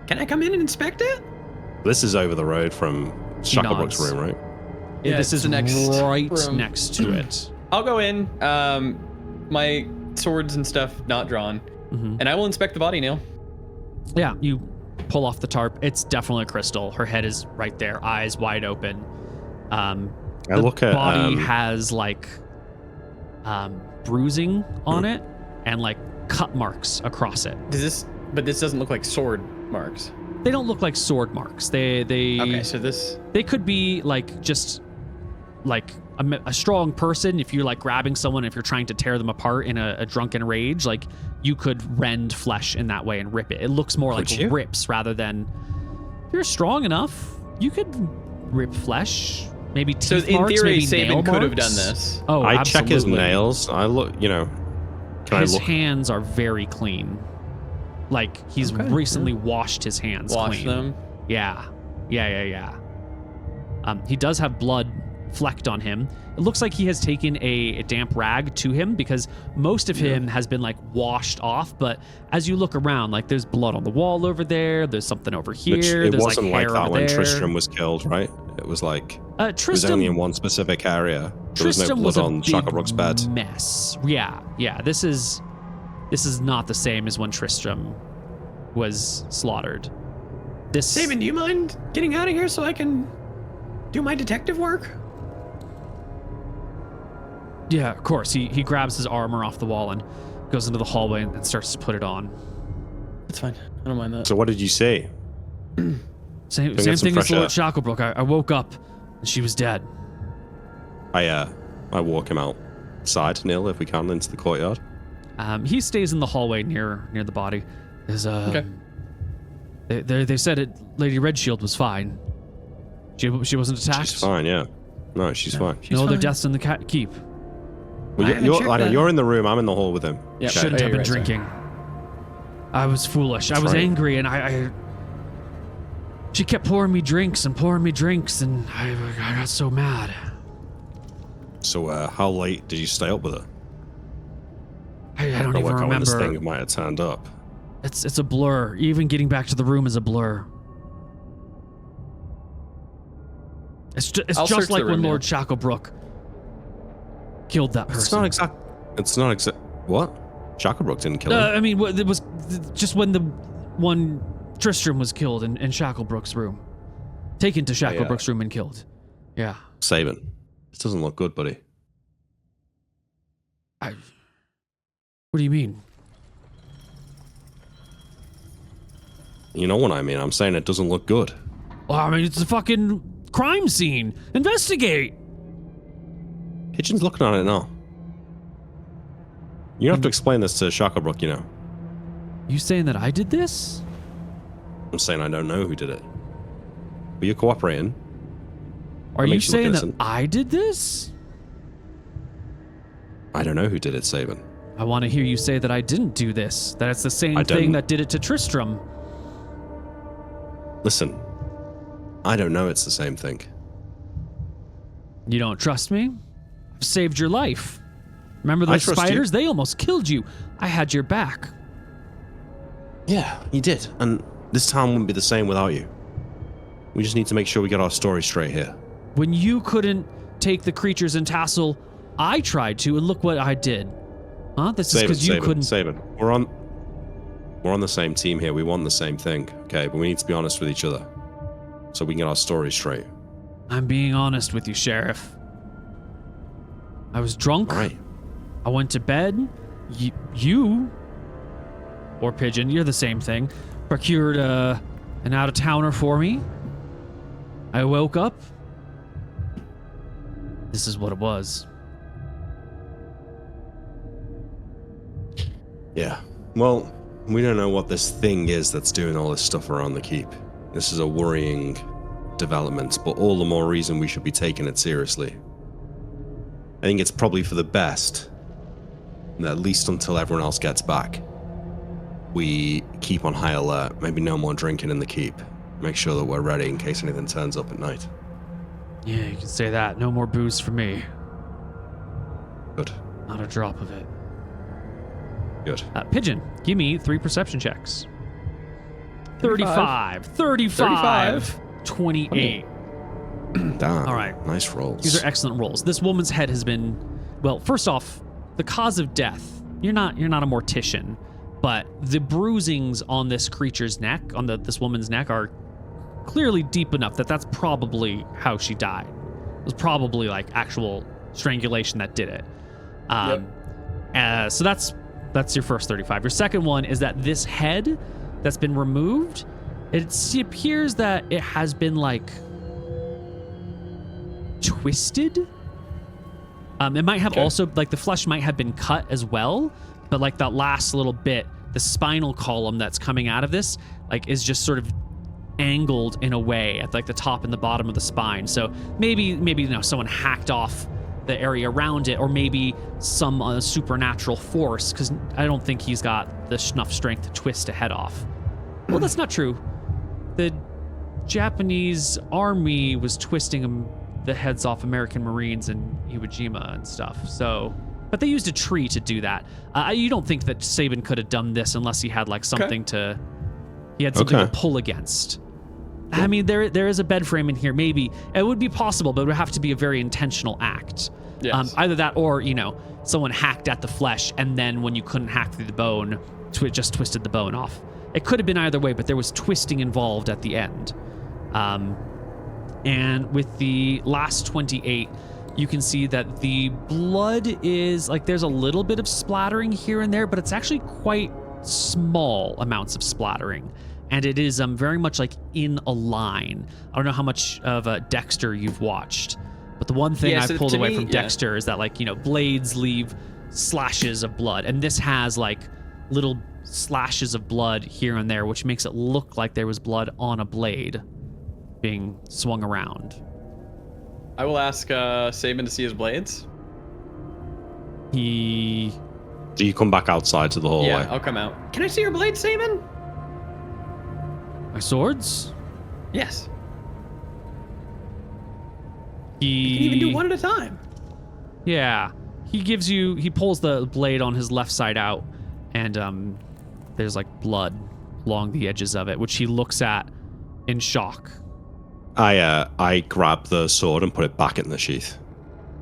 Can I come in and inspect it? This is over the road from Shacklebrook's nods. room, right? Yeah, This it's is the next right room. next to it. I'll go in. My swords and stuff not drawn, and I will inspect the body, Neil. Yeah, you pull off the tarp. It's definitely Crystal. Her head is right there, eyes wide open. I The look at body has bruising on it and like cut marks across it. But this doesn't look like sword marks. They don't look like sword marks. Okay, so this. They could be just a strong person. If you're grabbing someone, if you're trying to tear them apart in a drunken rage, you could rend flesh in that way and rip it. It looks more Could like you? rips rather than. If you're strong enough, you could rip flesh. Maybe So teeth in marks, theory, maybe nail Sabin could have marks. done this. Oh, I check his absolutely. nails. I look, can His I look? hands are very clean. He's recently washed his hands Wash clean. them. Yeah. He does have blood flecked on him. It looks like he has taken a damp rag to him because most of him has been like washed off. But as you look around, like there's blood on the wall over there. There's something over here. It there's wasn't like like hair that over when there. Tristram was killed, right? It was like it was only in one specific area. There was no Tristram blood was a on big Shacklebrook's bed. mess. Yeah. This is not the same as when Tristram was slaughtered. Sabin, do you mind getting out of here so I can do my detective work? Yeah, of course. He grabs his armor off the wall and goes into the hallway and starts to put it on. That's fine. I don't mind that. So what did you say? Same get some thing as fresh Lord air. Shacklebrook. I woke up and she was dead. I walk him outside, Neil, if we can, into the courtyard. He stays in the hallway near the body. Okay. They said Lady Redshield was fine. She wasn't attacked. She's fine, yeah. No, she's fine. No other fine. deaths in the keep. Well, I haven't checked that. you're in the room. I'm in the hall with him. Yeah. Okay. Shouldn't Oh, have you're been right, sorry. drinking. I was foolish. I was Right. angry, and I she kept pouring me drinks, and I got so mad. So how late did you stay up with her? I don't Felt even like when this remember. thing might have turned up. It's a blur. Even getting back to the room is a blur. It's I'll search just the like when room, Lord Shacklebrook killed that person. It's not exact. What? Shacklebrook didn't kill him. I mean, it was just when the one Tristram was killed in Shacklebrook's room, taken to Shacklebrook's room and killed. Yeah. Sabin, this doesn't look good, buddy. What do you mean? You know what I mean? I'm saying it doesn't look good. Well, I mean, it's a fucking crime scene. Investigate. Pigeon's looking at it now. You don't have to explain this to Shacklebrook, you know. You saying that I did this? I'm saying I don't know who did it. But you're cooperating. Are That you makes you look saying that innocent. I did this? I don't know who did it, Sabin. I want to hear you say that I didn't do this. That it's the same I thing don't. that did it to Tristram. Listen, I don't know it's the same thing. You don't trust me? I've saved your life. Remember I those trust you. spiders? They almost killed you. I had your back. Yeah, you did. And this town wouldn't be the same without you. We just need to make sure we get our story straight here. When you couldn't take the creatures in Tassel, I tried to, and look what I did. Huh? This is because you couldn't. Sabin. We're on the same team here. We want the same thing, okay? But we need to be honest with each other so we can get our story straight. I'm being honest with you, Sheriff. I was drunk. All right. I went to bed. You, or Pigeon, you're the same thing, procured an out-of-towner for me. I woke up. This is what it was. Yeah. Well, we don't know what this thing is that's doing all this stuff around the keep. This is a worrying development, but all the more reason we should be taking it seriously. I think it's probably for the best that at least until everyone else gets back, we keep on high alert. Maybe no more drinking in the keep. Make sure that we're ready in case anything turns up at night. Yeah, you can say that. No more booze for me. Good. Not a drop of it. Good. Pigeon, give me 3 perception checks. 35. 28. Damn. All right. Nice rolls. These are excellent rolls. This woman's head has been, well, first off, the cause of death. You're not a mortician, but the bruisings on this creature's neck, on this woman's neck, are clearly deep enough that that's probably how she died. It was probably like actual strangulation that did it. So that's your first 35. Your second one is that this head that's been removed, it appears that it has been like twisted. It might have also, like, the flesh might have been cut as well, but like that last little bit, the spinal column that's coming out of this, like, is just sort of angled in a way at like the top and the bottom of the spine. So maybe someone hacked off the area around it, or maybe some supernatural force, because I don't think he's got enough strength to twist a head off. Well, that's not true. The Japanese army was twisting him the heads off American Marines in Iwo Jima and stuff. So, but they used a tree to do that. You don't think that Sabin could have done this unless he had like something to, he had something to pull against. I mean, there is a bed frame in here. Maybe it would be possible, but it would have to be a very intentional act. Yes. Either that or, someone hacked at the flesh, and then when you couldn't hack through the bone, just twisted the bone off. It could have been either way, but there was twisting involved at the end. And with the last 28, you can see that the blood is like there's a little bit of splattering here and there, but it's actually quite small amounts of splattering. And it is very much like in a line. I don't know how much of Dexter you've watched, but the one thing I pulled away from Dexter is that blades leave slashes of blood, and this has like little slashes of blood here and there, which makes it look like there was blood on a blade being swung around. I will ask Sabin to see his blades. Do you come back outside to the hallway? Yeah, I'll come out. Can I see your blades, Sabin? My swords? Yes. You can even do one at a time. Yeah. He pulls the blade on his left side out, and there's like blood along the edges of it, which he looks at in shock. I grab the sword and put it back in the sheath,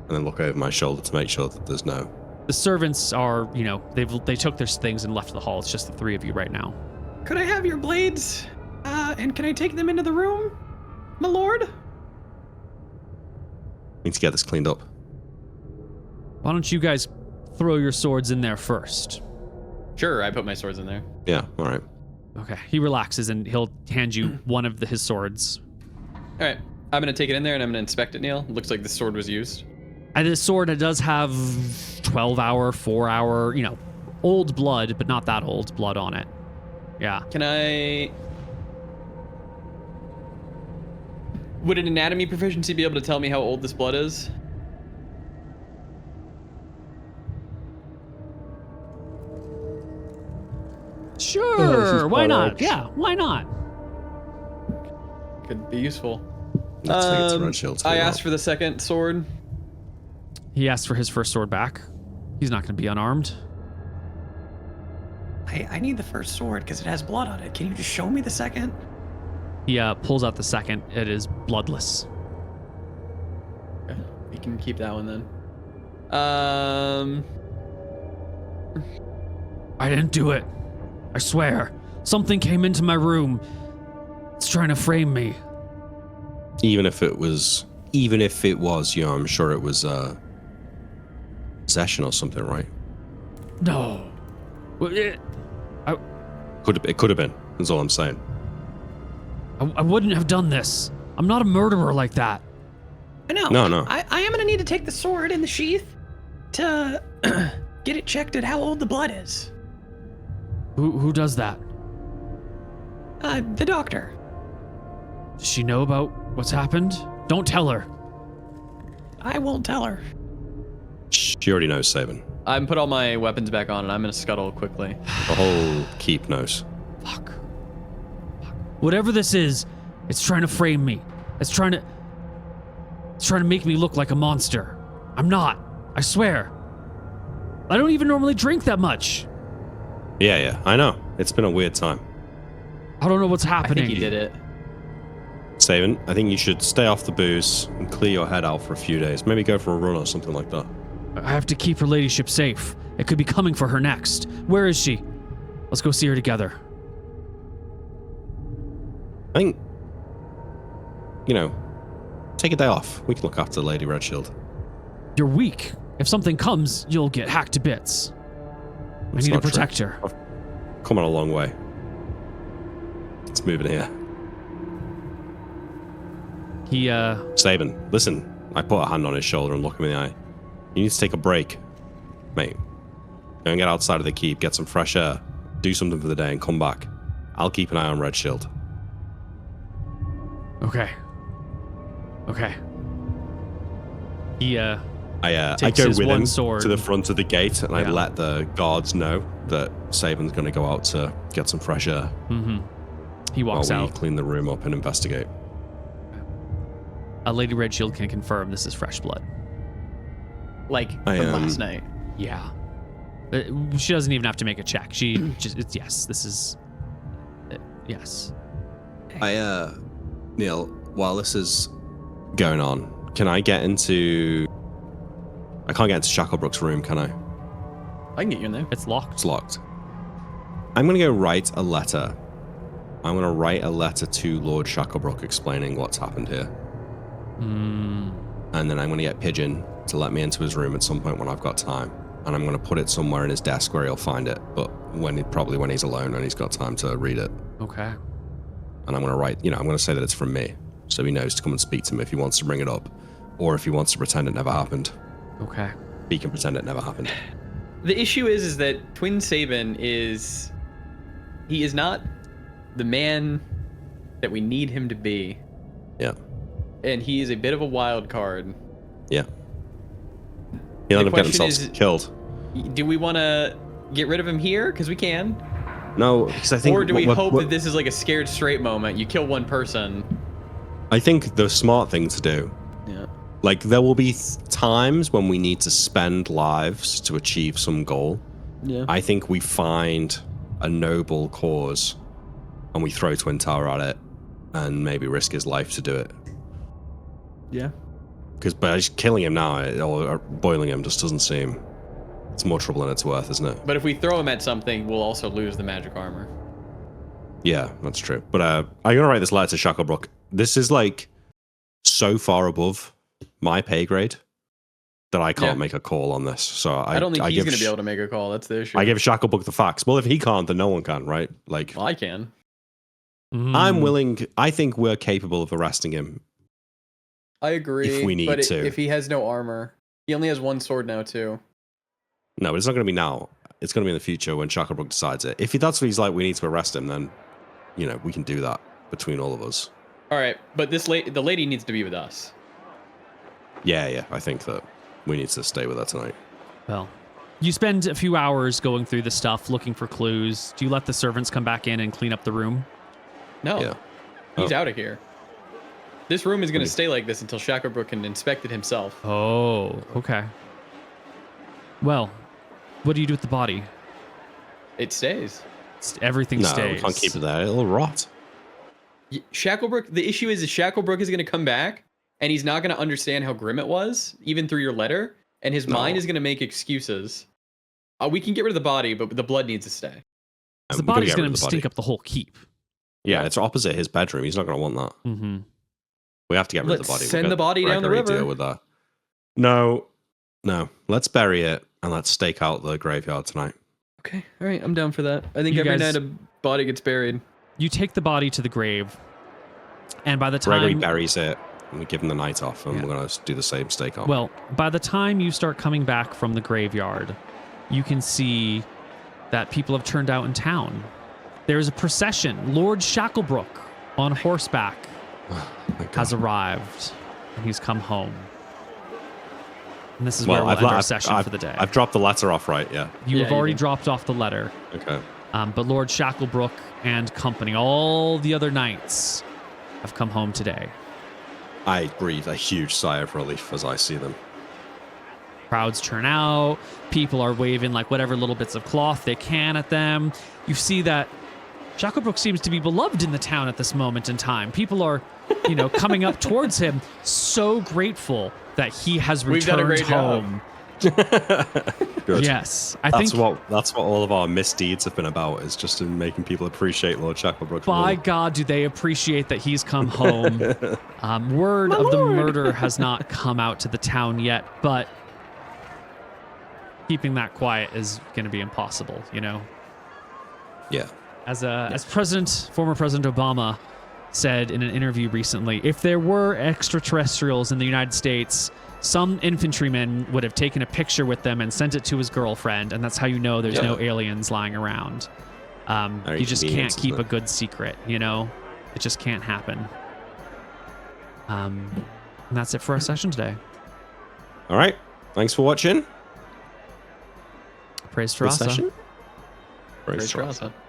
and then look over my shoulder to make sure that there's no... The servants are, they took their things and left the hall. It's just the three of you right now. Could I have your blades? And can I take them into the room, my lord? Need to get this cleaned up. Why don't you guys throw your swords in there first? Sure, I put my swords in there. Yeah, all right. Okay. He relaxes and he'll hand you one of his swords. All right, I'm gonna take it in there and I'm gonna inspect it, Neil. Looks like the sword was used. And this sword, it does have 12-hour, 4-hour, old blood, but not that old blood on it. Yeah. Can I... Would an anatomy proficiency be able to tell me how old this blood is? Sure, why not? Yeah, why not? Could be useful. Let's take it to Red Shield. I asked for the second sword. He asked for his first sword back. He's not going to be unarmed. I need the first sword because it has blood on it. Can you just show me the second? He pulls out the second. It is bloodless. Okay, we can keep that one then. I didn't do it. I swear. Something came into my room. It's trying to frame me. Even if it was, I'm sure it was possession or something, right? No. It could have been. That's all I'm saying. I wouldn't have done this. I'm not a murderer like that. I know. No. I am going to need to take the sword in the sheath to get it checked at how old the blood is. Who does that? The doctor. Does she know about what's happened? Don't tell her. I won't tell her. She already knows, Sabin. I'm put all my weapons back on and I'm gonna scuttle quickly. The whole keep knows. Fuck. Whatever this is, it's trying to frame me. It's trying to make me look like a monster. I'm not. I swear. I don't even normally drink that much. Yeah, I know. It's been a weird time. I don't know what's happening. I think he did it. Sabin, I think you should stay off the booze and clear your head out for a few days. Maybe go for a run or something like that. I have to keep her ladyship safe. It could be coming for her next. Where is she? Let's go see her together. I think, take a day off. We can look after Lady Redshield. You're weak. If something comes, you'll get hacked to bits. I need to protect her. I've come on a long way. Let's move in here. Sabin, listen. I put a hand on his shoulder and look him in the eye. You need to take a break, mate. Go and get outside of the keep, get some fresh air, do something for the day, and come back. I'll keep an eye on Redshield. Okay. I go with him sword. to the front of the gate, and I let the guards know that Sabin's going to go out to get some fresh air. Mm-hmm. He walks while we out. clean the room up and investigate. Lady Redshield can confirm this is fresh blood. Like from last night. Yeah. She doesn't even have to make a check. She just, yes, this is, yes. Neil, while this is going on, can I get into... I can't get into Shacklebrook's room, can I? I can get you in there. It's locked. It's locked. I'm going to go write a letter. I'm going to write a letter to Lord Shacklebrook explaining what's happened here. And then I'm going to get Pigeon to let me into his room at some point when I've got time. And I'm going to put it somewhere in his desk where he'll find it, but probably when he's alone and he's got time to read it. Okay. And I'm going to write, I'm going to say that it's from me, so he knows to come and speak to him if he wants to bring it up, or if he wants to pretend it never happened. Okay. He can pretend it never happened. The issue is that Twin Sabin is not the man that we need him to be. Yeah. And he is a bit of a wild card. Yeah. He'll end up getting question himself killed. Do we want to get rid of him here? Because we can. No, because I think... Or do we hope that this is like a scared straight moment? You kill one person. I think the smart thing to do... Yeah. Like, there will be times when we need to spend lives to achieve some goal. Yeah. I think we find a noble cause and we throw Twin Tower at it and maybe risk his life to do it. Yeah. Because by just killing him now or boiling him just doesn't seem... It's more trouble than it's worth, isn't it? But if we throw him at something, we'll also lose the magic armor. Yeah, that's true. But I'm going to write this letter to Shacklebrook. This is like so far above my pay grade that I can't make a call on this. So I don't think he's going to be able to make a call. That's the issue. I give Shacklebrook the facts. Well, if he can't, then no one can, right? Like, well, I can. I'm willing. I think we're capable of arresting him. I agree. If we need to. If he has no armor, he only has one sword now too. No, but it's not going to be now. It's going to be in the future when Shacklebrook decides it. If that's what he's like, we need to arrest him, then, we can do that between all of us. All right, but the lady needs to be with us. Yeah, I think that we need to stay with her tonight. Well, you spend a few hours going through the stuff, looking for clues. Do you let the servants come back in and clean up the room? No. Yeah. He's out of here. This room is going to stay like this until Shacklebrook can inspect it himself. Oh, okay. Well, what do you do with the body? It stays. Everything stays. No, we can't keep it there. It'll rot. Shacklebrook, the issue is Shacklebrook is going to come back and he's not going to understand how grim it was, even through your letter, and his mind is going to make excuses. We can get rid of the body, but the blood needs to stay. The body's going to stink up the whole keep. Yeah, it's opposite his bedroom. He's not going to want that. Mm-hmm. We have to get rid of the body. Send the body down the river. Deal with that. No. Let's bury it and let's stake out the graveyard tonight. Okay, all right, I'm down for that. I think every night a body gets buried. You take the body to the grave, and by the time Gregory buries it, and we give him the night off, and we're going to do the same stake out. Well, by the time you start coming back from the graveyard, you can see that people have turned out in town. There is a procession. Lord Shacklebrook on horseback has arrived, and he's come home. And this is where we'll end our session for the day. I've dropped the letter off, right? Yeah. You have already dropped off the letter. Okay. But Lord Shacklebrook and company, all the other knights, have come home today. I breathe a huge sigh of relief as I see them. Crowds turn out. People are waving like whatever little bits of cloth they can at them. You see that Shacklebrook seems to be beloved in the town at this moment in time. People are, coming up towards him, so grateful that he has returned home. Good. Yes, that's what all of our misdeeds have been about, is just in making people appreciate Lord Shacklebrook. By God, do they appreciate that he's come home. Word of the murder has not come out to the town yet, but keeping that quiet is going to be impossible, Yeah. As former President Obama said in an interview recently, if there were extraterrestrials in the United States, some infantrymen would have taken a picture with them and sent it to his girlfriend, and that's how you know there's no aliens lying around. You just can't keep a good secret, It just can't happen. And that's it for our session today. All right. Thanks for watching. Praise Tarasa. Praise Tarasa.